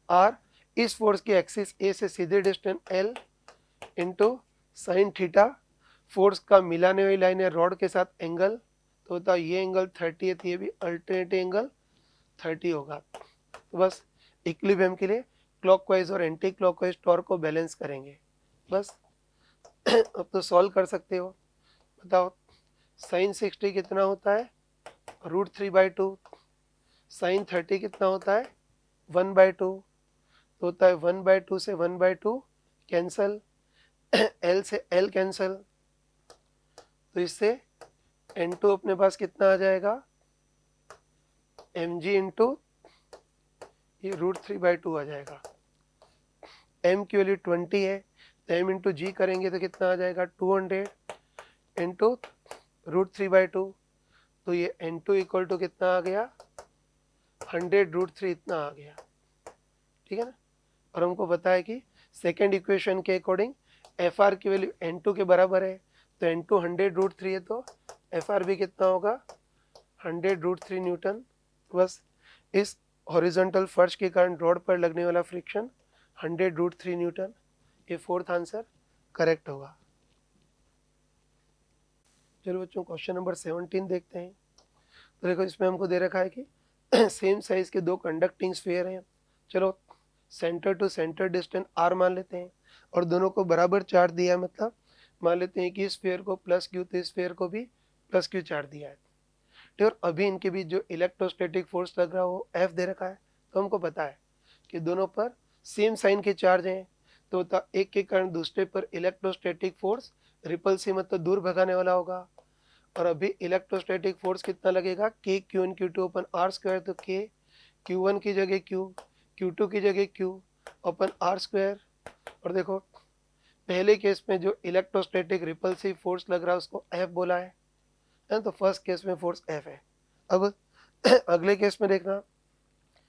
आर इस फोर्स की एक्सिस ए से सीधे distance L into sine theta, force का मिलाने वाली लाइन है रॉड के साथ एंगल, तो होता ये एंगल 30 है, तो ये भी अल्टरनेट एंगल 30 होगा। तो बस इक्विलिब्रियम के लिए क्लॉकवाइज और एंटी क्लॉकवाइज टॉर्क को बैलेंस करेंगे बस। अब तो सॉल्व कर सकते हो। बताओ, साइन 60 कितना होता है, √3/2, साइन 30 कितना होता है, 1/2, तो होता है 1/2 से 1/2 कैंसल, L से L कैंसल, तो इससे N2 अपने पास कितना आ जाएगा, mg इंटू ये √3/2 आ जाएगा। m की वैल्यू 20 है, m इंटू जी करेंगे तो कितना आ जाएगा 200 इंटू √3/2, तो ये n2 इक्वल टू कितना आ गया 100√3 इतना आ गया, ठीक है ना। और हमको पता है कि सेकेंड इक्वेशन के अकॉर्डिंग एफ आर की वैल्यू n2 के बराबर है, तो n2 100√3 है, तो एफ आर भी कितना होगा 100√3 न्यूटन। बस इस हॉरिजॉन्टल फर्श के कारण रोड पर लगने वाला फ्रिक्शन 100√3 न्यूटन, ये फोर्थ आंसर करेक्ट होगा। चलो बच्चों क्वेश्चन नंबर 17 देखते हैं। तो देखो इसमें हमको दे रखा है कि सेम साइज के दो कंडक्टिंग स्फीयर हैं। चलो center to center distance r मान लेते हैं और दोनों को बराबर चार्ज दिया है, मतलब मान लेते हैं कि इस स्फीयर को प्लस q तो इस स्फीयर को भी प्लस q चार्ज दिया है। ठीक, और अभी इनके बीच जो इलेक्ट्रोस्टैटिक फोर्स लग रहा है वो F दे रखा है। तो हमको पता है कि दोनों पर सेम साइन के चार्ज हैं, तो एक के कारण दूसरे पर इलेक्ट्रोस्टैटिक फोर्स रिपल्सिव मतलब दूर भगाने वाला होगा। और अभी इलेक्ट्रोस्टैटिक फोर्स कितना लगेगा k q1 q2 अपन r स्क्वायर, तो k q1 की जगह q, q2 की जगह q अपन r स्क्वायर। और देखो पहले केस में जो इलेक्ट्रोस्टैटिक रिपल्सिव फोर्स लग रहा है उसको F बोला है, तो फर्स्ट केस में फोर्स F है। अब अगले केस में देखना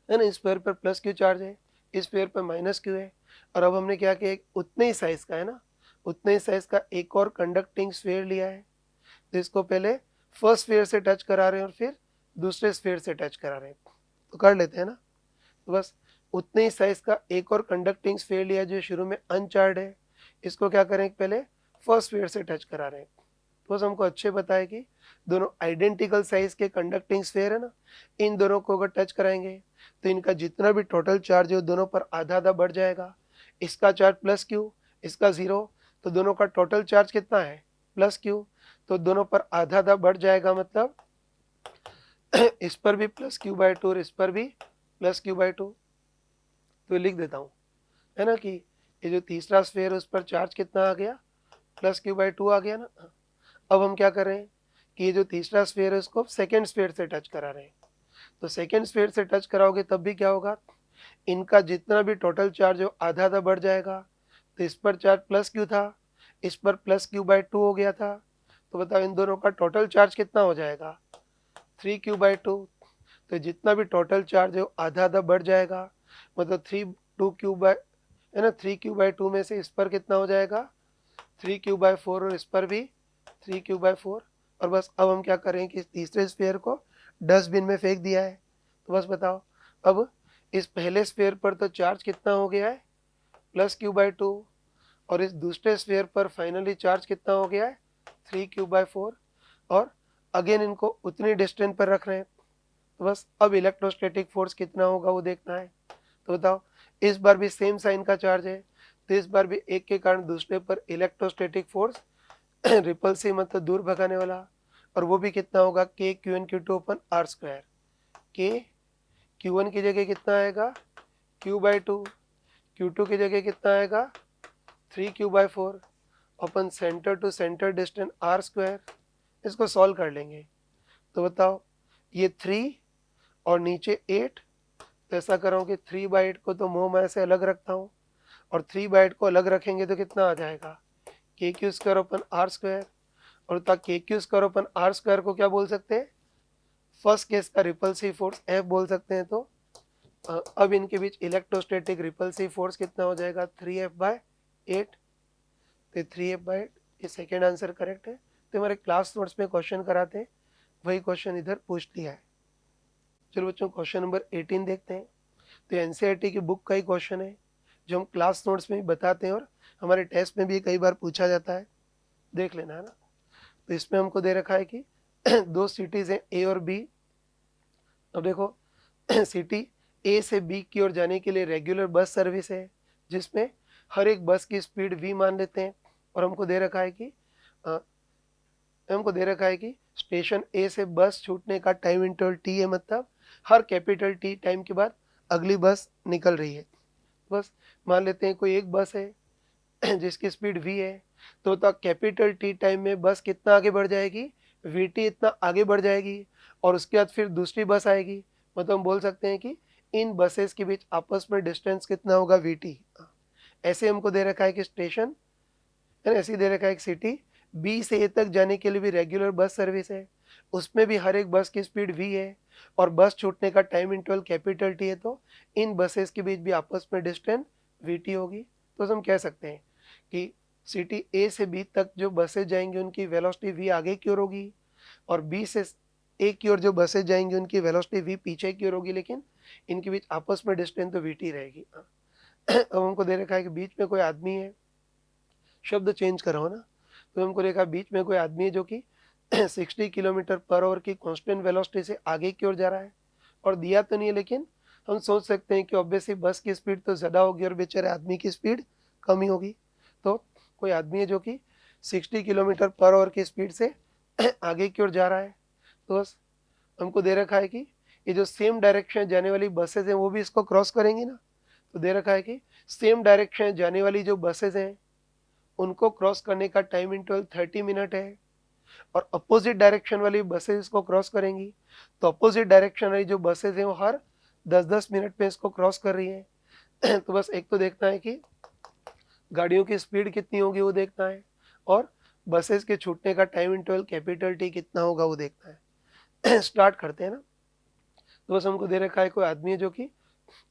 है ना, इस पेयर पर प्लस क्यू चार्ज है, इस पेयर पर माइनस क्यू है। और अब हमने क्या किया, उतने ही साइज का है ना, उतने ही साइज का एक और कंडक्टिंग स्फीयर लिया है, तो इसको पहले फर्स्ट स्फीयर से टच करा रहे हैं और फिर दूसरे स्फीयर से टच करा रहे हैं, तो कर लेते हैं ना। तो बस उतने ही साइज का एक और कंडक्टिंग स्फीयर लिया जो शुरू में अनचार्ज है, इसको क्या करें पहले फर्स्ट स्फीयर से टच करा रहे हैं। तो बस हमको अच्छे पता है कि दोनों आइडेंटिकल साइज के कंडक्टिंग स्फीयर है ना, इन दोनों को अगर टच कराएंगे तो इनका जितना भी टोटल चार्ज है दोनों पर आधा आधा बढ़ जाएगा। इसका चार्ज प्लस क्यू, इसका 0, तो दोनों का टोटल चार्ज कितना है प्लस क्यू, तो दोनों पर आधा आधा बढ़ जाएगा, मतलब इस पर भी प्लस q/2 और इस पर भी प्लस q/2। तो लिख देता हूँ है ना कि ये जो तीसरा स्फीयर है उस पर चार्ज कितना आ गया प्लस q/2 आ गया ना। अब हम क्या कर रहे हैं कि ये जो तीसरा स्फीयर है उसको सेकेंड स्फीयर से टच करा रहे हैं, तो सेकेंड स्फीयर से टच कराओगे तब भी क्या होगा, इनका जितना भी टोटल चार्ज हो आधा आधा बढ़ जाएगा। तो इस पर चार्ज प्लस q था, इस पर प्लस q/2 हो गया था, तो बताओ इन दोनों का टोटल चार्ज कितना हो जाएगा 3q/2। तो जितना भी टोटल चार्ज है आधा आधा बढ़ जाएगा, मतलब 3q/2 में से इस पर कितना हो जाएगा 3q/4 और इस पर भी 3q/4। और बस अब हम क्या करें कि तीसरे स्फीयर को डस्टबिन में फेंक दिया है। तो बस बताओ अब इस पहले स्फीयर पर तो चार्ज कितना हो गया है प्लस q/2 और इस दूसरे स्फीयर पर फाइनली चार्ज कितना हो गया है 3q/4 और अगेन इनको उतनी डिस्टेंस पर रख रहे हैं। तो बस अब इलेक्ट्रोस्टैटिक फोर्स कितना होगा वो देखना है। तो बताओ इस बार भी सेम साइन का चार्ज है, तो इस बार भी एक के कारण दूसरे पर इलेक्ट्रोस्टैटिक फोर्स रिपल्सिव मतलब दूर भगाने वाला, और वो भी कितना होगा k q1 q2 अपन r स्क्वायर। k q1 की जगह कितना आएगा q/2, q2 की जगह कितना आएगा 3q/4 अपन center to center distance r square. इसको सॉल्व कर लेंगे तो बताओ ये 3 और नीचे 8, तो ऐसा कर रहा हूँ कि 3/8 को तो मोह माया से अलग रखता हूँ और 3/8 को अलग रखेंगे तो कितना आ जाएगा k² अपन r स्क्वायर। और k² अपन r स्क्वायर को क्या बोल सकते हैं फर्स्ट केस का रिपल्सिव फोर्स F बोल सकते हैं। तो अब इनके बीच इलेक्ट्रोस्टैटिक रिपल्सिव फोर्स कितना हो जाएगा 3F/8, तो 3F/8 ये सेकेंड आंसर करेक्ट है। तो हमारे क्लास नोट्स में क्वेश्चन कराते हैं वही क्वेश्चन इधर पूछ लिया है। चलो बच्चों क्वेश्चन नंबर 18 देखते हैं। तो एनसीईआरटी की बुक का ही क्वेश्चन है जो हम क्लास नोट्स में भी बताते हैं और हमारे टेस्ट में भी कई बार पूछा जाता है, देख लेना है ना। तो इसमें हमको दे रखा है कि दो सिटीज़ हैं ए और बी। अब देखो सिटी ए से बी की ओर जाने के लिए रेगुलर बस सर्विस है जिसमें हर एक बस की स्पीड v मान लेते हैं, और हमको दे रखा है कि स्टेशन ए से बस छूटने का टाइम इंटरवल t है, मतलब हर कैपिटल T टाइम के बाद अगली बस निकल रही है। बस मान लेते हैं कोई एक बस है जिसकी स्पीड v है, तो कैपिटल T टाइम में बस कितना आगे बढ़ जाएगी vt इतना आगे बढ़ जाएगी, और उसके बाद फिर दूसरी बस आएगी, मतलब हम बोल सकते हैं कि इन बसेस के बीच आपस में डिस्टेंस कितना होगा vt। ऐसे हमको दे रखा है कि स्टेशन है ना, ऐसी दे रखा है एक सिटी बी से ए तक जाने के लिए भी रेगुलर बस सर्विस है, उसमें भी हर एक बस की स्पीड वी है और बस छूटने का टाइम इंटरवल कैपिटल टी है, तो इन बसेस के बीच भी आपस में डिस्टेंस वी टी होगी। तो हम कह सकते हैं कि सिटी ए से बी तक जो बसेज जाएंगी उनकी वेलोसिटी वी आगे की ओर होगी और बी से ए की ओर जो बसेज जाएंगी उनकी वेलोसिटी वी पीछे की ओर होगी, लेकिन इनके बीच आपस में डिस्टेंस तो वी टी रहेगी। अब हमको दे रखा है कि बीच में कोई आदमी है, शब्द चेंज करो ना, तो हमको देखा बीच में कोई आदमी है जो कि 60 किलोमीटर पर आवर की कांस्टेंट वेलोसिटी से आगे की ओर जा रहा है और दिया तो नहीं है, लेकिन हम सोच सकते हैं कि ऑब्वियसली बस की स्पीड तो ज़्यादा होगी और बेचारे आदमी की स्पीड कम ही होगी। तो कोई आदमी है जो कि 60 किलोमीटर पर आवर की स्पीड से आगे की ओर जा रहा है, तो बस हमको दे रखा है कि ये जो सेम डायरेक्शन जाने वाली बसेज हैं वो भी इसको क्रॉस करेंगी ना, तो दे रखा है कि सेम डायरेक्शन जाने वाली जो बसेज हैं उनको क्रॉस करने का टाइम इंटरवल 30 मिनट है और अपोजिट डायरेक्शन वाली बसेज इसको क्रॉस करेंगी, तो अपोजिट डायरेक्शन वाली जो बसेज हैं वो हर 10-10 मिनट पे इसको क्रॉस कर रही हैं। तो बस एक तो देखना है कि गाड़ियों की स्पीड कितनी होगी वो देखना है और बसेस के छूटने का टाइम इंटरवल कैपिटल टी कितना होगा वो देखना है। स्टार्ट करते हैं ना, तो बस हमको दे रखा है कोई आदमी है जो कि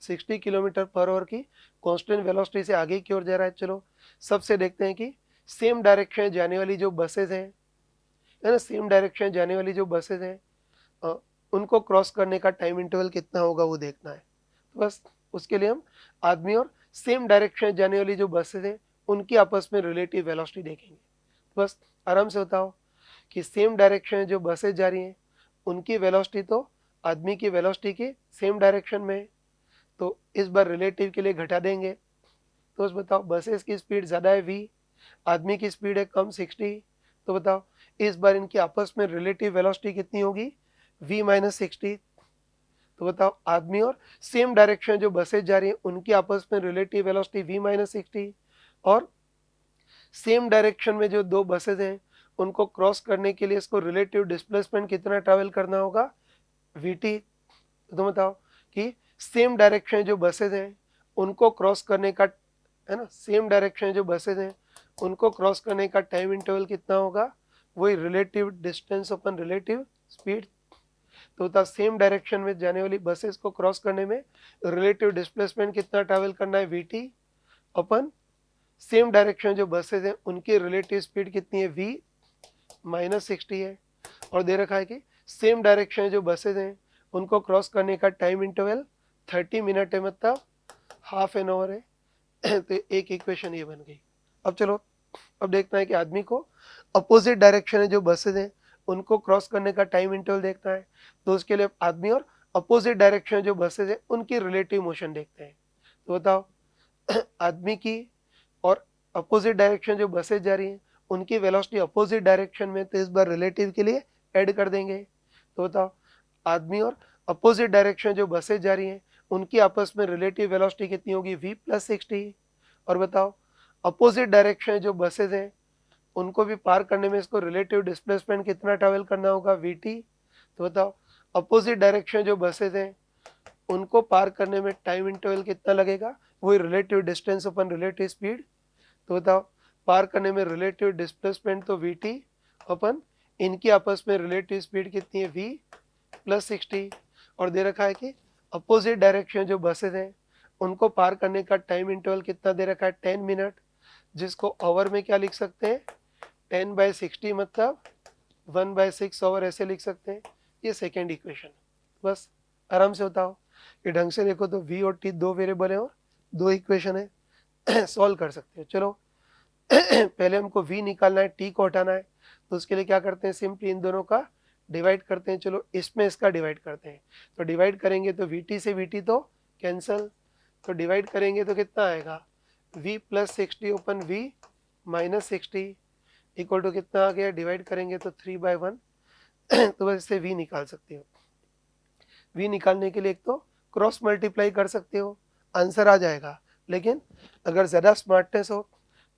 60 किलोमीटर पर आवर की कांस्टेंट वेलोसिटी से आगे की ओर जा रहा है। चलो सबसे देखते हैं कि सेम डायरेक्शन जाने वाली जो बसेज हैं, है ना, सेम डायरेक्शन जाने वाली जो बसेज हैं उनको क्रॉस करने का टाइम इंटरवल कितना होगा वो देखना है। तो बस उसके लिए हम आदमी और सेम डायरेक्शन जाने वाली जो बसेज हैं उनकी आपस में रिलेटिव वेलोसिटी देखेंगे। तो बस आराम से बताओ कि सेम डायरेक्शन जो बसेज जा रही हैं उनकी वेलोसिटी तो आदमी की वेलोसिटी की सेम डायरेक्शन में है, तो इस बार रिलेटिव के लिए घटा देंगे। तो बस बताओ बसेस की स्पीड ज़्यादा है v, आदमी की स्पीड है कम 60, तो बताओ इस बार इनकी आपस में रिलेटिव वेलोसिटी कितनी होगी v माइनस 60। तो बताओ आदमी और सेम डायरेक्शन जो बसेज जा रही हैं उनकी आपस में रिलेटिव वेलोसिटी v माइनस 60 और सेम डायरेक्शन में जो दो बसेज हैं उनको क्रॉस करने के लिए इसको रिलेटिव डिस्प्लेसमेंट कितना ट्रैवल करना होगा vt। तो तुम बताओ कि सेम डायरेक्शन जो बसेज हैं उनको क्रॉस करने का, है ना, सेम डायरेक्शन जो बसेज हैं उनको क्रॉस करने का टाइम इंटरवल कितना होगा, वही रिलेटिव डिस्टेंस अपन रिलेटिव स्पीड। तो होता सेम डायरेक्शन में जाने वाली बसेस को क्रॉस करने में रिलेटिव डिस्प्लेसमेंट कितना ट्रैवल करना है vt अपन सेम डायरेक्शन जो बसेज हैं उनकी रिलेटिव स्पीड कितनी है v माइनस 60 है और दे रखा है कि सेम डायरेक्शन जो बसेज हैं उनको क्रॉस करने का टाइम इंटरवल 30 मिनट है, मतलब हाफ एन आवर है। तो एक इक्वेशन ये बन गई। अब चलो अब देखना है कि आदमी को अपोजिट डायरेक्शन है जो बसेज हैं उनको क्रॉस करने का टाइम इंटरवल देखना है, तो उसके लिए आदमी और अपोजिट डायरेक्शन जो बसेज हैं उनकी रिलेटिव मोशन देखते हैं। तो बताओ आदमी की और अपोजिट डायरेक्शन जो बसेज जा रही हैं उनकी वेलोसिटी अपोजिट डायरेक्शन में, तो इस बार रिलेटिव के लिए ऐड कर देंगे। तो बताओ आदमी और अपोजिट डायरेक्शन जो बसेज जा रही हैं उनकी आपस में रिलेटिव वेलोसिटी कितनी होगी v प्लस 60 और बताओ अपोजिट डायरेक्शन जो बसेज हैं उनको भी पार करने में इसको रिलेटिव डिस्प्लेसमेंट कितना ट्रैवल करना होगा vt। तो बताओ अपोजिट डायरेक्शन जो बसेज हैं उनको पार करने में टाइम इंटरवल कितना लगेगा, वही रिलेटिव डिस्टेंस अपन रिलेटिव स्पीड। तो बताओ पार करने में रिलेटिव डिस्प्लेसमेंट तो vt अपन इनकी आपस में रिलेटिव स्पीड कितनी है v प्लस 60 और दे रखा है कि अपोजिट डायरेक्शन जो बसेज हैं उनको पार करने का टाइम इंटरवल कितना दे रखा है 10 मिनट, जिसको आवर में क्या लिख सकते हैं 10/60 मतलब 1/6 आवर ऐसे लिख सकते हैं। ये सेकेंड इक्वेशन। बस आराम से बताओ कि ढंग से देखो तो v और t दो वेरिएबल है और दो इक्वेशन है, सॉल्व कर सकते हो। चलो पहले हमको v निकालना है, t को हटाना है, तो उसके लिए क्या करते हैं सिंपली इन दोनों का डिवाइड करते हैं। चलो इसमें इसका डिवाइड करते हैं, तो डिवाइड करेंगे तो vt से vt तो कैंसल, तो डिवाइड करेंगे तो कितना आएगा v plus 60 upon v minus 60 equal to कितना आ गया, डिवाइड करेंगे तो 3/1। तो बस इससे v निकाल सकते हो। v निकालने के लिए एक तो क्रॉस मल्टीप्लाई कर सकते हो, आंसर आ जाएगा, लेकिन अगर ज़्यादा स्मार्टनेस हो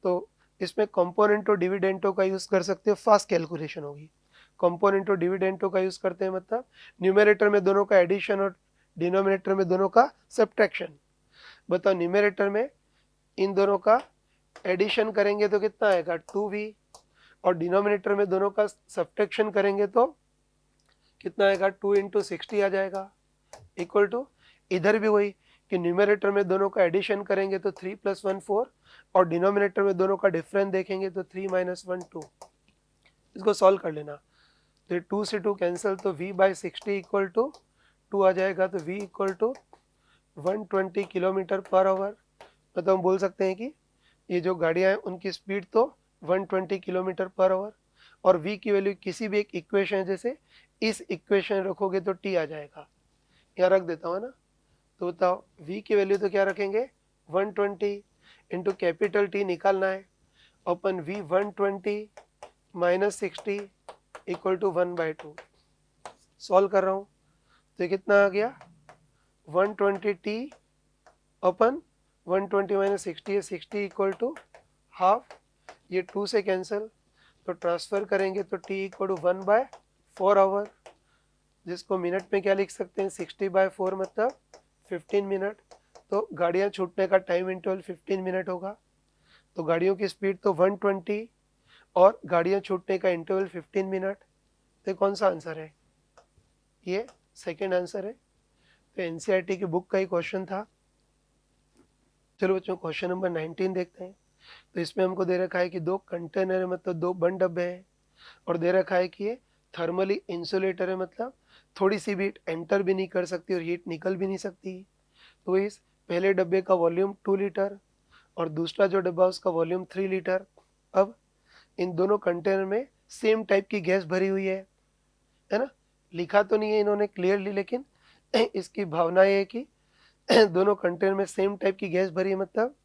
तो इसमें कंपोनेंटो डिविडेंटो का यूज़ कर सकते हो, फास्ट कैलकुलेशन होगी। कंपोनेंटो डिविडेंटो का यूज़ करते हैं मतलब न्यूमरेटर में दोनों का एडिशन और डिनोमिनेटर में दोनों का सब्ट्रैक्शन। बताओ न्यूमरेटर में इन दोनों का एडिशन करेंगे तो कितना आएगा 2v, और डिनोमिनेटर में दोनों का सब्ट्रैक्शन करेंगे तो कितना आएगा 2 इंटू 60 आ जाएगा, इक्वल टू इधर भी वही कि न्यूमरेटर में दोनों का एडिशन करेंगे तो 3 + 1 4, और डिनोमिनेटर में दोनों का डिफरेंस देखेंगे तो 3 - 1 2। इसको सॉल्व कर लेना, तो 2 से 2 कैंसिल, तो v/60 इक्वल टू 2 आ जाएगा, तो v equal to 120 kilometre per hour. मतलब हम बोल सकते हैं कि ये जो गाड़ियाँ हैं उनकी स्पीड तो 120 किलोमीटर पर आवर, और v की वैल्यू किसी भी एक इक्वेशन है, जैसे इस इक्वेशन रखोगे तो t आ जाएगा, यहाँ रख देता हूँ ना। तो बताओ v की वैल्यू तो क्या रखेंगे 120 इंटू कैपिटल T निकालना है, अपन v 120 minus 60 equal to 1/2। Solve कर रहा हूँ तो कितना आ गया 120t अपन 120 माइनस 60 है, 60 इक्वल टू हाफ, ये 2 से कैंसिल, तो ट्रांसफर करेंगे तो t इक्वल टू 1/4 आवर, जिसको मिनट में क्या लिख सकते हैं 60/4 मतलब 15 मिनट। तो गाड़ियाँ छूटने का टाइम इंटरवल 15 मिनट होगा। तो गाड़ियों की स्पीड तो 120 और गाड़ियाँ छूटने का इंटरवल 15 मिनट। तो कौन सा आंसर है, ये सेकेंड आंसर है। तो एनसीईआरटी की बुक का ही क्वेश्चन था। चलो बच्चों क्वेश्चन नंबर 19 देखते हैं। तो इसमें हमको दे रखा है कि 2 कंटेनर है, मतलब 2 बंद डब्बे हैं, और दे रखा है कि ये थर्मली इंसुलेटर है, मतलब थोड़ी सी भी हीट एंटर भी नहीं कर सकती और हीट निकल भी नहीं सकती। तो इस पहले डब्बे का वॉल्यूम 2 लीटर और दूसरा जो डब्बा उसका वॉल्यूम 3 लीटर। अब इन दोनों कंटेनर में सेम टाइप की गैस भरी हुई है ना। लिखा तो नहीं है इन्होंने क्लियरली, लेकिन इसकी भावना ये है कि दोनों कंटेनर में सेम टाइप की गैस भरी है, मतलब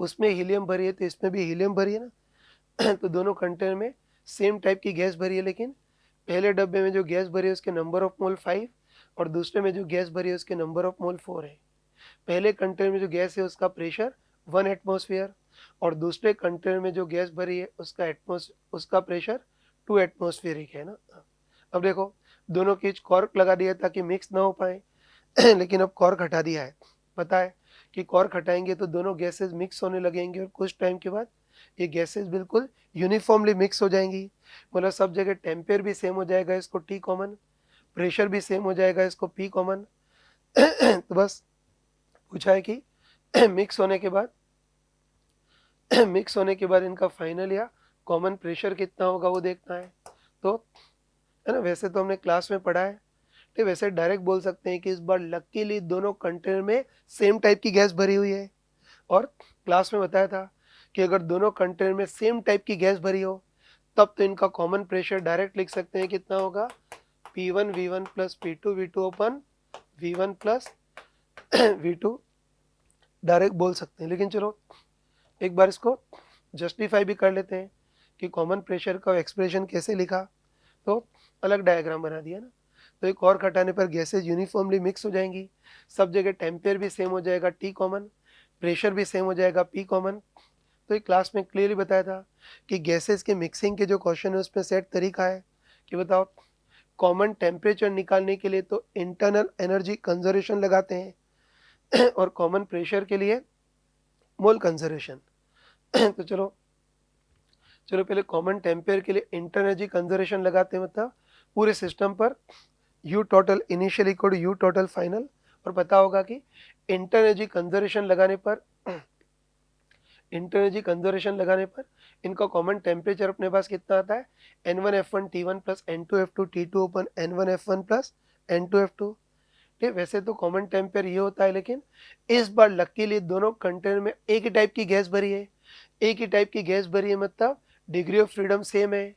उसमें हीलियम भरी है तो इसमें भी हीलियम भरी है ना। तो दोनों कंटेनर में सेम टाइप की गैस भरी है, लेकिन पहले डब्बे में जो गैस भरी है उसके नंबर ऑफ मोल 5 और दूसरे में जो गैस भरी है उसके नंबर ऑफ मोल 4 है। पहले कंटेनर में जो गैस है उसका प्रेशर 1 एटमॉस्फेयर और दूसरे कंटेनर में जो गैस भरी है उसका प्रेशर 2 एटमॉस्फेरिक है ना। अब देखो दोनों की कॉर्क लगा दिया ताकि मिक्स ना हो पाए, लेकिन अब कॉर्क हटा दिया है। पता है कि कॉर्क हटाएंगे तो दोनों गैसेस मिक्स होने लगेंगे और कुछ टाइम के बाद ये गैसेस बिल्कुल यूनिफॉर्मली मिक्स हो जाएंगी, मतलब सब जगह टेम्परेचर भी सेम हो जाएगा, इसको T कॉमन, प्रेशर भी सेम हो जाएगा, इसको P कॉमन। तो बस पूछा है कि मिक्स होने के बाद इनका फाइनल या कॉमन प्रेशर कितना होगा वो देखना है। तो है ना, वैसे तो हमने क्लास में पढ़ा है, तो वैसे डायरेक्ट बोल सकते हैं कि इस बार लकीली दोनों कंटेनर में सेम टाइप की गैस भरी हुई है, और क्लास में बताया था कि अगर दोनों कंटेनर में सेम टाइप की गैस भरी हो तब तो इनका कॉमन प्रेशर डायरेक्ट लिख सकते हैं, कितना होगा P1 V1 plus P2 V2 अपन V1 प्लस V2 डायरेक्ट बोल सकते हैं। लेकिन चलो एक बार इसको जस्टिफाई भी कर लेते हैं कि कॉमन प्रेशर का एक्सप्रेशन कैसे लिखा। तो अलग डायग्राम बना दिया ना, तो एक और हटाने पर गैसेज यूनिफॉर्मली मिक्स हो जाएंगी, सब जगह टेम्परेचर भी सेम हो जाएगा T कॉमन, प्रेशर भी सेम हो जाएगा P कॉमन। तो एक क्लास में क्लियरली बताया था कि गैसेज के मिक्सिंग के जो क्वेश्चन है उसमें सेट तरीका है कि बताओ कॉमन टेम्परेचर निकालने के लिए तो इंटरनल एनर्जी कंजर्वेशन लगाते हैं और कॉमन प्रेशर के लिए मोल कंजर्वेशन। तो चलो पहले कॉमन टेम्परेचर के लिए इंटर एनर्जी कंजर्वेशन लगाते हैं, मतलब पूरे सिस्टम पर U total initial equal to U total final. और पता होगा कि इंटर एनर्जी कंजर्वेशन लगाने पर इनका कॉमन टेम्परेचर अपने पास कितना आता है N1F1 T1 plus N2F2 T2 अपन N1F1 प्लस N2F2। ठीक, वैसे तो कॉमन टेम्परेचर ये होता है, लेकिन इस बार लकीली दोनों कंटेनर में एक ही टाइप की गैस भरी है, मतलब डिग्री ऑफ फ्रीडम सेम है।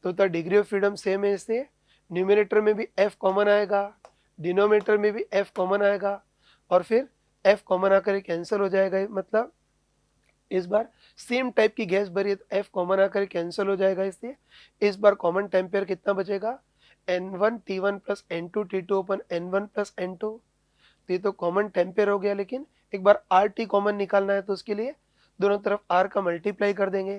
तो डिग्री ऑफ फ्रीडम सेम है, इसलिए न्यूमरेटर में भी F कॉमन आएगा, डिनोमिनेटर में भी F कॉमन आएगा, और फिर F कॉमन आकर कैंसिल हो जाएगा। मतलब इस बार सेम टाइप की गैस भरी है तो F कॉमन आकर कैंसिल हो जाएगा, इसलिए इस बार कॉमन टेम्परेचर कितना बचेगा N1 T1 plus N2 T2 अपन N1 प्लस N2। तो ये तो कॉमन टेम्परेचर हो गया, लेकिन एक बार RT कॉमन निकालना है तो उसके लिए दोनों तरफ R का मल्टीप्लाई कर देंगे।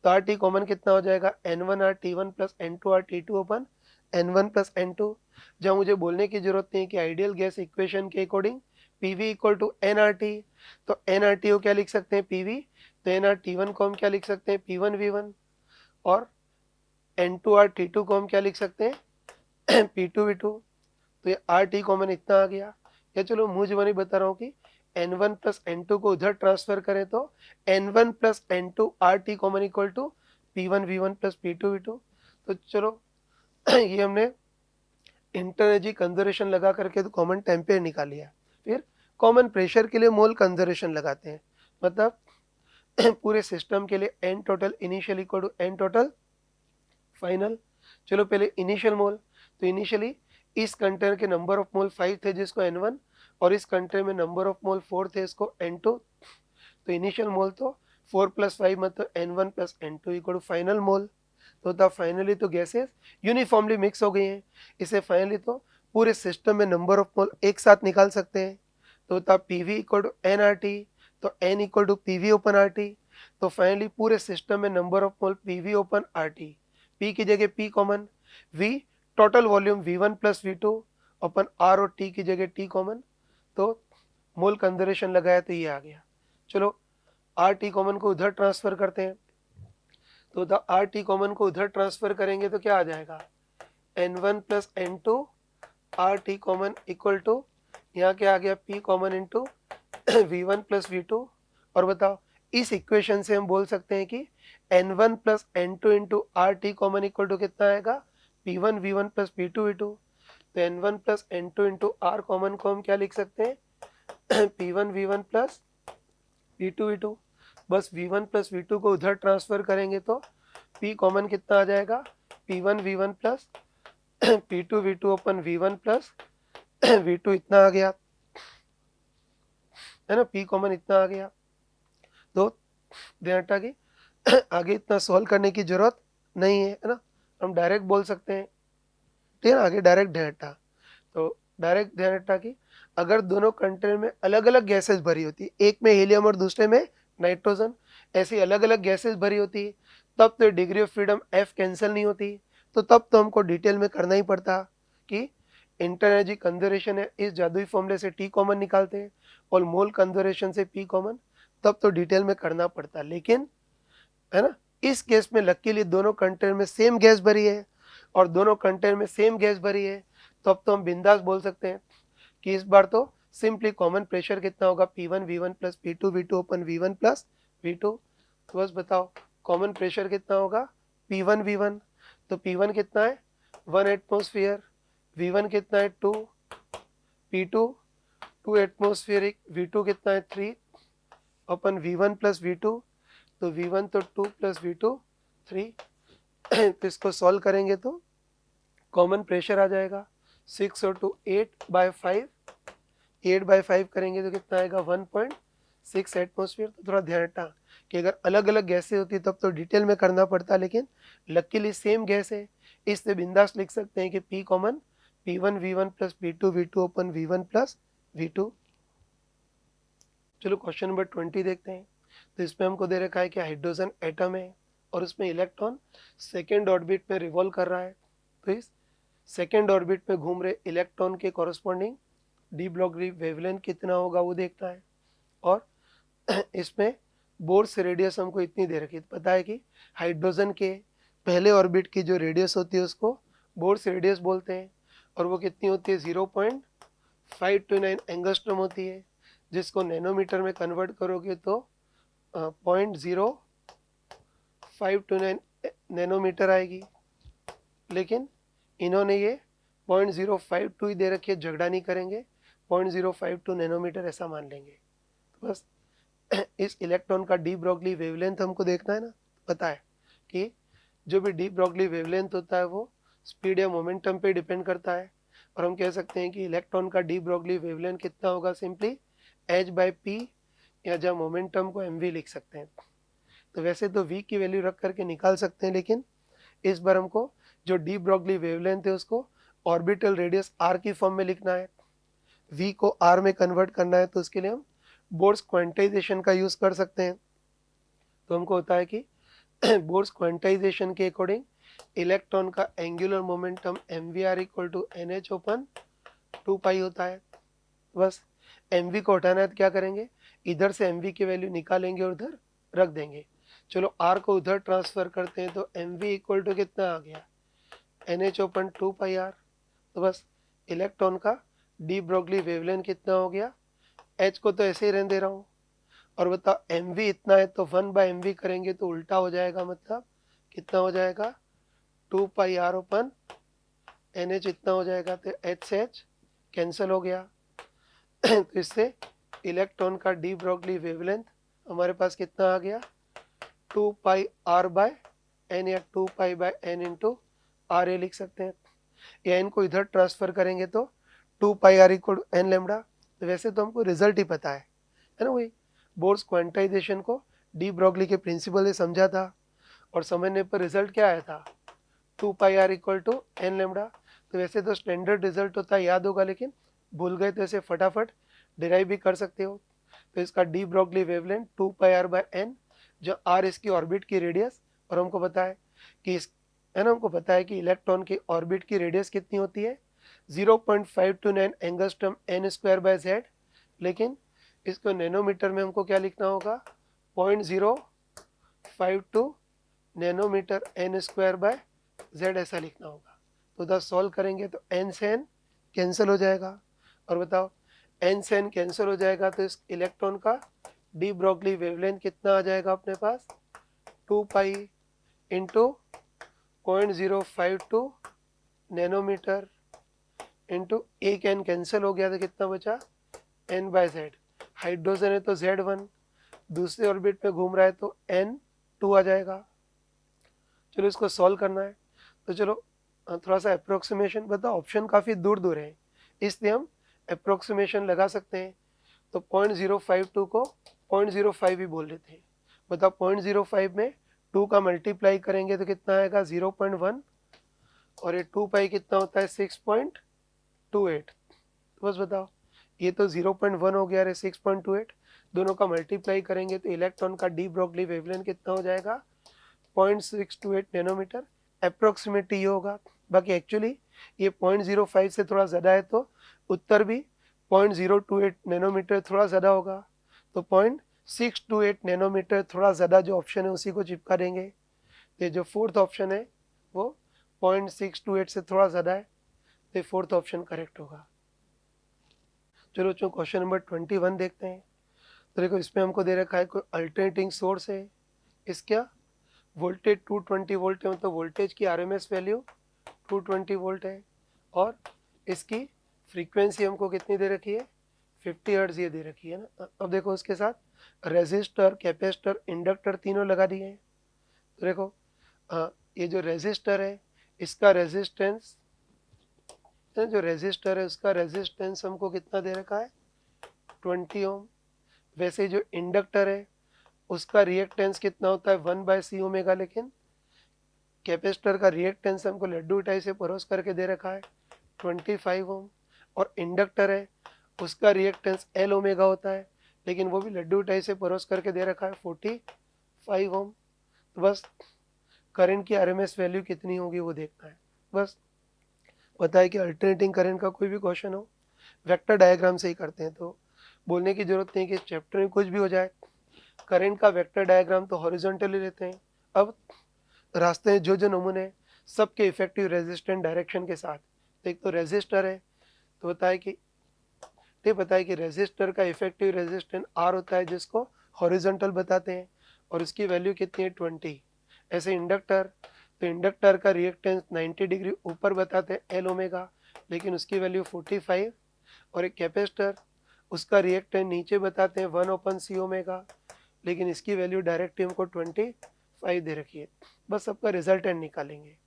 तो RT कॉमन कितना हो जाएगा N1R T1 plus N2R T2 अपन N1 प्लस N2। जहाँ मुझे बोलने की जरूरत नहीं है कि आइडियल गैस इक्वेशन के according PV equal to NRT, तो NRT को क्या लिख सकते हैं PV तो NR-T1 को हम क्या लिख सकते हैं, P1V1, और N2R-T2 को हम क्या लिख सकते हैं, P2V2। तो ये RT कॉमन इतना आ गया। या चलो मुझे नहीं बता रहा हूँ कि N1 प्लस N2 को उधर ट्रांसफर करें तो N1 plus N2 RT common equal to P1V1 plus P2V2। तो चलो ये हमने इंटरएनर्जी कंजर्वेशन लगा करके तो कॉमन टेम्परेचर निकाल लिया। फिर कॉमन प्रेशर के लिए मोल कंजर्वेशन लगाते हैं, मतलब पूरे सिस्टम के लिए N total initial equal to N total final. चलो पहले इनिशियल मोल, तो इनिशियली इस कंटेनर के नंबर ऑफ मोल 5 थे जिसको N1, और इस कंटेनर में नंबर ऑफ मोल 4 थे इसको N2। तो इनिशियल मोल तो 4 + 5 मतलब N1 + N2 equal to final मोल। तो तब फाइनली तो गैसेस यूनिफॉर्मली मिक्स हो गई हैं। इसे फाइनली तो पूरे सिस्टम में नंबर ऑफ मोल एक साथ निकाल सकते हैं। तो तब PV इक्वल टू NRT, तो N equal to PV upon RT। तो फाइनली पूरे सिस्टम में number of mole PV upon RT, P की जगह P common, V total volume V1 + V2 upon R और T की जगह T कॉमन। तो मोल कंजर्वेशन लगाया तो ये आ गया। चलो RT कॉमन को उधर ट्रांसफर करते हैं, तो द RT कॉमन को उधर ट्रांसफर करेंगे तो क्या आ जाएगा, N1 + N2 RT common equal to, यहाँ क्या आ गया, P common into V1 + V2। और बताओ इस इक्वेशन से हम बोल सकते हैं कि N1 + N2 into RT common equal to कितना आएगा, P1V1 + P2V2। तो N1 + N2 into R common को हम क्या लिख सकते हैं, P1V1 + P2V2। बस V1 + V2 को उधर ट्रांसफर करेंगे तो P कॉमन कितना आ जाएगा, P1V1 + P2V2 open V1 + V2 इतना आ गया है ना, P कॉमन इतना आ गया। तो ध्यान हटा कि आगे इतना सॉल्व करने की जरूरत नहीं है ना, हम डायरेक्ट बोल सकते हैं, ठीक है ना। आगे डायरेक्ट ध्यान हटा, तो डायरेक्ट ध्यान हटा कि अगर दोनों कंटेनर में अलग अलग गैसेस भरी होती, एक में हीलियम और दूसरे में नाइट्रोजन, ऐसी अलग अलग गैसेस भरी होती, तब तो degree of freedom F cancel नहीं होती। तो तब तो हमको डिटेल में करना ही पड़ता कि इंटर एनर्जी कंजर्वेशन है, इस जादुई फॉर्मूले से T कॉमन निकालते हैं और मोल कंजर्वेशन से P कॉमन, तब तो डिटेल में करना पड़ता। लेकिन है ना, इस केस में लकीली दोनों कंटेनर में सेम गैस भरी है, और दोनों कंटेनर में सेम गैस भरी है, तो अब तो हम बिंदास बोल सकते हैं कि इस बार तो सिंपली कॉमन प्रेशर कितना होगा, P1V1 + P2V2 open V1 + V2। तो बस बताओ कॉमन प्रेशर कितना होगा, P1V1, तो P1 कितना है 1 एटमॉस्फेयर, V1 कितना है 2, P2 2 एटमॉस्फेरिक, V2 कितना है 3 ओपन V1 + V2। तो V1 तो 2 + V2 3। तो इसको सॉल्व करेंगे तो कॉमन प्रेशर आ जाएगा 6 और 2 8/5, 8/5 करेंगे तो कितना आएगा 1.6 एटमॉस्फेयर। तो थोड़ा ध्यान रखना कि अगर अलग अलग गैसें होती तब तो डिटेल में करना पड़ता, लेकिन लकीली सेम गैस है, इससे बिंदास लिख सकते हैं कि P common P1V1 + P2V2 open V1 + V2। चलो क्वेश्चन नंबर 20 देखते हैं। तो इसमें हमको दे रखा है कि हाइड्रोजन एटम है और उसमें इलेक्ट्रॉन सेकेंड ऑर्बिट में रिवॉल्व कर रहा है। तो इस सेकेंड ऑर्बिट में घूम रहे इलेक्ट्रॉन के कॉरस्पॉन्डिंग डी ब्रॉगली वेवलेंथ कितना होगा वो देखता है। और इसमें बोर्स रेडियस हमको इतनी दे रखी है, पता है कि हाइड्रोजन के पहले ऑर्बिट की जो रेडियस होती है उसको बोर्स रेडियस बोलते हैं, और वो कितनी होती है 0.529 एंगस्ट्रॉम होती है, जिसको नैनोमीटर में कन्वर्ट करोगे तो 0.0529 नैनोमीटर आएगी। लेकिन इन्होंने ये 0.052 ही दे रखी है, झगड़ा नहीं करेंगे, 0.052 नैनोमीटर ऐसा मान लेंगे। तो बस इस इलेक्ट्रॉन का डी ब्रॉगली वेवलेंथ हमको देखना है ना। पता है कि जो भी डी ब्रॉगली वेवलेंथ होता है वो स्पीड या मोमेंटम पे डिपेंड करता है, और हम कह सकते हैं कि इलेक्ट्रॉन का डी ब्रॉगली वेवलेंथ कितना होगा, सिंपली h/p, या जब मोमेंटम को mv लिख सकते हैं। तो वैसे तो v की वैल्यू रख करके निकाल सकते हैं, लेकिन इस बार हमको जो डी ब्रॉगली वेवलेंथ है उसको ऑर्बिटल रेडियस r की फॉर्म में लिखना है, v को r में कन्वर्ट करना है, तो उसके लिए हम बोर्स क्वांटाइजेशन का यूज कर सकते हैं। तो हमको होता है कि बोर्स क्वांटाइजेशन के अकॉर्डिंग इलेक्ट्रॉन का angular momentum mvr equal to nh upon 2 होता है। बस mv को हटाना है तो क्या करेंगे, इधर से mv की वैल्यू निकालेंगे और उधर रख देंगे। चलो आर को उधर ट्रांसफ़र करते हैं तो एम वी इक्वल टू कितना आ गया, एन एच ओपन 2πr। तो बस इलेक्ट्रॉन का डी ब्रोगली वेवलेंथ कितना हो गया, एच को तो ऐसे ही रहने दे रहा हूँ। और बताओ एम वी इतना है तो 1/mv करेंगे तो उल्टा हो जाएगा, मतलब कितना हो जाएगा 2πr ओपन एन एच इतना हो जाएगा। तो एच से एच कैंसिल हो गया। तो इससे इलेक्ट्रॉन का डी ब्रोगली वेवलेंथ हमारे पास कितना आ गया 2πr/n या 2π/n इंटू आर ए लिख सकते हैं। या इनको इधर ट्रांसफर करेंगे तो 2πr equal to n lambda. तो वैसे तो हमको रिजल्ट ही पता है ना, वही बोर्स क्वांटाइजेशन को डी ब्रोगली के प्रिंसिपल से समझा था और समझने पर रिजल्ट क्या आया था 2πr equal to n lambda. तो वैसे तो स्टैंडर्ड रिजल्ट होता है, याद होगा, लेकिन भूल गए तो ऐसे फटाफट डिराइव भी कर सकते हो। तो इसका डी ब्रोगली वेवलेंथ 2πr/n, जो r इसकी ऑर्बिट की रेडियस, और हमको पता है कि इस है ना, हमको पता है कि इलेक्ट्रॉन की ऑर्बिट की रेडियस कितनी होती है 0.529 एंगस्ट्रॉम n²/z, लेकिन इसको नैनोमीटर में हमको क्या लिखना होगा 0.052 नैनोमीटर n²/z ऐसा लिखना होगा। तो उधर सॉल्व करेंगे तो n से n कैंसिल हो जाएगा। और बताओ n से n कैंसिल हो जाएगा तो इस इलेक्ट्रॉन का डी ब्रोगली वेवलेंथ कितना आ जाएगा अपने पास 2π इंटू 0.052 नैनोमीटर इंटू एक n कैंसिल हो गया तो कितना बचा n/z। हाइड्रोजन है तो Z1, दूसरे ऑर्बिट में घूम रहा है तो N2 आ जाएगा। चलो इसको सॉल्व करना है। तो चलो थोड़ा सा अप्रोक्सीमेशन, बताओ ऑप्शन काफ़ी दूर दूर है इसलिए हम अप्रोक्सीमेशन लगा सकते हैं। तो 0.052 को 0.05 भी बोल देते हैं। बताओ 0.05 में 2 का मल्टीप्लाई करेंगे तो कितना आएगा 0.1, और ये 2π कितना होता है 6.28। तो बस बताओ ये तो 0.1 हो गया, अरे 6.28, दोनों का मल्टीप्लाई करेंगे तो इलेक्ट्रॉन का डी ब्रोगली वेवलेंथ कितना हो जाएगा 0.628 नैनोमीटर। अप्रोक्सीमेटली ये होगा, बाकी एक्चुअली ये 0.05 से थोड़ा ज़्यादा है तो उत्तर भी 0.028 नैनोमीटर थोड़ा ज़्यादा होगा। तो 0.628 नैनोमीटर थोड़ा ज़्यादा जो ऑप्शन है उसी को चिपका देंगे। तो जो फोर्थ ऑप्शन है वो 0.628 से थोड़ा ज़्यादा है, तो फोर्थ ऑप्शन करेक्ट होगा। चलो क्वेश्चन नंबर 21 देखते हैं। तो देखो इसमें हमको दे रखा है कोई अल्टरनेटिंग सोर्स है, इसका वोल्टेज 220 वोल्ट है, मतलब वोल्टेज की आरएमएस वैल्यू 220 वोल्ट है, और इसकी फ्रीक्वेंसी हमको कितनी दे रखी है 50 हर्ट्ज ये दे रखी है ना। अब देखो उसके साथ रेजिस्टर, कैपेसिटर, इंडक्टर तीनों लगा दिए हैं। तो देखो ये जो रेजिस्टर है इसका रेजिस्टेंस, जो रेजिस्टर है उसका रेजिस्टेंस हमको कितना दे रखा है 20 ओम। वैसे जो इंडक्टर है उसका रिएक्टेंस कितना होता है 1/c ओमेगा, लेकिन कैपेसिटर का रिएक्टेंस हमको लड्डू मिठाई से परोस करके दे रखा है 25 ओम। और इंडक्टर है उसका रिएक्टेंस L ओमेगा होता है, लेकिन वो भी लड्डू मिठाई से परोस करके दे रखा है 45 ओम। तो बस करंट की आरएमएस वैल्यू कितनी होगी वो देखना है। बस पता है कि अल्टरनेटिंग करंट का कोई भी क्वेश्चन हो वेक्टर डायग्राम से ही करते हैं, तो बोलने की जरूरत नहीं कि इस चैप्टर में कुछ भी हो जाए। करंट का वेक्टर डायग्राम तो हॉरिजॉन्टली लेते हैं। अब रास्ते में जो नमूने सबके इफेक्टिव रेजिस्टेंट डायरेक्शन के साथ, तो एक तो रेजिस्टर है, तो पता है कि रेजिस्टर का इफेक्टिव रेजिस्टेंस R होता है जिसको हॉरिजॉन्टल बताते हैं, और उसकी वैल्यू कितनी है 20। ऐसे इंडक्टर, तो इंडक्टर का रिएक्टेंस 90 डिग्री ऊपर बताते हैं L ओमेगा, लेकिन उसकी वैल्यू 45। और एक कैपेसिटर, उसका रिएक्टेंस नीचे बताते हैं 1/c ओमेगा, लेकिन इसकी वैल्यू डायरेक्टली हमको 25 दे रखी है। बस सबका रिजल्टेंट निकालेंगे,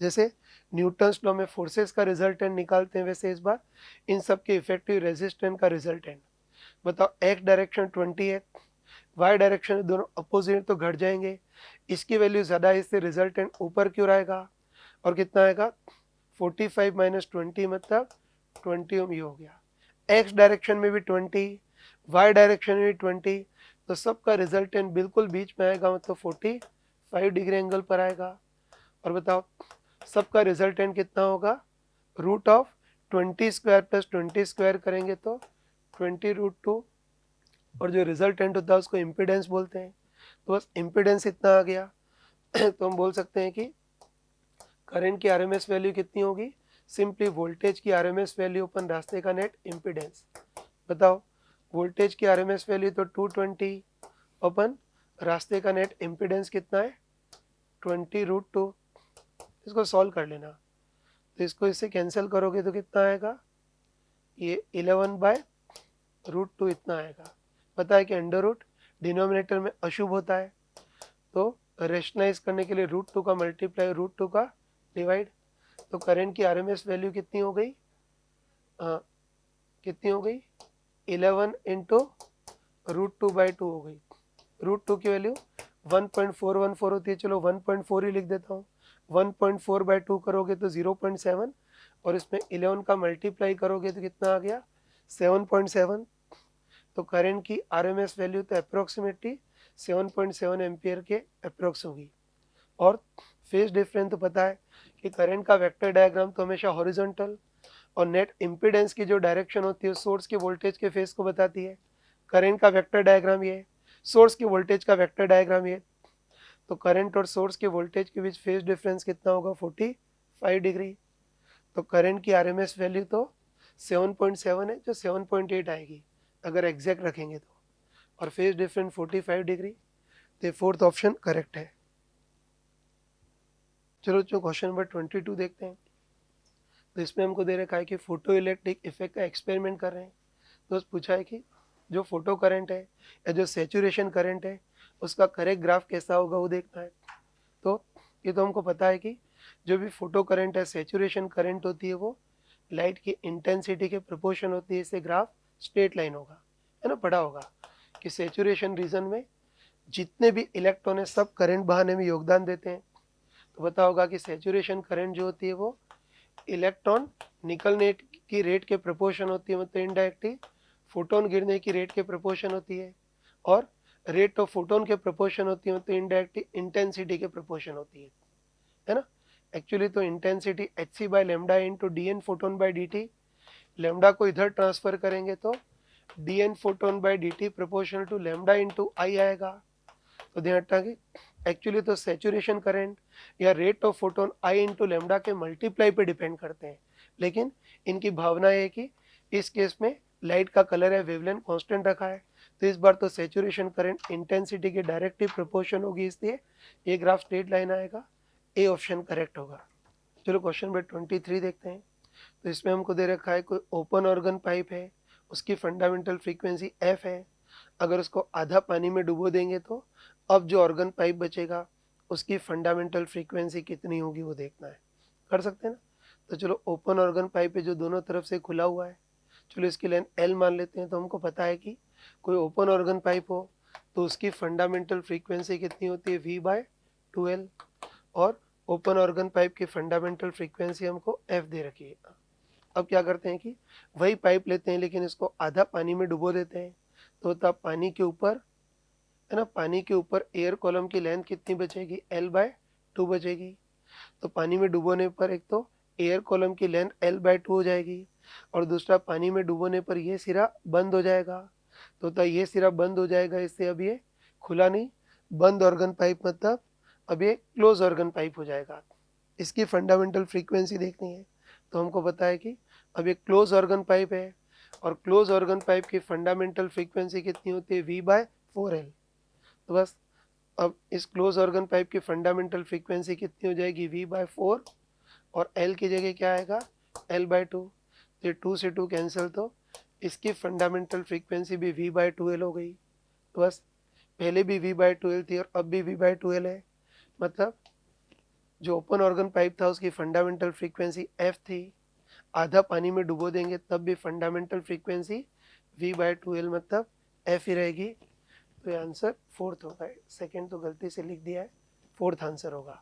जैसे न्यूटन्स लॉ में फोर्सेस का रिजल्टेंट निकालते हैं वैसे इस बार इन सब के इफेक्टिव रेजिस्टेंट का रिजल्टेंट। बताओ एक्स डायरेक्शन 20 है, वाई डायरेक्शन दोनों अपोजिट तो घट जाएंगे, इसकी वैल्यू ज़्यादा है इससे रिजल्टेंट ऊपर क्यों आएगा, और कितना आएगा 45 माइनस 20 मतलब 20 ओम। ये हो गया। एक्स डायरेक्शन में भी 20, वाई डायरेक्शन में भी 20, तो सबका रिजल्टेंट बिल्कुल बीच में आएगा, मतलब 45 डिग्री एंगल पर आएगा। और बताओ सबका रिजल्टेंट कितना होगा √20² प्लस 20² करेंगे तो 20√2, और जो रिजल्टेंट होता है उसको इम्पीडेंस बोलते हैं। तो बस इम्पिडेंस इतना आ गया तो हम बोल सकते हैं कि करंट की आरएमएस वैल्यू कितनी होगी, सिंपली वोल्टेज की आरएमएस वैल्यू अपन रास्ते का नेट इम्पिडेंस। बताओ वोल्टेज की आरएमएस वैल्यू तो 220, अपन रास्ते का नेट इम्पिडेंस कितना है 20√2। इसको सॉल्व कर लेना, तो इसको इससे कैंसिल करोगे तो कितना आएगा, ये 11/√2 इतना आएगा। पता है कि अंडर रूट डिनोमिनेटर में अशुभ होता है, तो रेशनलाइज करने के लिए √2 का मल्टीप्लाई √2 का डिवाइड। तो करंट की आरएमएस वैल्यू कितनी हो गई, कितनी हो गई 11 इंटू √2/2 हो गई। √2 की वैल्यू 1.414 होती है, चलो 1.4 ही लिख देता हूँ। 1.4/2 करोगे तो 0.7 और इसमें 11 का मल्टीप्लाई करोगे तो कितना आ गया 7.7। तो करंट की आरएमएस वैल्यू तो अप्रोक्सीमेटली 7.7 एम्पियर के अप्रोक्स होगी। और फेज डिफरेंस तो पता है कि करंट का वेक्टर डायग्राम तो हमेशा हॉरिजॉन्टल और नेट इम्पीडेंस की जो डायरेक्शन होती है सोर्स के वोल्टेज के फेज को बताती है। करंट का वेक्टर डायग्राम ये, सोर्स के वोल्टेज का वेक्टर डायग्राम ये। तो करंट और सोर्स के वोल्टेज के बीच फेज डिफरेंस कितना होगा 45 डिग्री। तो करंट की आरएमएस वैल्यू तो 7.7 है, जो 7.8 आएगी अगर एग्जैक्ट रखेंगे तो, और फेज डिफरेंस 45 डिग्री। तो फोर्थ ऑप्शन करेक्ट है। चलो जो क्वेश्चन नंबर 22 देखते हैं। तो इसमें हमको दे रखा है कि फोटो इलेक्ट्रिक इफेक्ट का एक्सपेरिमेंट कर रहे हैं। तो पूछा है कि जो फोटो करंट है या जो सेचुरेशन करंट है उसका करेक्ट ग्राफ कैसा होगा वो देखना है। तो ये तो हमको पता है कि जो भी फोटो करंट है सेचुरेशन करंट होती है वो लाइट की इंटेंसिटी के प्रोपोर्शन होती है, इससे ग्राफ स्ट्रेट लाइन होगा, है ना। पढ़ा होगा कि सेचुरेशन रीजन में जितने भी इलेक्ट्रॉन है सब करंट बहाने में योगदान देते हैं। तो पता होगा कि सेचुरेशन करंट जो होती है वो इलेक्ट्रॉन निकलने की रेट के प्रोपोर्शन होती है, मतलब इनडायरेक्टली फोटोन गिरने की रेट के प्रोपोर्शन होती है, और रेट ऑफ फोटोन के प्रोपोर्शन होती है, मतलब इनडायरेक्टली इंटेंसिटी के प्रोपोर्शन होती है ना। एक्चुअली तो intensity hc/λ into dn photon by dt, lambda को इधर ट्रांसफर करेंगे तो dn photon by dt proportional to lambda into I आएगा। तो ध्यान रखना कि एक्चुअली तो सेचुरेशन करंट या rate of photon I into lambda के मल्टीप्लाई पे डिपेंड करते हैं, लेकिन इनकी भावना है कि इस केस में लाइट का कलर है वेवलेंथ कांस्टेंट रखा है, तो इस बार तो सेचुरेशन करंट इंटेंसिटी के डायरेक्टली प्रोपोर्शन होगी, इसलिए ये ग्राफ स्ट्रेट लाइन आएगा। ए ऑप्शन करेक्ट होगा। चलो क्वेश्चन नंबर 23 देखते हैं। तो इसमें हमको दे रखा है कोई ओपन ऑर्गन पाइप है, उसकी फंडामेंटल फ्रीक्वेंसी एफ है। अगर उसको आधा पानी में डुबो देंगे तो अब जो ऑर्गन पाइप बचेगा उसकी फंडामेंटल फ्रीक्वेंसी कितनी होगी वो देखना है। कर सकते हैं ना। तो चलो ओपन ऑर्गन पाइप है जो दोनों तरफ से खुला हुआ है, चलो इसकी लेंथ एल मान लेते हैं। तो हमको पता है कि कोई ओपन ऑर्गन पाइप हो तो उसकी फंडामेंटल फ्रीक्वेंसी कितनी होती है V/2L, और ओपन ऑर्गन पाइप की फंडामेंटल फ्रीक्वेंसी हमको एफ दे रखी है। अब क्या करते हैं कि वही पाइप लेते हैं लेकिन इसको आधा पानी में डुबो देते हैं, तो तब पानी के ऊपर, है ना, पानी के ऊपर एयर कॉलम की लेंथ कितनी बचेगी L/2 बचेगी। तो पानी में डुबोने पर एक तो एयर कॉलम की लेंथ L/2 हो जाएगी, और दूसरा पानी में डुबोने पर ये सिरा बंद हो जाएगा। तो ये सिरा बंद हो जाएगा, इससे अब ये खुला नहीं, बंद ऑर्गन पाइप मतलब अब ये क्लोज ऑर्गन पाइप हो जाएगा। इसकी फंडामेंटल फ्रीक्वेंसी देखनी है। तो हमको पता है कि अब ये क्लोज ऑर्गन पाइप है, और क्लोज ऑर्गन पाइप की फंडामेंटल फ्रीक्वेंसी कितनी होती है V/4L। तो बस अब इस क्लोज ऑर्गन पाइप की फंडामेंटल फ्रीक्वेंसी कितनी हो जाएगी V/4, और L की जगह क्या आएगा L/2। तो ये 2 से 2 कैंसिल, तो इसकी फंडामेंटल फ्रीक्वेंसी भी V/2L हो गई। तो बस पहले भी V/2L थी और अब भी V/2L है, मतलब जो ओपन ऑर्गन पाइप था उसकी फंडामेंटल फ्रीक्वेंसी एफ थी, आधा पानी में डुबो देंगे तब भी फंडामेंटल फ्रीक्वेंसी V/2L मतलब एफ ही रहेगी। तो ये आंसर फोर्थ होगा। सेकंड तो गलती से लिख दिया है, फोर्थ आंसर होगा।